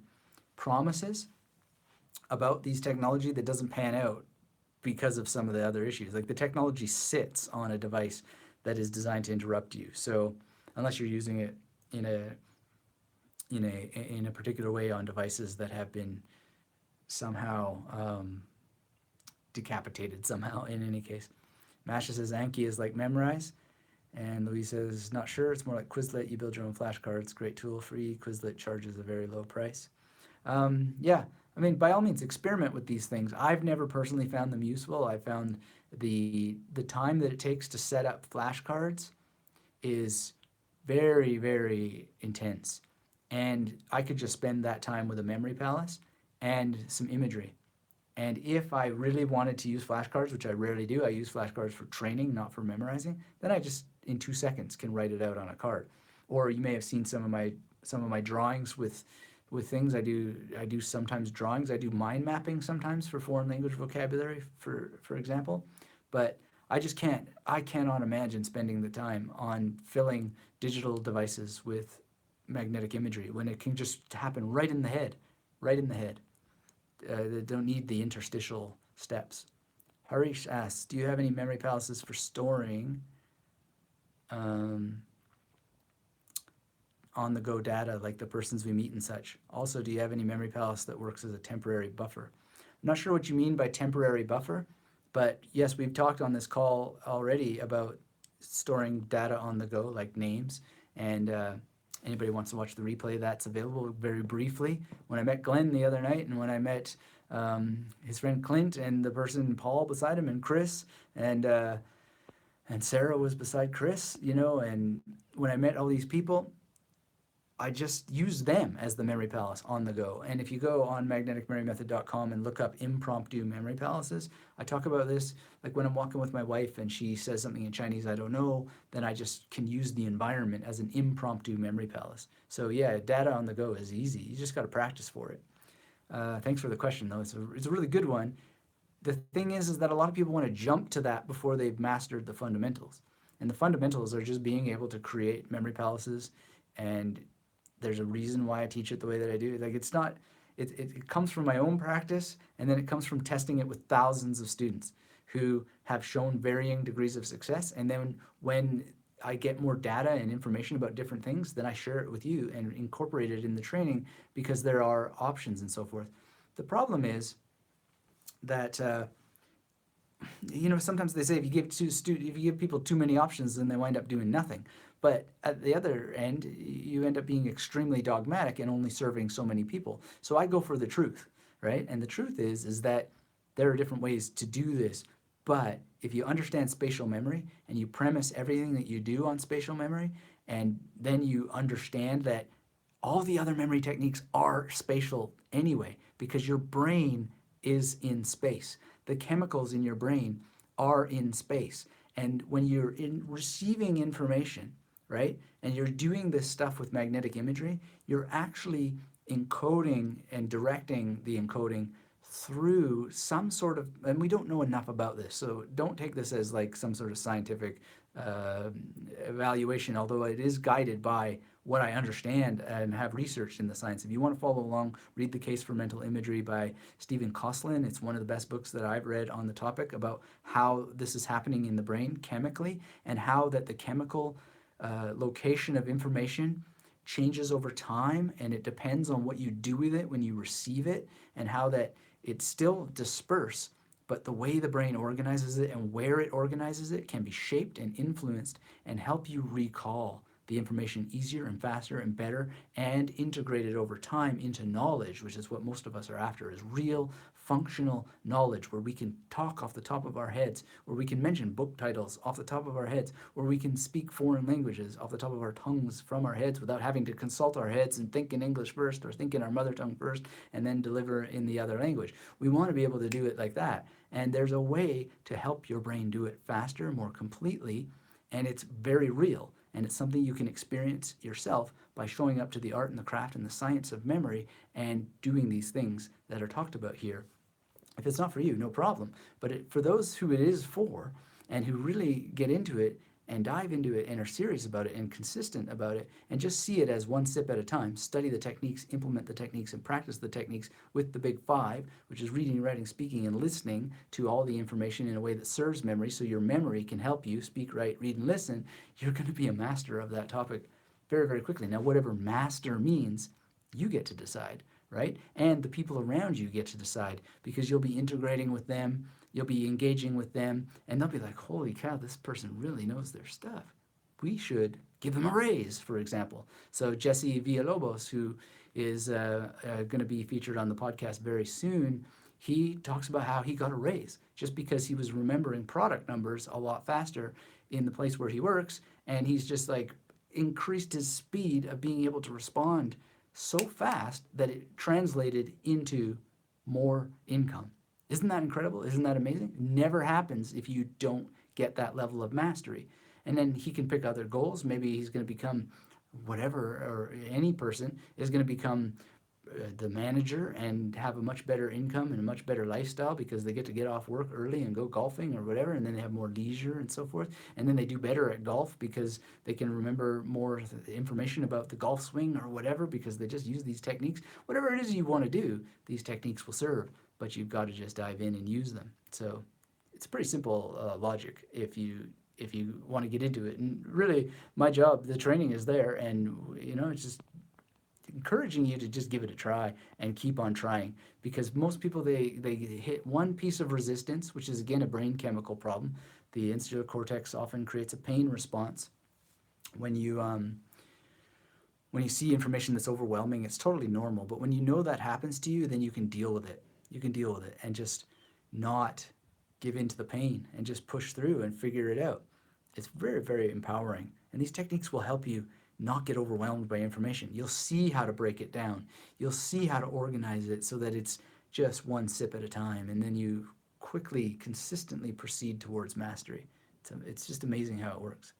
promises about these technology that doesn't pan out because of some of the other issues. Like the technology sits on a device that is designed to interrupt you. So unless you're using it in a particular way on devices that have been somehow decapitated somehow, in any case. Masha says Anki is like Memrise, and Louise says not sure, it's more like Quizlet. You build your own flashcards, great tool, free. Quizlet charges a very low price. Yeah, I mean, by all means, experiment with these things. I've never personally found them useful. I found the time that it takes to set up flashcards is very, very intense. And I could just spend that time with a memory palace and some imagery. And if I really wanted to use flashcards, which I rarely do, I use flashcards for training, not for memorizing, then I just, in 2 seconds, can write it out on a card. Or you may have seen some of my drawings with things. I do sometimes drawings. I do mind mapping sometimes for foreign language vocabulary, for example. But I cannot imagine spending the time on filling digital devices with magnetic imagery when it can just happen right in the head. They don't need the interstitial steps. Harish asks, do you have any memory palaces for storing on-the-go data, like the persons we meet and such? Also, do you have any memory palace that works as a temporary buffer? I'm not sure what you mean by temporary buffer, but yes, we've talked on this call already about storing data on the go, like names, and anybody wants to watch the replay, that's available very briefly. When I met Glenn the other night, and when I met his friend Clint, and the person Paul beside him, and Chris, and Sarah was beside Chris, and when I met all these people, I just use them as the memory palace on the go. And if you go on magneticmemorymethod.com and look up impromptu memory palaces, I talk about this, like when I'm walking with my wife and she says something in Chinese I don't know, then I just can use the environment as an impromptu memory palace. So yeah, data on the go is easy. You just got to practice for it. Thanks for the question, though. It's a really good one. The thing is that a lot of people want to jump to that before they've mastered the fundamentals. And the fundamentals are just being able to create memory palaces, and there's a reason why I teach it the way that I do. Like it comes from my own practice, and then it comes from testing it with thousands of students who have shown varying degrees of success. And then when I get more data and information about different things, then I share it with you and incorporate it in the training, because there are options and so forth. The problem is that sometimes they say if you give people too many options, then they wind up doing nothing. But at the other end, you end up being extremely dogmatic and only serving so many people. So I go for the truth, right? And the truth is that there are different ways to do this. But if you understand spatial memory and you premise everything that you do on spatial memory, and then you understand that all the other memory techniques are spatial anyway, because your brain is in space. The chemicals in your brain are in space. And when you're in receiving information, right, and you're doing this stuff with magnetic imagery, you're actually encoding and directing the encoding through some sort of, and we don't know enough about this, so don't take this as like some sort of scientific uh, evaluation, although it is guided by what I understand and have researched in the science. If you want to follow along, read The Case for Mental Imagery by Stephen Kosslyn. It's one of the best books that I've read on the topic about how this is happening in the brain chemically, and how that the chemical location of information changes over time, and it depends on what you do with it when you receive it, and how that it's still dispersed, but the way the brain organizes it and where it organizes it can be shaped and influenced and help you recall the information easier and faster and better, and integrated over time into knowledge, which is what most of us are after, is real functional knowledge where we can talk off the top of our heads, where we can mention book titles off the top of our heads, where we can speak foreign languages off the top of our tongues from our heads without having to consult our heads and think in English first or think in our mother tongue first and then deliver in the other language. We want to be able to do it like that. And there's a way to help your brain do it faster, more completely, and it's very real. And it's something you can experience yourself by showing up to the art and the craft and the science of memory and doing these things that are talked about here. If it's not for you, no problem. But for those who it is for, and who really get into it and dive into it and are serious about it and consistent about it and just see it as one sip at a time, study the techniques, implement the techniques, and practice the techniques with the big five, which is reading, writing, speaking, and listening to all the information in a way that serves memory, so your memory can help you speak, write, read, and listen. You're going to be a master of that topic very, very quickly. Now, whatever master means, you get to decide, right? And the people around you get to decide, because you'll be integrating with them, you'll be engaging with them, and they'll be like, holy cow, this person really knows their stuff. We should give them a raise, for example. So Jesse Villalobos, who is going to be featured on the podcast very soon, he talks about how he got a raise just because he was remembering product numbers a lot faster in the place where he works, and he's just like increased his speed of being able to respond so fast that it translated into more income. Isn't that incredible? Isn't that amazing? It never happens if you don't get that level of mastery. And then he can pick other goals. Maybe he's going to become whatever, or any person is going to become the manager and have a much better income and a much better lifestyle because they get to get off work early and go golfing or whatever, and then they have more leisure and so forth, and then they do better at golf because they can remember more information about the golf swing or whatever because they just use these techniques. Whatever it is you want to do, these techniques will serve, but you've got to just dive in and use them. So it's pretty simple logic if you want to get into it. And really, my job, the training is there, and it's just encouraging you to just give it a try and keep on trying, because most people, they hit one piece of resistance, which is again a brain chemical problem. The insular cortex often creates a pain response when you see information that's overwhelming. It's totally normal, but when you know that happens to you, then you can deal with it. You can deal with it and just not give in to the pain and just push through and figure it out. It's very, very empowering, and these techniques will help you not get overwhelmed by information. You'll see how to break it down. You'll see how to organize it so that it's just one sip at a time, and then you quickly, consistently proceed towards mastery. It's just amazing how it works.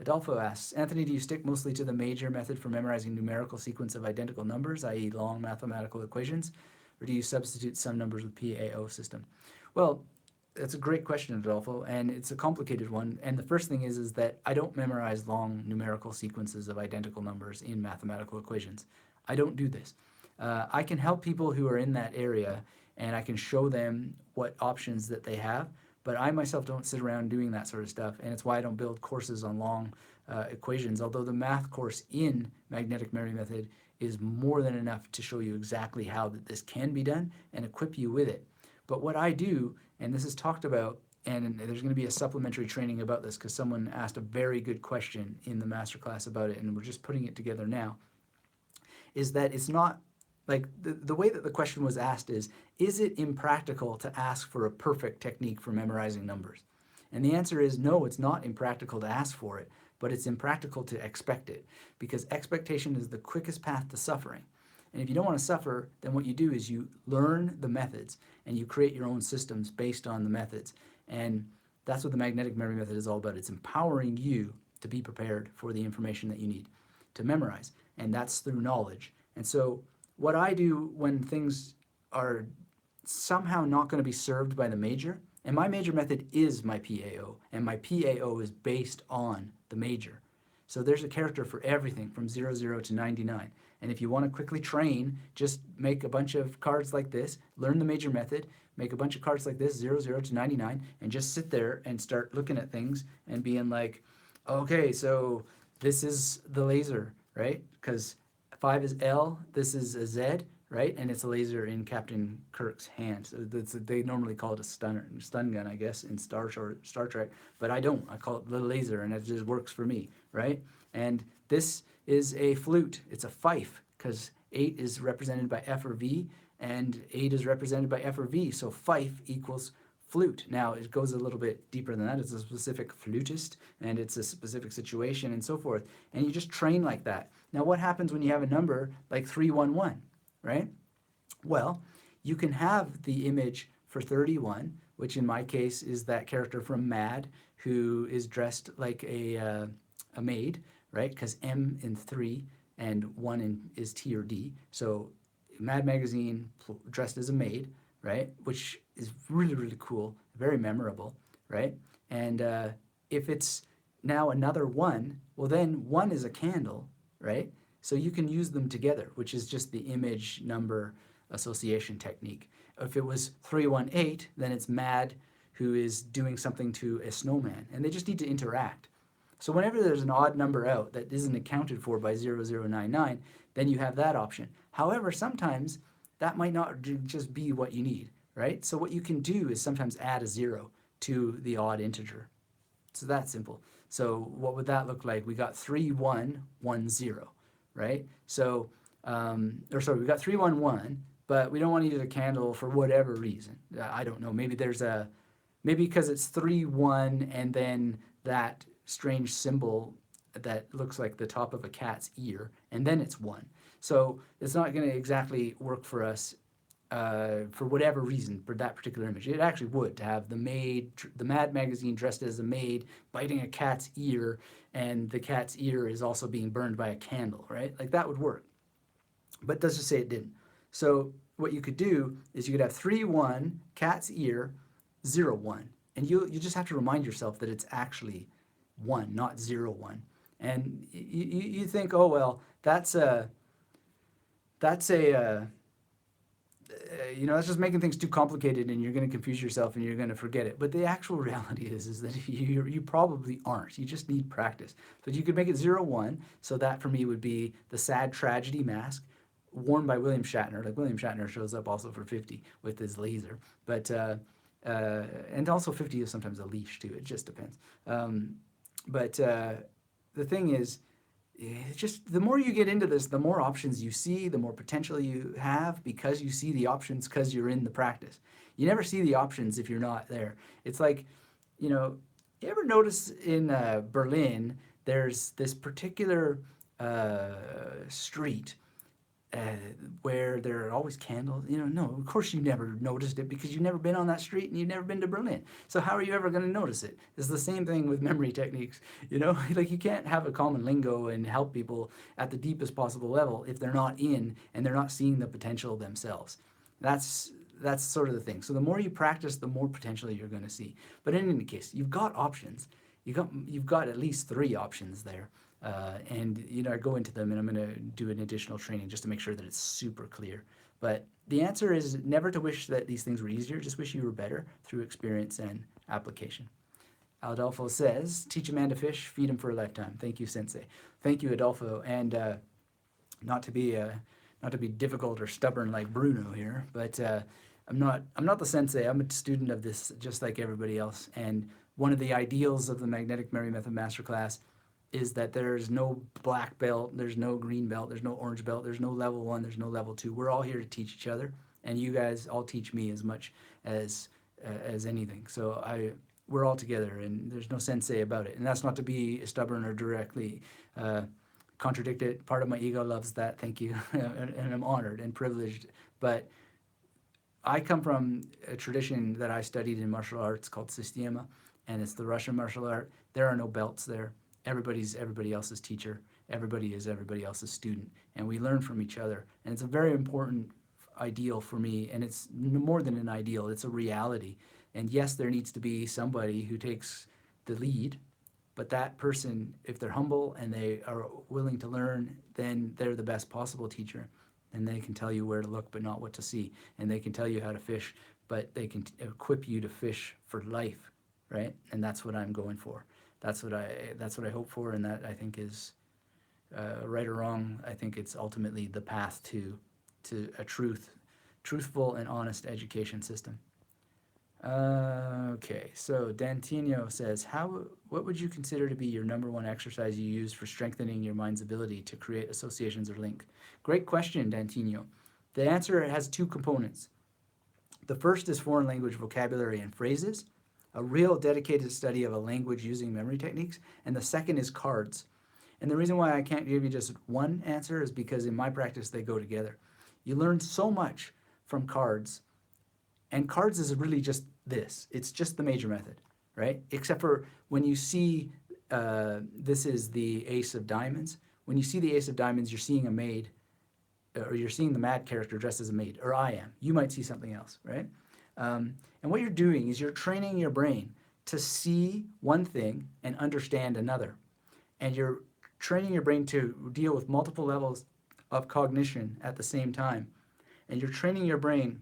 Adolfo asks, Anthony, do you stick mostly to the major method for memorizing numerical sequence of identical numbers, i.e. long mathematical equations, or do you substitute some numbers with PAO system? Well, that's a great question, Adolfo, and it's a complicated one. And the first thing is that I don't memorize long numerical sequences of identical numbers in mathematical equations. I don't do this. I can help people who are in that area, and I can show them what options that they have, but I myself don't sit around doing that sort of stuff, and it's why I don't build courses on long equations, although the math course in Magnetic Memory Method is more than enough to show you exactly how that this can be done and equip you with it. But what I do, and this is talked about and there's going to be a supplementary training about this because someone asked a very good question in the masterclass about it, and we're just putting it together now, is that it's not like the way that the question was asked is it impractical to ask for a perfect technique for memorizing numbers? And the answer is no, it's not impractical to ask for it, but it's impractical to expect it, because expectation is the quickest path to suffering. And if you don't want to suffer, then what you do is you learn the methods and you create your own systems based on the methods. And that's what the magnetic memory method is all about. It's empowering you to be prepared for the information that you need to memorize. And that's through knowledge. And so what I do when things are somehow not going to be served by the major, and my major method is my PAO, and my PAO is based on the major. So there's a character for everything from 00 to 99. And if you want to quickly train, just make a bunch of cards like this, learn the major method, make a bunch of cards like this, 00 to 99, and just sit there and start looking at things and being like, okay, so this is the laser, right? Because 5 is L, this is a Z, right? And it's a laser in Captain Kirk's hand. So they normally call it a stun gun, I guess, in Star Trek, but I don't. I call it the laser, and it just works for me, right? And this is a flute. It's a fife, because 8 is represented by F or V, and 8 is represented by F or V, so fife equals flute. Now, it goes a little bit deeper than that. It's a specific flutist, and it's a specific situation, and so forth. And you just train like that. Now, what happens when you have a number like 311, right? Well, you can have the image for 31, which in my case is that character from Mad, who is dressed like a maid, right? Because M in 3 and 1 is T or D. So Mad Magazine dressed as a maid, right? Which is really, really cool, very memorable, right? And if it's now another 1, well, then 1 is a candle, right? So you can use them together, which is just the image number association technique. If it was 318, then it's Mad who is doing something to a snowman, and they just need to interact. So whenever there's an odd number out that isn't accounted for by 0099, then you have that option. However, sometimes that might not just be what you need, right? So what you can do is sometimes add a 0 to the odd integer. So that's simple. So what would that look like? We got 3110, right? So, we got 311, but we don't want to use a candle for whatever reason. I don't know. Maybe because it's 31 and then that strange symbol that looks like the top of a cat's ear, and then it's 1. So it's not going to exactly work for us for whatever reason for that particular image. It actually would, to have the Mad Magazine dressed as a maid biting a cat's ear, and the cat's ear is also being burned by a candle, right? Like that would work. But let's just say it didn't. So what you could do is you could have 31, cat's ear, 01. And you just have to remind yourself that it's actually 1, not 01. And you think, oh, well, that's just making things too complicated, and you're going to confuse yourself and you're going to forget it. But the actual reality is that you probably aren't. You just need practice. But you could make it 01. So that for me would be the sad tragedy mask worn by William Shatner. Like William Shatner shows up also for 50 with his laser. But and also 50 is sometimes a leash too. It just depends. But the thing is, just the more you get into this, the more options you see, the more potential you have, because you see the options because you're in the practice. You never see the options if you're not there. It's like, you ever notice in Berlin, there's this particular street where there are always candles. No, of course you never noticed it because you've never been on that street and you've never been to Berlin. So how are you ever going to notice it? It's the same thing with memory techniques. Like you can't have a common lingo and help people at the deepest possible level if they're not in and they're not seeing the potential themselves. That's sort of the thing. So the more you practice, the more potential you're going to see. But in any case, you've got options. You've got at least 3 options there. And I go into them, and I'm going to do an additional training just to make sure that it's super clear. But the answer is never to wish that these things were easier, just wish you were better through experience and application. Adolfo says, teach a man to fish, feed him for a lifetime. Thank you, Sensei. Thank you, Adolfo. And not to be difficult or stubborn like Bruno here, but I'm not the sensei. I'm a student of this just like everybody else. And one of the ideals of the Magnetic Memory Method Masterclass is that there's no black belt, there's no green belt, there's no orange belt, there's no level 1, there's no level 2. We're all here to teach each other, and you guys all teach me as much as anything. So we're all together, and there's no sensei about it. And that's not to be stubborn or directly contradict it. Part of my ego loves that. Thank you, and I'm honored and privileged. But I come from a tradition that I studied in martial arts called Systema, and it's the Russian martial art. There are no belts there. Everybody's everybody else's teacher. Everybody is everybody else's student, and we learn from each other. And it's a very important ideal for me, and it's more than an ideal. It's a reality. And yes, there needs to be somebody who takes the lead, but that person, if they're humble and they are willing to learn, then they're the best possible teacher. And they can tell you where to look, but not what to see. And they can tell you how to fish, but they can equip you to fish for life, right? And that's what I'm going for. That's what I hope for, and that I think is right or wrong. I think it's ultimately the path to a truthful and honest education system. Okay, so Dantino says, what would you consider to be your number one exercise you use for strengthening your mind's ability to create associations or link? Great question, Dantino. The answer has two components. The first is foreign language vocabulary and phrases, a real dedicated study of a language using memory techniques, and the second is cards. And the reason why I can't give you just one answer is because in my practice they go together. You learn so much from cards, and cards is really just this. It's just the major method, right? Except for when you see, this is the ace of diamonds. When you see the ace of diamonds, you're seeing a maid, or you're seeing the mad character dressed as a maid, or I am. You might see something else, right? And what you're doing is you're training your brain to see one thing and understand another. And you're training your brain to deal with multiple levels of cognition at the same time. And you're training your brain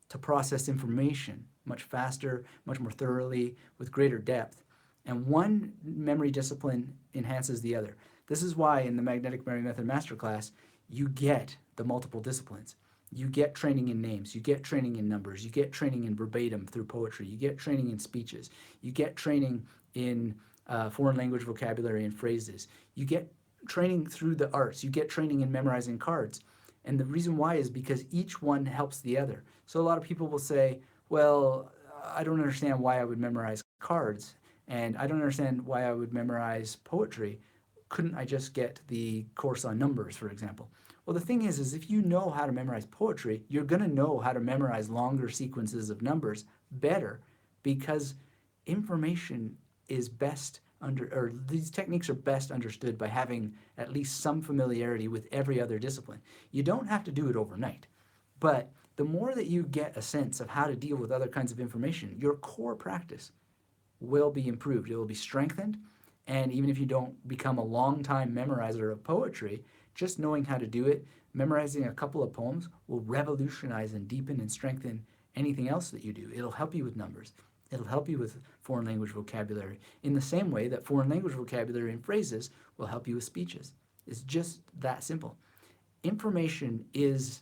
to process information much faster, much more thoroughly, with greater depth. And one memory discipline enhances the other. This is why in the Magnetic Memory Method Masterclass, you get the multiple disciplines. You get training in names, you get training in numbers, you get training in verbatim through poetry, you get training in speeches, you get training in foreign language vocabulary and phrases, you get training through the arts, you get training in memorizing cards. And the reason why is because each one helps the other. So a lot of people will say, well, I don't understand why I would memorize cards, and I don't understand why I would memorize poetry. Couldn't I just get the course on numbers, for example? Well, the thing is if you know how to memorize poetry, you're going to know how to memorize longer sequences of numbers better, because information is best or these techniques are best understood by having at least some familiarity with every other discipline. You don't have to do it overnight, but the more that you get a sense of how to deal with other kinds of information, your core practice will be improved. It will be strengthened. And even if you don't become a long-time memorizer of poetry, just knowing how to do it, memorizing a couple of poems will revolutionize and deepen and strengthen anything else that you do. It'll help you with numbers. It'll help you with foreign language vocabulary in the same way that foreign language vocabulary and phrases will help you with speeches. It's just that simple. Information is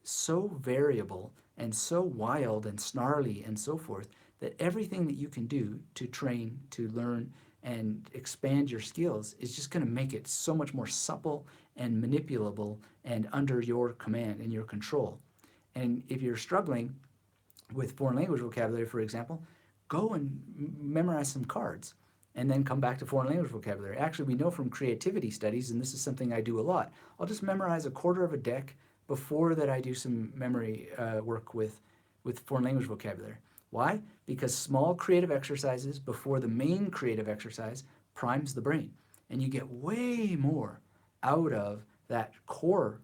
so variable and so wild and snarly and so forth that everything that you can do to train, to learn, and expand your skills is just going to make it so much more supple and manipulable and under your command and your control. And if you're struggling with foreign language vocabulary, for example, go and memorize some cards and then come back to foreign language vocabulary. Actually, we know from creativity studies, and this is something I do a lot, I'll just memorize a quarter of a deck before that I do some memory work with foreign language vocabulary. Why? Because small creative exercises before the main creative exercise primes the brain, and you get way more out of that core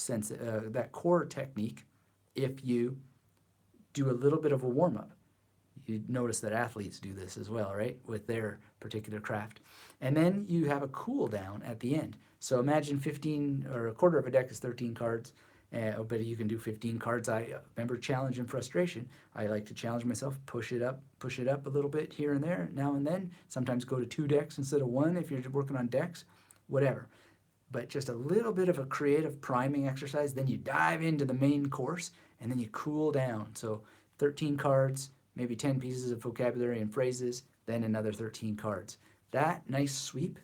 that core technique if you do a little bit of a warm-up. You notice that athletes do this as well, right, with their particular craft. And then you have a cool down at the end. So imagine 15, or a quarter of a deck is 13 cards, but you can do 15 cards. I remember challenge and frustration. I like to challenge myself, push it up a little bit here and there, now and then. Sometimes go to 2 decks instead of 1 if you're working on decks, whatever. But just a little bit of a creative priming exercise, then you dive into the main course, and then you cool down. So 13 cards, maybe 10 pieces of vocabulary and phrases, then another 13 cards. That nice sweep,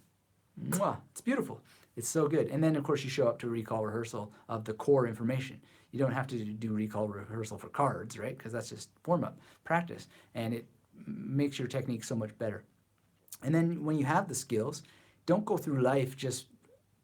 mwah, it's beautiful. It's so good. And then, of course, you show up to recall rehearsal of the core information. You don't have to do recall rehearsal for cards, right? Because that's just warm-up, practice. And it makes your technique so much better. And then when you have the skills, don't go through life just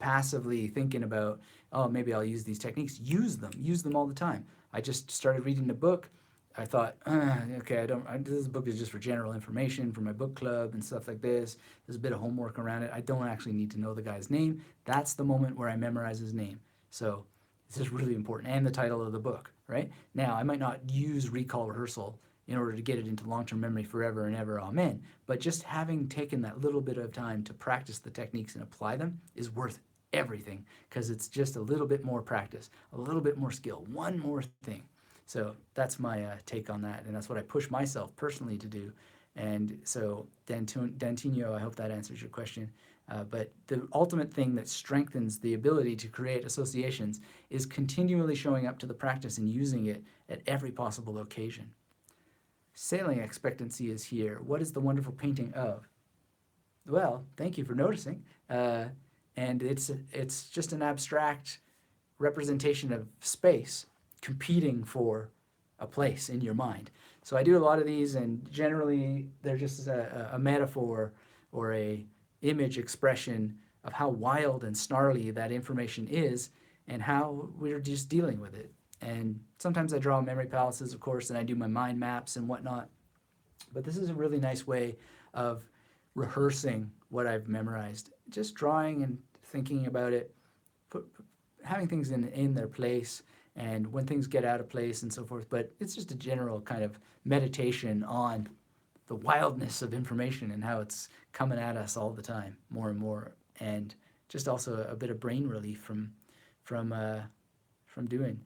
passively thinking about, oh, maybe I'll use these techniques. Use them all the time. I just started reading a book. I thought, okay, this book is just for general information for my book club and stuff like this. There's a bit of homework around it. I don't actually need to know the guy's name. That's the moment where I memorize his name. So this is really important, and the title of the book, right? Now, I might not use recall rehearsal in order to get it into long-term memory forever and ever, amen. But just having taken that little bit of time to practice the techniques and apply them is worth everything, because it's just a little bit more practice, a little bit more skill, one more thing. So that's my take on that, and that's what I push myself personally to do. And so, Dantino, I hope that answers your question. But the ultimate thing that strengthens the ability to create associations is continually showing up to the practice and using it at every possible occasion. Sailing expectancy is here. What is the wonderful painting of? Well, thank you for noticing. And it's just an abstract representation of space competing for a place in your mind. So I do a lot of these, and generally they're just a metaphor or a image expression of how wild and snarly that information is and how we're just dealing with it. And sometimes I draw memory palaces, of course, and I do my mind maps and whatnot. But this is a really nice way of rehearsing what I've memorized. Just drawing and thinking about it, having things in their place, and when things get out of place and so forth. But it's just a general kind of meditation on the wildness of information and how it's coming at us all the time, more and more, and just also a bit of brain relief from doing.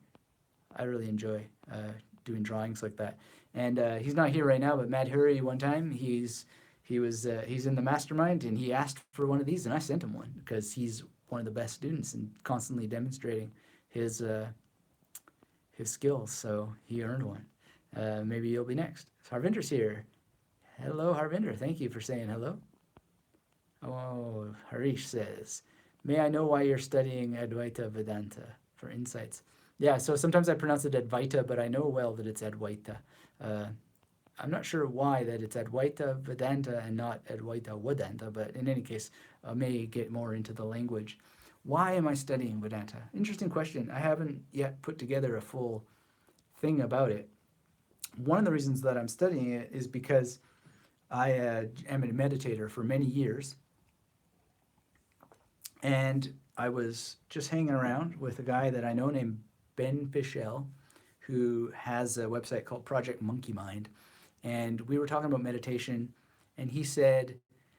I really enjoy doing drawings like that. And he's not here right now, but Matt Hurry, one time he's in the mastermind, and he asked for one of these, and I sent him one because he's one of the best students and constantly demonstrating his skills. So he earned one. Maybe you'll be next. So Harvinder's here. Hello, Harvinder. Thank you for saying hello. Oh, Harish says, may I know why you're studying Advaita Vedanta for insights? Yeah, so sometimes I pronounce it Advaita, but I know well that it's Advaita. I'm not sure why that it's Advaita Vedanta and not Advaita Vedanta, but in any case, I may get more into the language. Why am I studying Vedanta? Interesting question. I haven't yet put together a full thing about it. One of the reasons that I'm studying it is because I am a meditator for many years, and I was just hanging around with a guy that I know named Ben Fischel, who has a website called Project Monkey Mind, and we were talking about meditation, and he said,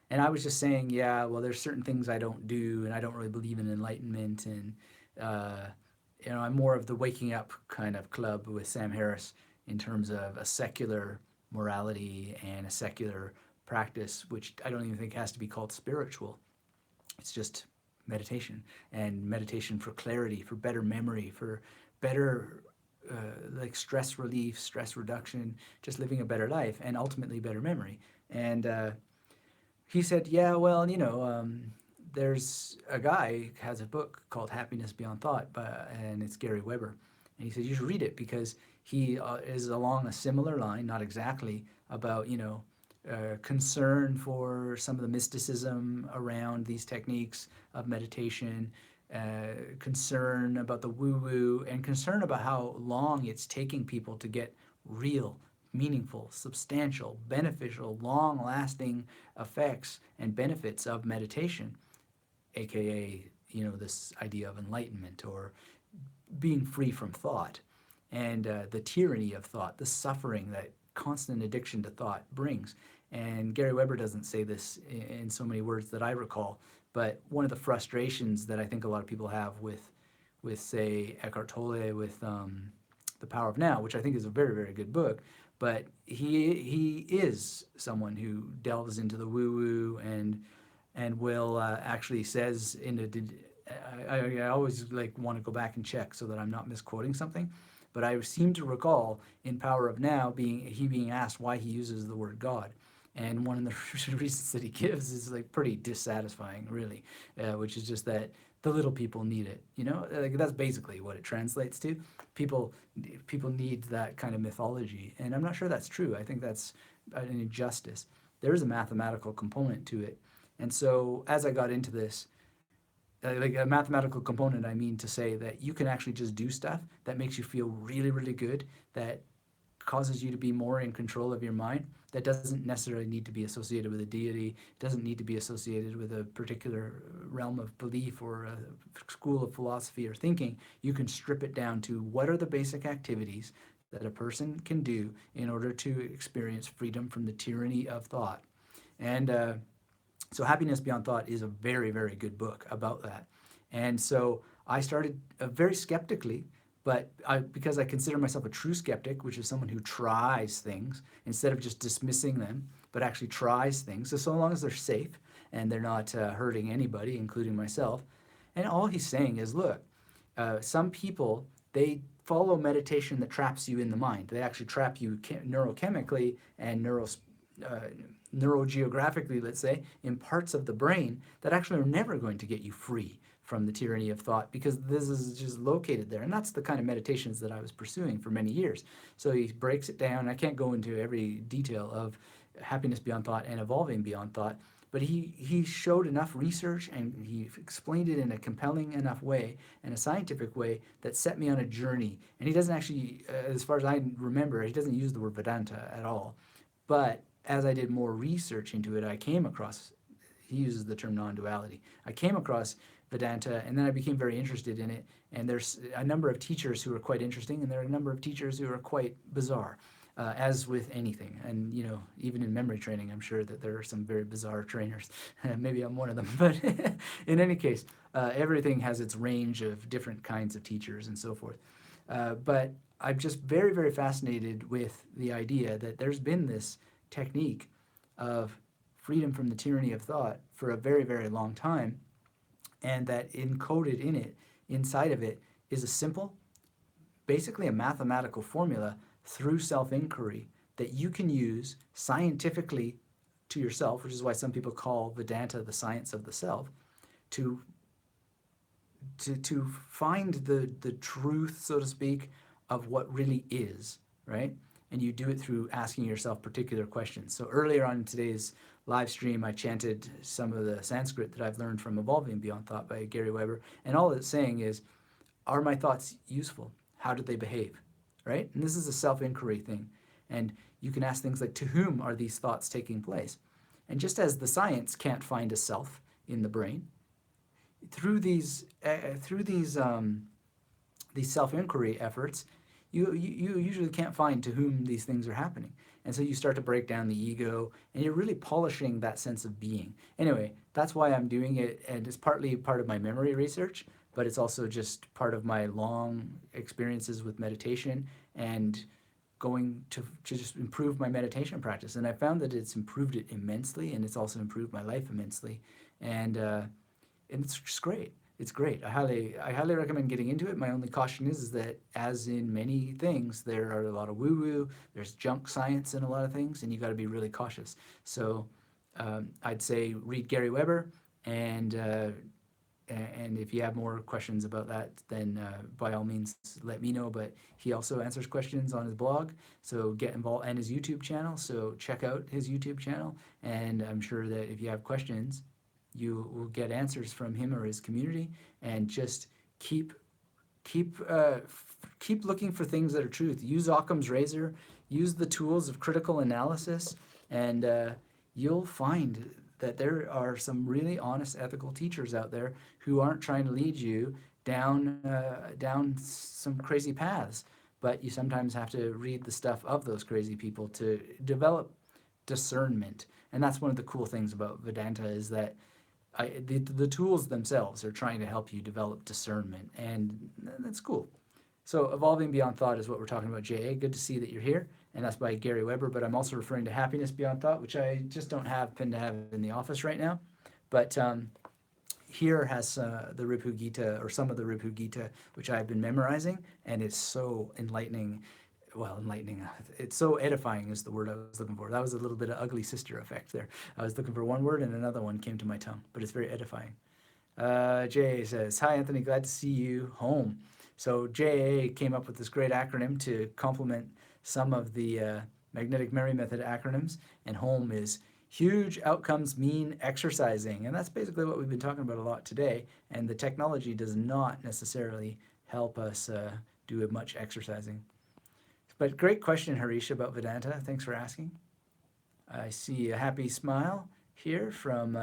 and I was just saying, yeah, well, there's certain things I don't do, and I don't really believe in enlightenment, and I'm more of the waking up kind of club with Sam Harris in terms of a secular morality and a secular practice, which I don't even think has to be called spiritual. It's just meditation, and meditation for clarity, for better memory, for better like stress relief, stress reduction, just living a better life, and ultimately better memory. And he said, yeah, well, there's a guy who has a book called Happiness Beyond Thought, and it's Gary Weber. And he said, you should read it because he is along a similar line, not exactly, about, concern for some of the mysticism around these techniques of meditation, concern about the woo-woo, and concern about how long it's taking people to get real, meaningful, substantial, beneficial, long-lasting effects and benefits of meditation, a.k.a., this idea of enlightenment or being free from thought, and the tyranny of thought, the suffering that constant addiction to thought brings. And Gary Weber doesn't say this in so many words that I recall, but one of the frustrations that I think a lot of people have with say, Eckhart Tolle, with The Power of Now, which I think is a very, very good book, but he is someone who delves into the woo-woo and will actually says I always want to go back and check so that I'm not misquoting something, but I seem to recall in Power of Now being asked why he uses the word God. And one of the reasons that he gives is like pretty dissatisfying, really, which is just that the little people need it. Like that's basically what it translates to. People, people need that kind of mythology, and I'm not sure that's true. I think that's an injustice. There is a mathematical component to it, and so as I got into this, like a mathematical component, I mean to say that you can actually just do stuff that makes you feel really, really good, that causes you to be more in control of your mind. That doesn't necessarily need to be associated with a deity. It doesn't need to be associated with a particular realm of belief or a school of philosophy or thinking. You can strip it down to what are the basic activities that a person can do in order to experience freedom from the tyranny of thought. And so Happiness Beyond Thought is a very, very good book about that. And so I started very skeptically, but because I consider myself a true skeptic, which is someone who tries things instead of just dismissing them, but actually tries things. So long as they're safe and they're not hurting anybody, including myself. And all he's saying is, look, some people, they follow meditation that traps you in the mind. They actually trap you neurochemically and neurogeographically, let's say, in parts of the brain that actually are never going to get you free from the tyranny of thought, because this is just located there. And that's the kind of meditations that I was pursuing for many years. So he breaks it down. I can't go into every detail of Happiness Beyond Thought and Evolving Beyond Thought, but he showed enough research and he explained it in a compelling enough way and a scientific way that set me on a journey. And he doesn't actually, as far as I remember, he doesn't use the word Vedanta at all. But as I did more research into it, I came across, he uses the term non-duality. I came across Vedanta, and then I became very interested in it. And there's a number of teachers who are quite interesting, and there are a number of teachers who are quite bizarre, as with anything. And, even in memory training, I'm sure that there are some very bizarre trainers. Maybe I'm one of them. But in any case, everything has its range of different kinds of teachers and so forth. But I'm just very, very fascinated with the idea that there's been this technique of freedom from the tyranny of thought for a very, very long time, and that encoded in it, inside of it, is a simple, basically a mathematical formula through self-inquiry that you can use scientifically to yourself, which is why some people call Vedanta the science of the self, to find the truth, so to speak, of what really is, right? And you do it through asking yourself particular questions. So earlier on in today's live stream, I chanted some of the Sanskrit that I've learned from Evolving Beyond Thought by Gary Weber. And all it's saying is, are my thoughts useful? How do they behave, right? And this is a self-inquiry thing. And you can ask things like, to whom are these thoughts taking place? And just as the science can't find a self in the brain, through these self-inquiry efforts, you usually can't find to whom these things are happening. And so you start to break down the ego, and you're really polishing that sense of being. Anyway, that's why I'm doing it, and it's partly part of my memory research, but it's also just part of my long experiences with meditation and going to just improve my meditation practice. And I found that it's improved it immensely, and it's also improved my life immensely. And it's just great. It's great. I highly recommend getting into it. My only caution is that, as in many things, there are a lot of woo-woo. There's junk science in a lot of things, and you got to be really cautious. So I'd say read Gary Weber, and if you have more questions about that, then by all means let me know. But he also answers questions on his blog, so get involved, and his YouTube channel. So check out his YouTube channel, and I'm sure that if you have questions, you will get answers from him or his community, and just keep looking for things that are truth. Use Occam's razor, use the tools of critical analysis, and you'll find that there are some really honest, ethical teachers out there who aren't trying to lead you down some crazy paths. But you sometimes have to read the stuff of those crazy people to develop discernment. And that's one of the cool things about Vedanta, is that the tools themselves are trying to help you develop discernment, and that's cool. So Evolving Beyond Thought is what we're talking about, J.A. Good to see that you're here, and that's by Gary Weber, but I'm also referring to Happiness Beyond Thought, which I just don't happen to have in the office right now. But here has the Ripu Gita, or some of the Ripu Gita, which I've been memorizing, and it's so enlightening. Well, enlightening. It's so edifying is the word I was looking for. That was a little bit of ugly sister effect there. I was looking for one word and another one came to my tongue, but it's very edifying. Jay says, "Hi, Anthony. Glad to see you home." So JA came up with this great acronym to complement some of the magnetic memory method acronyms, and home is huge outcomes mean exercising. And that's basically what we've been talking about a lot today. And the technology does not necessarily help us do much exercising. But great question, Harish, about Vedanta. Thanks for asking. I see a happy smile here from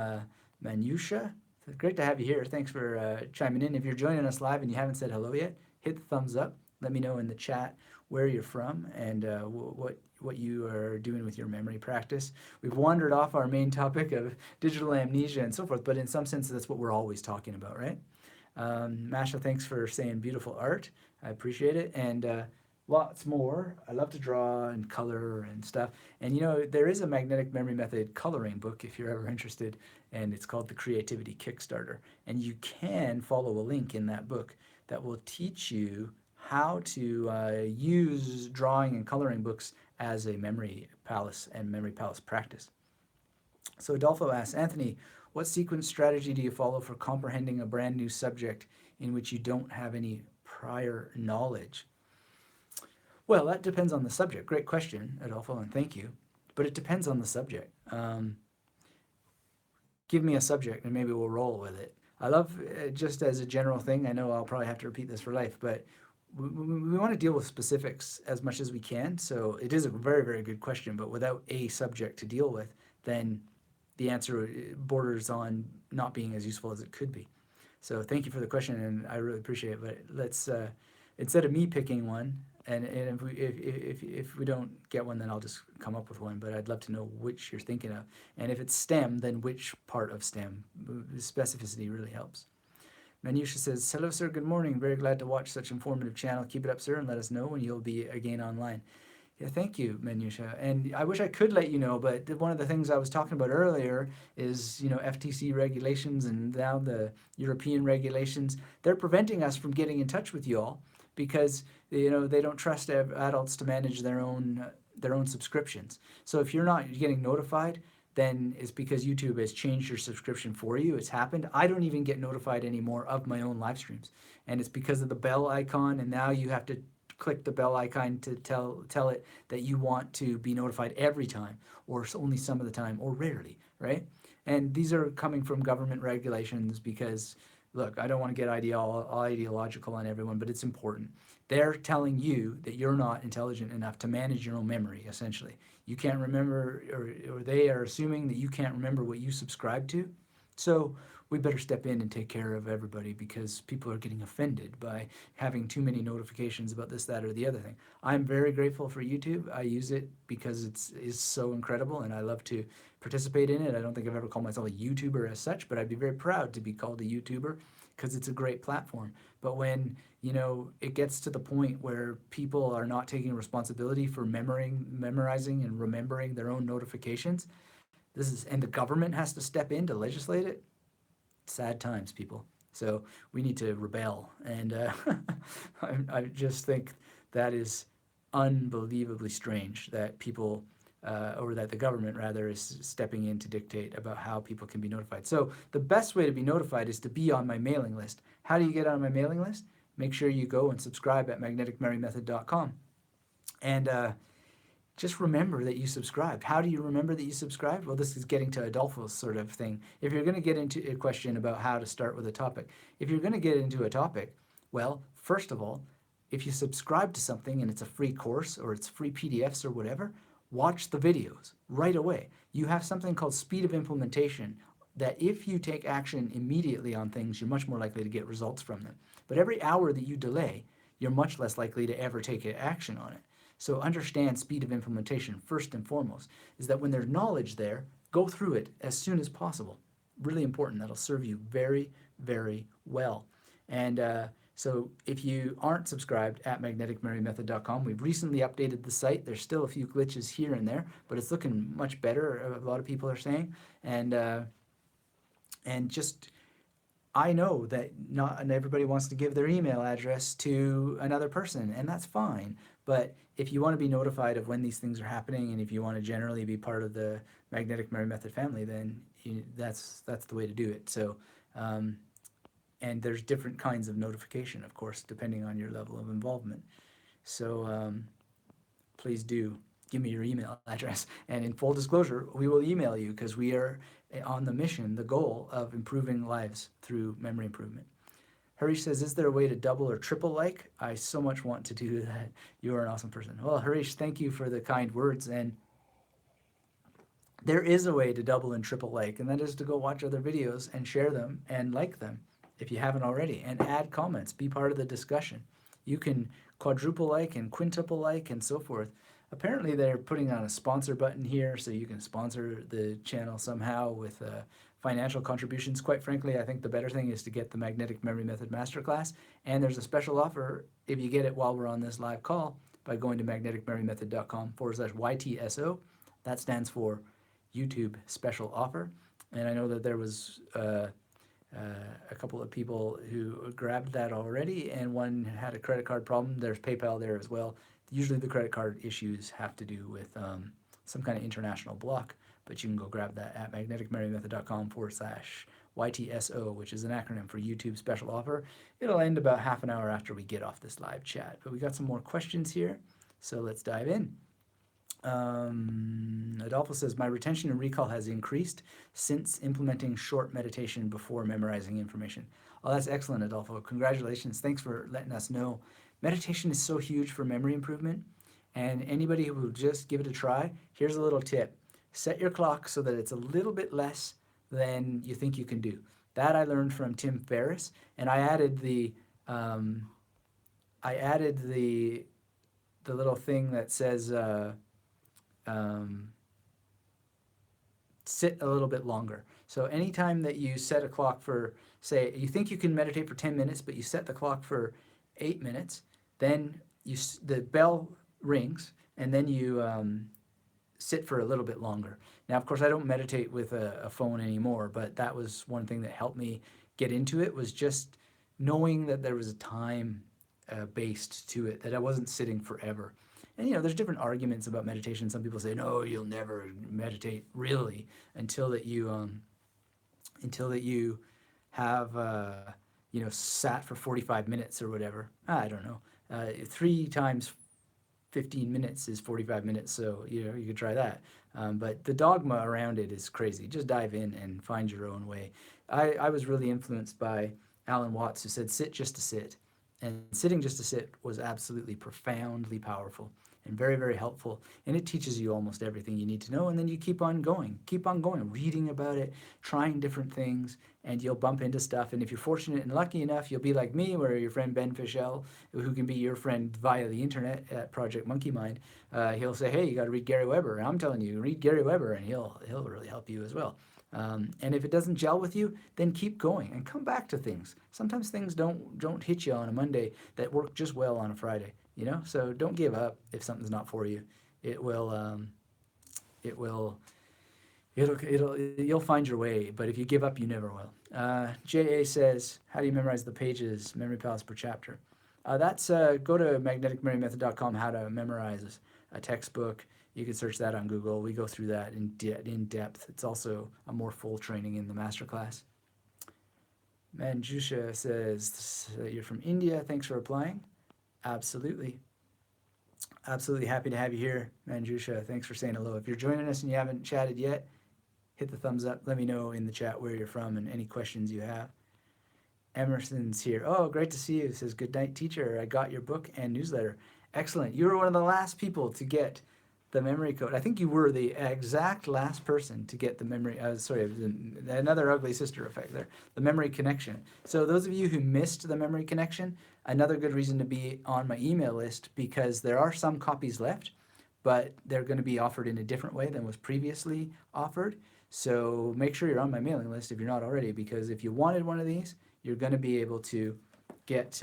Manusha. Great to have you here. Thanks for chiming in. If you're joining us live and you haven't said hello yet, hit the thumbs up. Let me know in the chat where you're from and what you are doing with your memory practice. We've wandered off our main topic of digital amnesia and so forth, but in some sense, that's what we're always talking about, right? Masha, thanks for saying beautiful art. I appreciate it. And lots more. I love to draw and color and stuff. And you know, there is a magnetic memory method coloring book if you're ever interested, and it's called the Creativity Kickstarter. And you can follow a link in that book that will teach you how to use drawing and coloring books as a memory palace and memory palace practice. So Adolfo asks, Anthony, what sequence strategy do you follow for comprehending a brand new subject in which you don't have any prior knowledge? Well, that depends on the subject. Great question, Adolfo, and thank you. But it depends on the subject. Give me a subject and maybe we'll roll with it. I love, just as a general thing, I know I'll probably have to repeat this for life, but we want to deal with specifics as much as we can. So it is a very, very good question, but without a subject to deal with, then the answer borders on not being as useful as it could be. So thank you for the question, and I really appreciate it. But let's, instead of me picking one, and if we don't get one, then I'll just come up with one. But I'd love to know which you're thinking of. And if it's STEM, then which part of STEM? Specificity really helps. Manusha says, hello, sir. Good morning. Very glad to watch such informative channel. Keep it up, sir, and let us know when you'll be again online. Yeah, thank you, Manusha. And I wish I could let you know, but one of the things I was talking about earlier is, you know, FTC regulations and now the European regulations. They're preventing us from getting in touch with you all because, you know, they don't trust adults to manage their own subscriptions. So if you're not getting notified, then it's because YouTube has changed your subscription for you. It's happened. I don't even get notified anymore of my own live streams. And it's because of the bell icon, and now you have to click the bell icon to tell it that you want to be notified every time, or only some of the time, or rarely, right? And these are coming from government regulations because, look, I don't want to get ideological on everyone, but it's important. They're telling you that you're not intelligent enough to manage your own memory, essentially. You can't remember, or they are assuming that you can't remember what you subscribe to. So we better step in and take care of everybody because people are getting offended by having too many notifications about this, that, or the other thing. I'm very grateful for YouTube. I use it because it's so incredible and I love to participate in it. I don't think I've ever called myself a YouTuber as such, but I'd be very proud to be called a YouTuber because it's a great platform. But when, you know, it gets to the point where people are not taking responsibility for memorizing and remembering their own notifications, and the government has to step in to legislate it, sad times, people. So we need to rebel. And I just think that is unbelievably strange that people, or that the government rather, is stepping in to dictate about how people can be notified. So the best way to be notified is to be on my mailing list. How do you get on my mailing list? Make sure you go and subscribe at magneticmerrymethod.com. And just remember that you subscribed. How do you remember that you subscribed? Well, this is getting to Adolfo's sort of thing. If you're going to get into a question about how to start with a topic, if you're going to get into a topic, well, first of all, if you subscribe to something and it's a free course or it's free PDFs or whatever, watch the videos right away. You have something called speed of implementation that if you take action immediately on things, you're much more likely to get results from them. But every hour that you delay, you're much less likely to ever take action on it. So understand speed of implementation first and foremost, is that when there's knowledge there, go through it as soon as possible. Really important. That'll serve you very, very well. And so if you aren't subscribed at magneticmerrymethod.com, we've recently updated the site. There's still a few glitches here and there, but it's looking much better, a lot of people are saying. And just I know that not everybody wants to give their email address to another person, and that's fine. But if you want to be notified of when these things are happening, and if you want to generally be part of the magnetic memory method family, then that's the way to do it. So, um, and there's different kinds of notification, of course, depending on your level of involvement. So please do give me your email address. And in full disclosure, we will email you because we are on the mission, the goal of improving lives through memory improvement. Harish says, is there a way to double or triple like? I so much want to do that. You are an awesome person. Well, Harish, thank you for the kind words. And there is a way to double and triple like, and that is to go watch other videos and share them and like them if you haven't already, and add comments, be part of the discussion. You can quadruple like and quintuple like and so forth. Apparently they're putting on a sponsor button here so you can sponsor the channel somehow with financial contributions. Quite frankly, I think the better thing is to get the Magnetic Memory Method Masterclass, and there's a special offer if you get it while we're on this live call by going to magneticmerrymethod.com/YTSO. That stands for YouTube special offer. And I know that there was a couple of people who grabbed that already, and one had a credit card problem. There's PayPal there as well. Usually the credit card issues have to do with some kind of international block, but you can go grab that at magneticmerrymethod.com/YTSO, which is an acronym for YouTube special offer. It'll end about half an hour after we get off this live chat. But we got some more questions here, so let's dive in. Adolfo says, my retention and recall has increased since implementing short meditation before memorizing information. Oh, that's excellent, Adolfo. Congratulations. Thanks for letting us know. Meditation is so huge for memory improvement. And anybody who will just give it a try, here's a little tip. Set your clock so that it's a little bit less than you think you can do. That I learned from Tim Ferriss, and I added the little thing that says sit a little bit longer. So anytime that you set a clock for, say, you think you can meditate for 10 minutes, but you set the clock for 8 minutes, then the bell rings, and then you sit for a little bit longer. Now, of course, I don't meditate with a phone anymore, but that was one thing that helped me get into it, was just knowing that there was a time based to it, that I wasn't sitting forever. And there's different arguments about meditation. Some people say, no, you'll never meditate really until that you have sat for 45 minutes or whatever. I don't know. 3 times 15 minutes is 45 minutes, so you could try that. But the dogma around it is crazy. Just dive in and find your own way. I was really influenced by Alan Watts, who said, sit just to sit. And sitting just to sit was absolutely profoundly powerful and very, very helpful. And it teaches you almost everything you need to know. And then you keep on going, reading about it, trying different things, and you'll bump into stuff. And if you're fortunate and lucky enough, you'll be like me, where your friend Ben Fischel, who can be your friend via the internet at Project Monkey Mind, he'll say, hey, you got to read Gary Weber. And I'm telling you, read Gary Weber, and he'll really help you as well. And if it doesn't gel with you, then keep going and come back to things. Sometimes things don't hit you on a Monday that work just well on a Friday, So don't give up if something's not for you. You'll find your way, but if you give up, you never will. JA says, how do you memorize the pages, memory palace per chapter? That's go to magneticmerrymethod.com, how to memorize a textbook. You can search that on Google. We go through that in depth. It's also a more full training in the masterclass. Manjusha says that you're from India. Thanks for applying. Absolutely. Absolutely happy to have you here, Manjusha. Thanks for saying hello. If you're joining us and you haven't chatted yet, hit the thumbs up. Let me know in the chat where you're from and any questions you have. Emerson's here. Oh, great to see you. Says, good night, teacher. I got your book and newsletter. Excellent. You were one of the last people to get the memory code. I think you were the exact last person to get the memory, another ugly sister effect there, the memory connection. So those of you who missed the memory connection, another good reason to be on my email list, because there are some copies left, but they're going to be offered in a different way than was previously offered. So make sure you're on my mailing list if you're not already, because if you wanted one of these, you're going to be able to get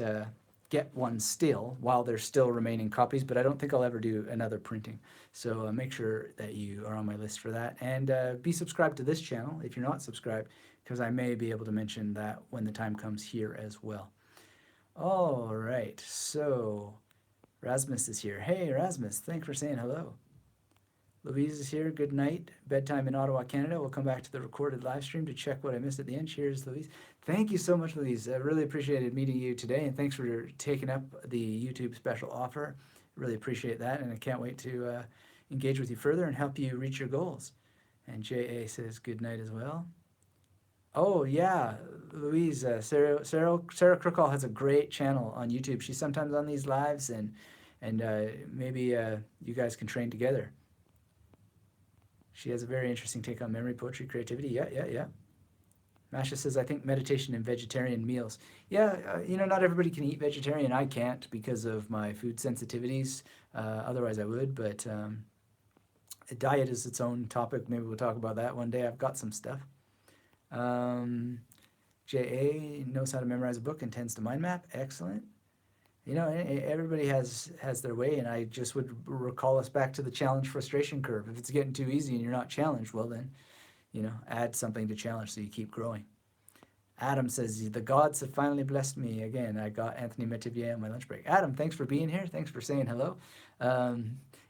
get one still while there's still remaining copies, but I don't think I'll ever do another printing. So make sure that you are on my list for that. And be subscribed to this channel if you're not subscribed, because I may be able to mention that when the time comes here as well. All right, so Rasmus is here. Hey, Rasmus, thanks for saying hello. Louise is here. Good night. Bedtime in Ottawa, Canada. We'll come back to the recorded live stream to check what I missed at the end. Cheers, Louise. Thank you so much, Louise. I really appreciated meeting you today, and thanks for taking up the YouTube special offer. Really appreciate that, and I can't wait to engage with you further and help you reach your goals. And J.A. says good night as well. Oh, yeah, Louise, Sarah Crookall has a great channel on YouTube. She's sometimes on these lives, and maybe you guys can train together. She has a very interesting take on memory, poetry, creativity. Yeah. Masha says, I think meditation and vegetarian meals. Yeah, not everybody can eat vegetarian. I can't because of my food sensitivities. Otherwise I would, but diet is its own topic. Maybe we'll talk about that one day. I've got some stuff. J.A. knows how to memorize a book and tends to mind map. Excellent. Everybody has their way, and I just would recall us back to the challenge frustration curve. If it's getting too easy and you're not challenged, well then, add something to challenge so you keep growing. Adam says, the gods have finally blessed me. Again, I got Anthony Metivier on my lunch break. Adam, thanks for being here. Thanks for saying hello.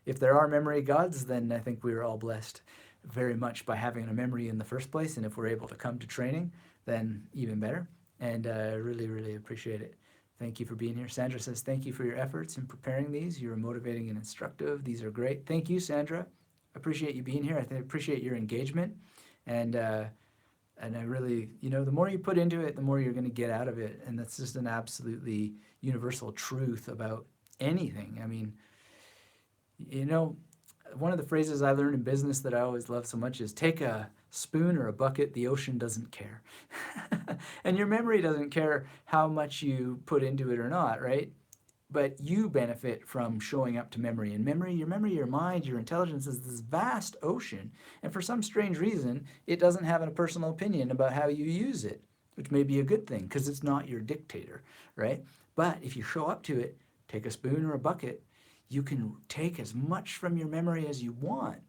If there are memory gods, then I think we are all blessed very much by having a memory in the first place. And if we're able to come to training, then even better. And I really, really appreciate it. Thank you for being here. Sandra says, thank you for your efforts in preparing these. You're motivating and instructive. These are great. Thank you, Sandra. I appreciate you being here. I appreciate your engagement. And I really, the more you put into it, the more you're going to get out of it. And that's just an absolutely universal truth about anything. I mean, one of the phrases I learned in business that I always love so much is take a spoon or a bucket, the ocean doesn't care. And your memory doesn't care how much you put into it or not, right? But you benefit from showing up to memory. And your mind, your intelligence is this vast ocean. And for some strange reason, it doesn't have a personal opinion about how you use it, which may be a good thing because it's not your dictator, right? But if you show up to it, take a spoon or a bucket, you can take as much from your memory as you want.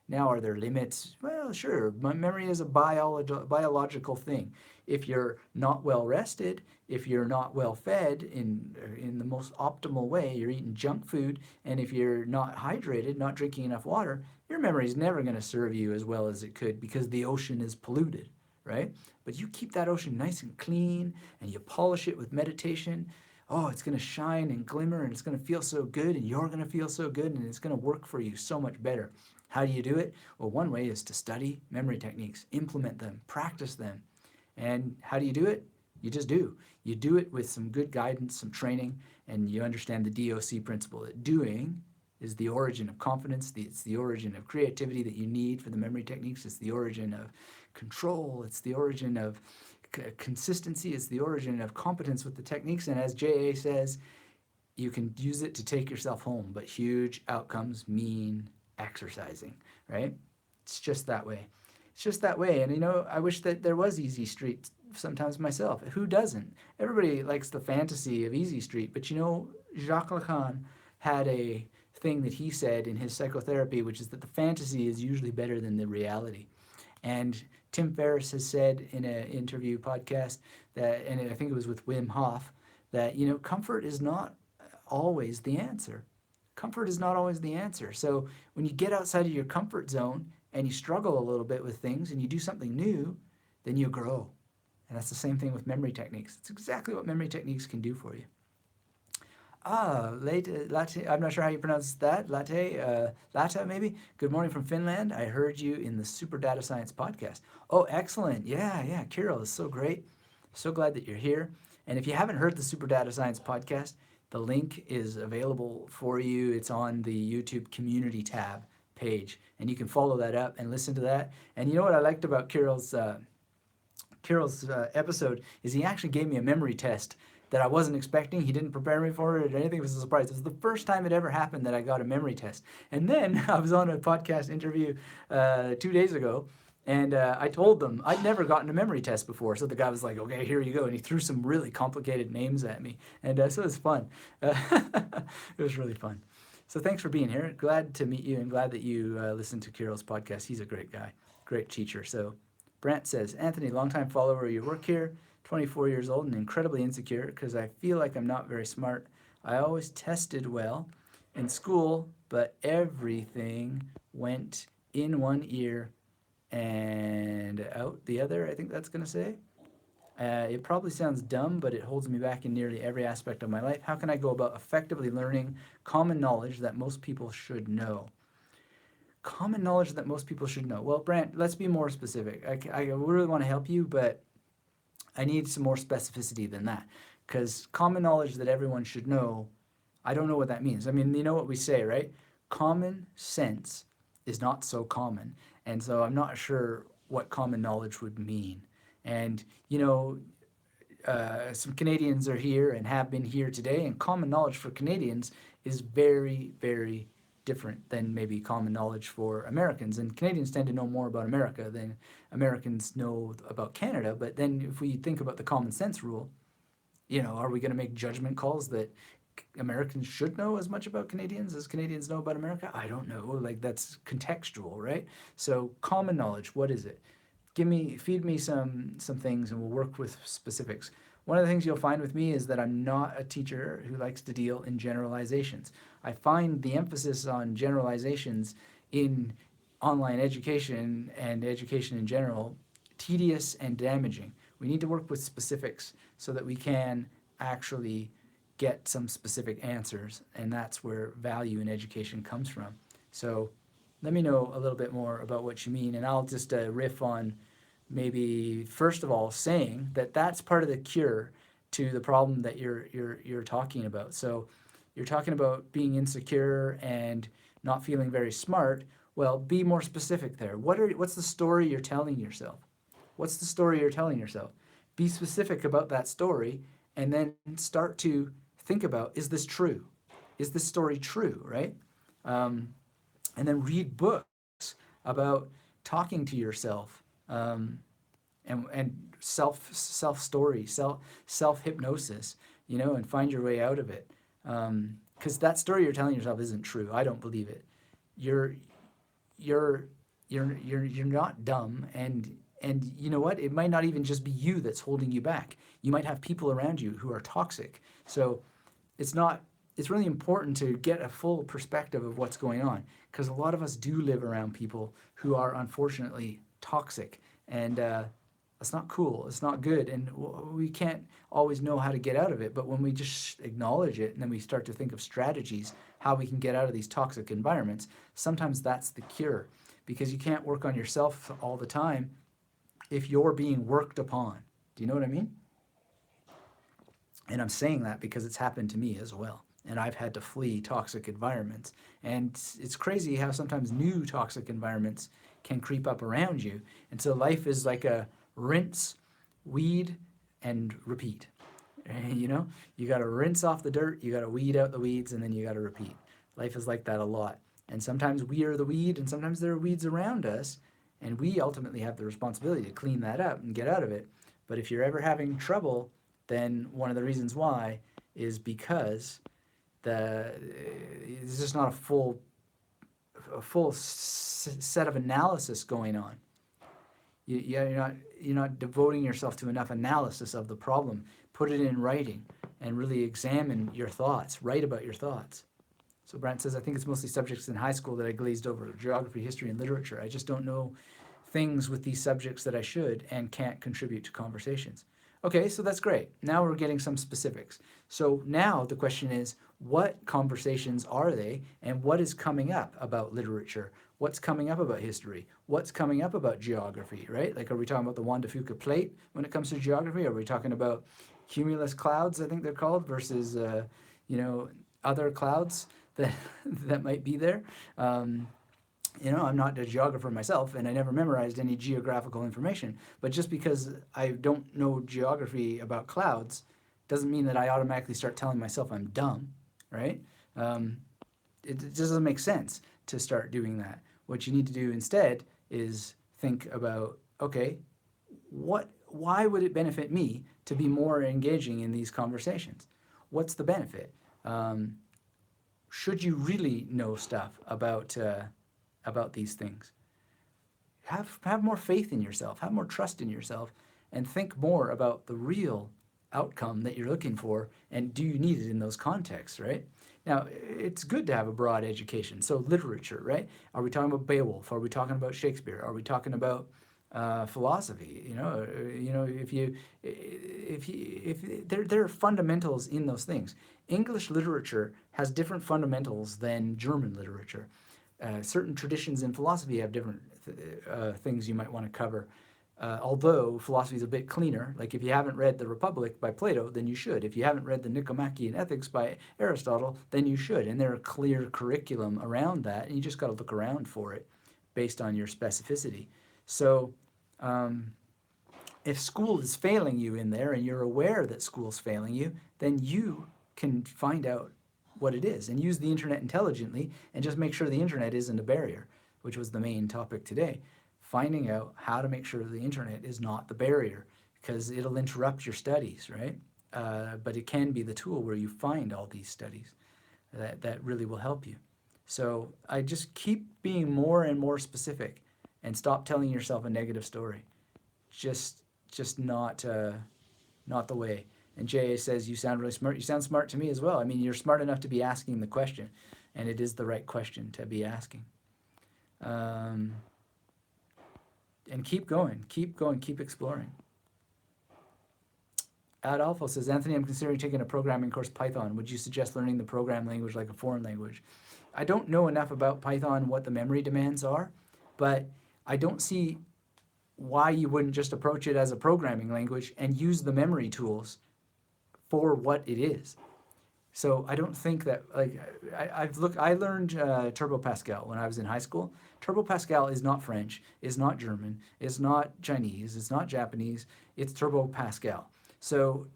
Now, are there limits? Well, sure. Memory is a biological thing. If you're not well rested, if you're not well fed in the most optimal way, you're eating junk food, and if you're not hydrated, not drinking enough water, your memory is never going to serve you as well as it could because the ocean is polluted, right? But you keep that ocean nice and clean, and you polish it with meditation. Oh, it's going to shine and glimmer, and it's going to feel so good, and you're going to feel so good, and it's going to work for you so much better. How do you do it? Well, one way is to study memory techniques, implement them, practice them. And how do you do it? You just do. You do it with some good guidance, some training, and you understand the DOC principle, that doing is the origin of confidence. It's the origin of creativity that you need for the memory techniques. It's the origin of control. It's the origin of consistency. It's the origin of competence with the techniques. And as J.A. says, you can use it to take yourself home, but huge outcomes mean exercising, right? It's just that way. It's just that way. And I wish that there was Easy Street sometimes myself. Who doesn't? Everybody likes the fantasy of Easy Street, but Jacques Lacan had a thing that he said in his psychotherapy, which is that the fantasy is usually better than the reality. And Tim Ferriss has said in an interview podcast that, and I think it was with Wim Hof, that, comfort is not always the answer. Comfort is not always the answer. So when you get outside of your comfort zone and you struggle a little bit with things and you do something new, then you grow. And that's the same thing with memory techniques. It's exactly what memory techniques can do for you. Latte, I'm not sure how you pronounce that. Lata maybe? Good morning from Finland. I heard you in the Super Data Science podcast. Oh, excellent. Yeah, Kirill, is so great. So glad that you're here. And if you haven't heard the Super Data Science podcast, the link is available for you. It's on the YouTube community tab page, and you can follow that up and listen to that. And you know what I liked about Kirill's episode is he actually gave me a memory test that I wasn't expecting. He didn't prepare me for it or anything. It was a surprise. It was the first time it ever happened that I got a memory test. And then I was on a podcast interview 2 days ago, And I told them I'd never gotten a memory test before. So the guy was like, okay, here you go. And he threw some really complicated names at me. And so it was fun. It was really fun. So thanks for being here. Glad to meet you and glad that you listened to Kirill's podcast. He's a great guy, great teacher. So Brant says, Anthony, longtime follower of your work here, 24 years old and incredibly insecure because I feel like I'm not very smart. I always tested well in school, but everything went in one ear and out the other, I think that's going to say. It probably sounds dumb, but it holds me back in nearly every aspect of my life. How can I go about effectively learning common knowledge that most people should know? Common knowledge that most people should know. Well, Brant, let's be more specific. I really want to help you, but I need some more specificity than that. Because common knowledge that everyone should know, I don't know what that means. I mean, you know what we say, right? Common sense is not so common. And so I'm not sure what common knowledge would mean. And, some Canadians are here and have been here today, and common knowledge for Canadians is very, very different than maybe common knowledge for Americans. And Canadians tend to know more about America than Americans know about Canada. But then if we think about the common sense rule, are we going to make judgment calls that Americans should know as much about Canadians as Canadians know about America? I don't know. Like, that's contextual, right? So common knowledge, what is it? Feed me some things and we'll work with specifics. One of the things you'll find with me is that I'm not a teacher who likes to deal in generalizations. I find the emphasis on generalizations in online education and education in general tedious and damaging. We need to work with specifics so that we can actually get some specific answers, and that's where value in education comes from. So let me know a little bit more about what you mean, and I'll just riff on maybe first of all saying that that's part of the cure to the problem that you're talking about. So you're talking about being insecure and not feeling very smart. Well, be more specific there. What's the story you're telling yourself? What's the story you're telling yourself? Be specific about that story and then start to think about, is this true? Is this story true, right? And then read books about talking to yourself, and self story, self hypnosis, and find your way out of it. Because that story you're telling yourself isn't true. I don't believe it. You're not dumb, and you know what? It might not even just be you that's holding you back. You might have people around you who are toxic. So it's really important to get a full perspective of what's going on, because a lot of us do live around people who are unfortunately toxic, and it's not cool. It's not good, and we can't always know how to get out of it. But when we just acknowledge it and then we start to think of strategies how we can get out of these toxic environments, sometimes that's the cure, because you can't work on yourself all the time if you're being worked upon. Do you know what I mean? And I'm saying that because it's happened to me as well. And I've had to flee toxic environments. And it's crazy how sometimes new toxic environments can creep up around you. And so life is like a rinse, weed, and repeat. You got to rinse off the dirt, you got to weed out the weeds, and then you got to repeat. Life is like that a lot. And sometimes we are the weed, and sometimes there are weeds around us. And we ultimately have the responsibility to clean that up and get out of it. But if you're ever having trouble, then one of the reasons why is because it's just not a full set of analysis going on. You're not devoting yourself to enough analysis of the problem. Put it in writing and really examine your thoughts. Write about your thoughts. So Brent says, I think it's mostly subjects in high school that I glazed over: geography, history, and literature. I just don't know things with these subjects that I should and can't contribute to conversations. Okay, so that's great. Now we're getting some specifics. So now the question is, what conversations are they, and what is coming up about literature? What's coming up about history? What's coming up about geography, right? Like, are we talking about the Juan de Fuca plate when it comes to geography? Are we talking about cumulus clouds, I think they're called, versus, other clouds that might be there? I'm not a geographer myself, and I never memorized any geographical information. But just because I don't know geography about clouds doesn't mean that I automatically start telling myself I'm dumb, right? It just doesn't make sense to start doing that. What you need to do instead is think about, okay, why would it benefit me to be more engaging in these conversations? What's the benefit? Um, should you really know stuff about these things? Have more faith in yourself, have more trust in yourself, and think more about the real outcome that you're looking for, and do you need it in those contexts, right? Now, it's good to have a broad education. So literature, right? Are we talking about Beowulf? Are we talking about Shakespeare? Are we talking about philosophy? If there are fundamentals in those things. English literature has different fundamentals than German literature. Certain traditions in philosophy have different things you might want to cover. Although philosophy is a bit cleaner, like if you haven't read The Republic by Plato, then you should. If you haven't read the Nicomachean Ethics by Aristotle, then you should. And there are clear curriculum around that, and you just got to look around for it based on your specificity. So if school is failing you in there and you're aware that school's failing you, then you can find out what it is and use the internet intelligently and just make sure the internet isn't a barrier, which was the main topic today. Finding out how to make sure the internet is not the barrier, because it'll interrupt your studies, right? But it can be the tool where you find all these studies that really will help you. So I just keep being more and more specific and stop telling yourself a negative story. Just not the way. And J.A. says, you sound really smart. You sound smart to me as well. I mean, you're smart enough to be asking the question, and it is the right question to be asking. And keep going, keep exploring. Adolfo says, Anthony, I'm considering taking a programming course, Python. Would you suggest learning the program language like a foreign language? I don't know enough about Python, what the memory demands are, but I don't see why you wouldn't just approach it as a programming language and use the memory tools for what it is. So I don't think that, like, I learned Turbo Pascal when I was in high school. Turbo Pascal is not French, is not German, is not Chinese, it's not Japanese, it's Turbo Pascal. So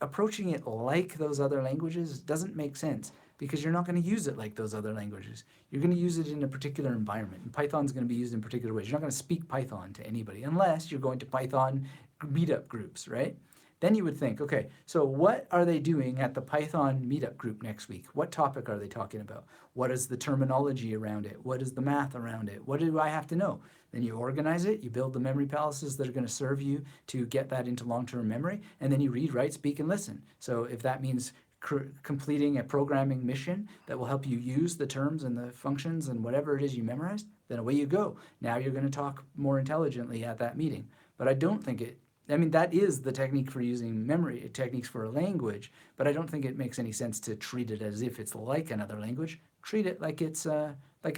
approaching it like those other languages doesn't make sense, because you're not going to use it like those other languages. You're going to use it in a particular environment, and Python's going to be used in particular ways. You're not going to speak Python to anybody unless you're going to Python meetup groups, right? Then you would think, okay, so what are they doing at the Python meetup group next week? What topic are they talking about? What is the terminology around it? What is the math around it? What do I have to know? Then you organize it, you build the memory palaces that are going to serve you to get that into long-term memory, and then you read, write, speak, and listen. So if that means completing a programming mission that will help you use the terms and the functions and whatever it is you memorized, then away you go. Now you're going to talk more intelligently at that meeting. But I don't think that is the technique for using memory techniques for a language, but I don't think it makes any sense to treat it as if it's like another language. Treat it like it's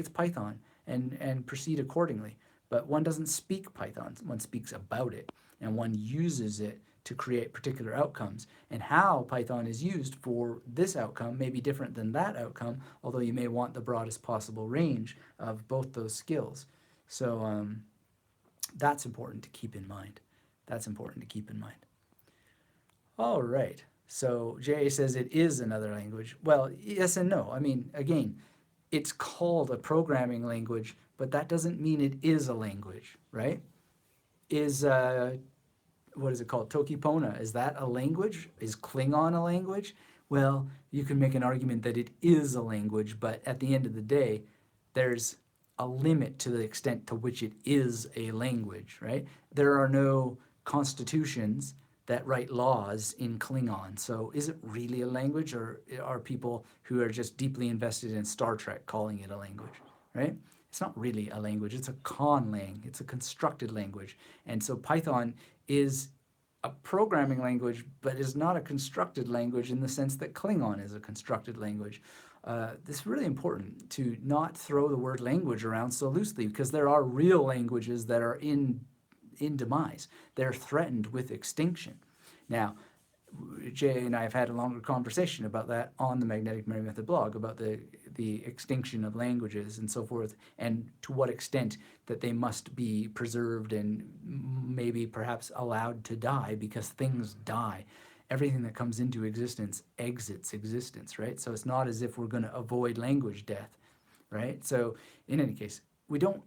Python and proceed accordingly. But one doesn't speak Python, one speaks about it, and one uses it to create particular outcomes. And how Python is used for this outcome may be different than that outcome, although you may want the broadest possible range of both those skills. So that's important to keep in mind. All right. So J.A. says it is another language. Well, yes and no. I mean, again, it's called a programming language, but that doesn't mean it is a language, right? Is, what is it called? Tokipona. Is that a language? Is Klingon a language? Well, you can make an argument that it is a language, but at the end of the day, there's a limit to the extent to which it is a language, right? There are no constitutions that write laws in Klingon. So is it really a language, or are people who are just deeply invested in Star Trek calling it a language, right? It's not really a language. It's a conlang. It's a constructed language. And so Python is a programming language, but is not a constructed language in the sense that Klingon is a constructed language. This is really important to not throw the word language around so loosely, because there are real languages that are in demise. They're threatened with extinction. Now, Jay and I have had a longer conversation about that on the Magnetic Memory Method blog, about the extinction of languages and so forth, and to what extent that they must be preserved and maybe perhaps allowed to die, because things die. Everything that comes into existence exits existence, right? So it's not as if we're going to avoid language death, right? So in any case, we don't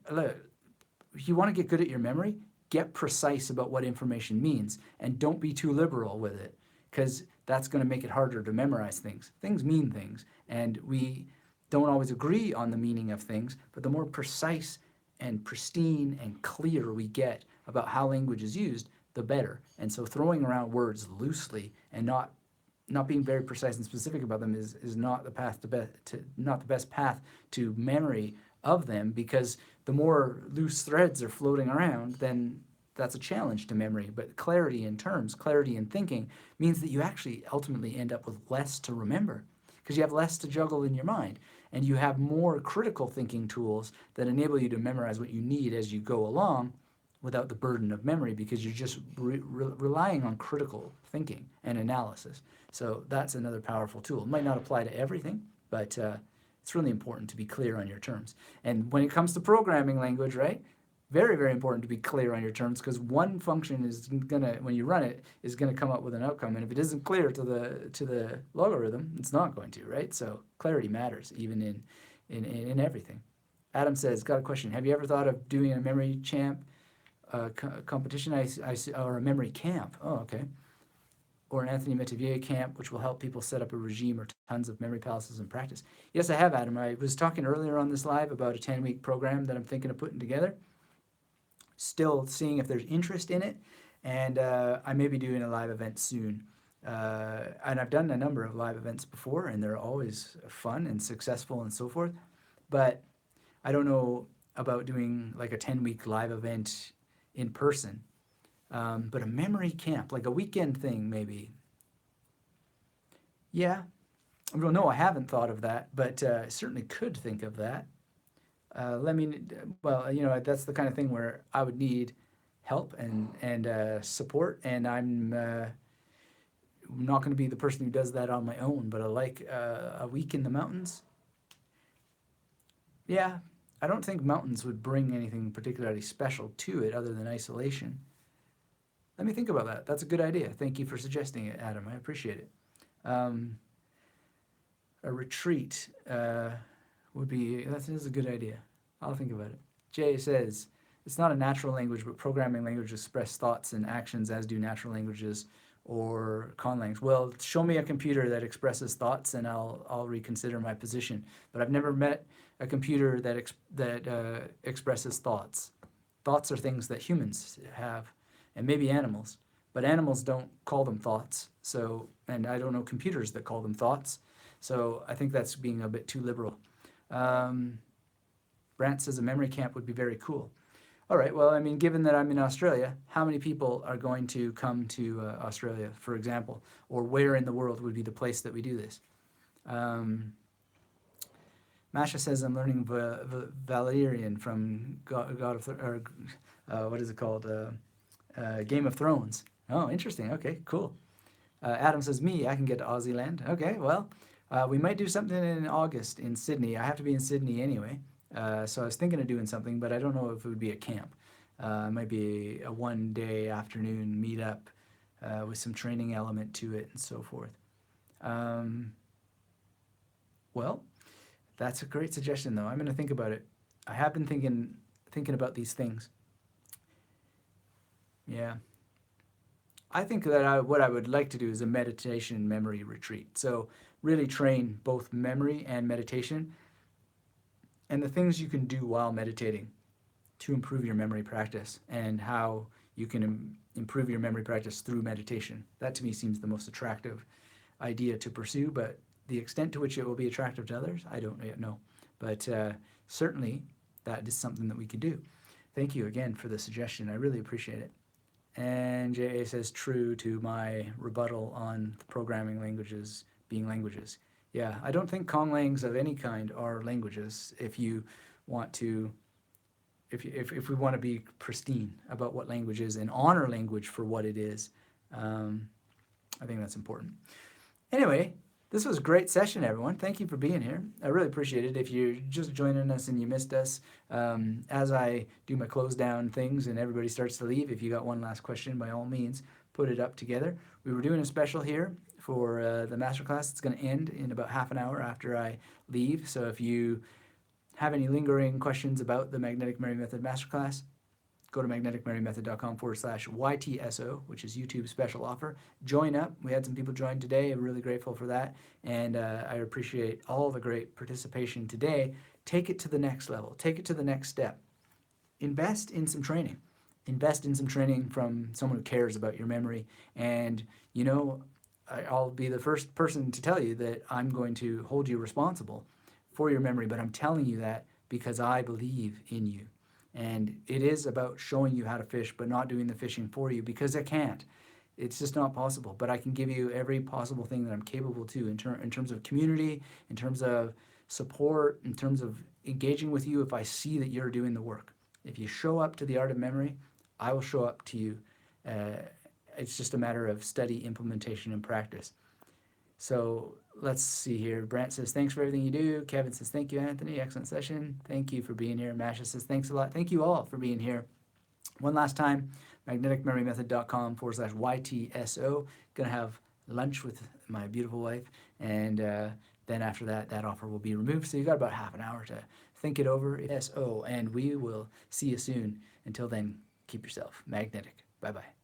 if you want to get good at your memory, get precise about what information means and don't be too liberal with it, because that's going to make it harder to memorize things. Things mean things, and we don't always agree on the meaning of things, but the more precise and pristine and clear we get about how language is used, the better. And so throwing around words loosely and not being very precise and specific about them is not the path not the best path to memory of them, because the more loose threads are floating around, then that's a challenge to memory. But clarity in terms, clarity in thinking, means that you actually ultimately end up with less to remember, because you have less to juggle in your mind, and you have more critical thinking tools that enable you to memorize what you need as you go along without the burden of memory, because you're just relying on critical thinking and analysis. So that's another powerful tool. It might not apply to everything, but it's really important to be clear on your terms. And when it comes to programming language, right, very, very important to be clear on your terms, because one function is gonna, when you run it, is gonna come up with an outcome, and if it isn't clear to the logarithm, it's not going to, right? So clarity matters even in everything. Adam says, got a question. Have you ever thought of doing a memory champ competition? Or a memory camp? Oh, okay. Or an Anthony Metivier camp, which will help people set up a regime or tons of memory palaces in practice. Yes, I have, Adam. I was talking earlier on this live about a 10-week program that I'm thinking of putting together. Still seeing if there's interest in it, and I may be doing a live event soon. And I've done a number of live events before, and they're always fun and successful and so forth. But I don't know about doing like a 10-week live event in person. But a memory camp, like a weekend thing, maybe. Yeah. Well, no, I haven't thought of that, but I certainly could think of that. Well, that's the kind of thing where I would need help and support, and I'm not going to be the person who does that on my own, but I like a week in the mountains. Yeah, I don't think mountains would bring anything particularly special to it other than isolation. Let me think about that. That's a good idea. Thank you for suggesting it, Adam. I appreciate it. A retreat would be, that is a good idea. I'll think about it. Jay says, it's not a natural language, but programming languages express thoughts and actions as do natural languages or conlangs. Well, show me a computer that expresses thoughts and I'll reconsider my position. But I've never met a computer that expresses thoughts. Thoughts are things that humans have, and maybe animals, but animals don't call them thoughts. So, and I don't know computers that call them thoughts. So I think that's being a bit too liberal. Brant says a memory camp would be very cool. All right, well, I mean, given that I'm in Australia, how many people are going to come to Australia, for example? Or where in the world would be the place that we do this? Masha says I'm learning Valerian from God of, or what is it called? Game of Thrones. Oh, interesting. Okay, cool. Adam says, I can get to Aussie land. Okay, well, we might do something in August in Sydney. I have to be in Sydney anyway. So I was thinking of doing something, but I don't know if it would be a camp. It might be a one-day afternoon meetup with some training element to it and so forth. Well, that's a great suggestion, though. I'm going to think about it. I have been thinking about these things. Yeah. I think that what I would like to do is a meditation memory retreat. So really train both memory and meditation and the things you can do while meditating to improve your memory practice, and how you can improve your memory practice through meditation. That to me seems the most attractive idea to pursue, but the extent to which it will be attractive to others, I don't yet know. But certainly that is something that we could do. Thank you again for the suggestion. I really appreciate it. And J.A. says true to my rebuttal on the programming languages being languages. Yeah, I don't think Konglangs of any kind are languages. If you want to, if we want to be pristine about what language is and honor language for what it is, I think that's important. Anyway, this was a great session, everyone. Thank you for being here. I really appreciate it. If you're just joining us and you missed us, as I do my close down things and everybody starts to leave, if you got one last question, by all means, put it up together. We were doing a special here for the masterclass. It's going to end in about half an hour after I leave. So if you have any lingering questions about the Magnetic Memory Method masterclass, go to magneticmemory-method.com/YTSO, which is YouTube special offer. Join up. We had some people join today. I'm really grateful for that. And I appreciate all the great participation today. Take it to the next level. Take it to the next step. Invest in some training. Invest in some training from someone who cares about your memory. And, you know, I'll be the first person to tell you that I'm going to hold you responsible for your memory, but I'm telling you that because I believe in you. And it is about showing you how to fish, but not doing the fishing for you, because I can't. It's just not possible. But I can give you every possible thing that I'm capable to in terms of community, in terms of support, in terms of engaging with you if I see that you're doing the work. If you show up to the Art of Memory, I will show up to you. It's just a matter of study, implementation, and practice. So let's see here. Brant says, thanks for everything you do. Kevin says, thank you, Anthony. Excellent session. Thank you for being here. Masha says, thanks a lot. Thank you all for being here. One last time, magneticmemorymethod.com/YTSO. Going to have lunch with my beautiful wife. And then after that, that offer will be removed. So you got about half an hour to think it over. SO, and we will see you soon. Until then, keep yourself magnetic. Bye-bye.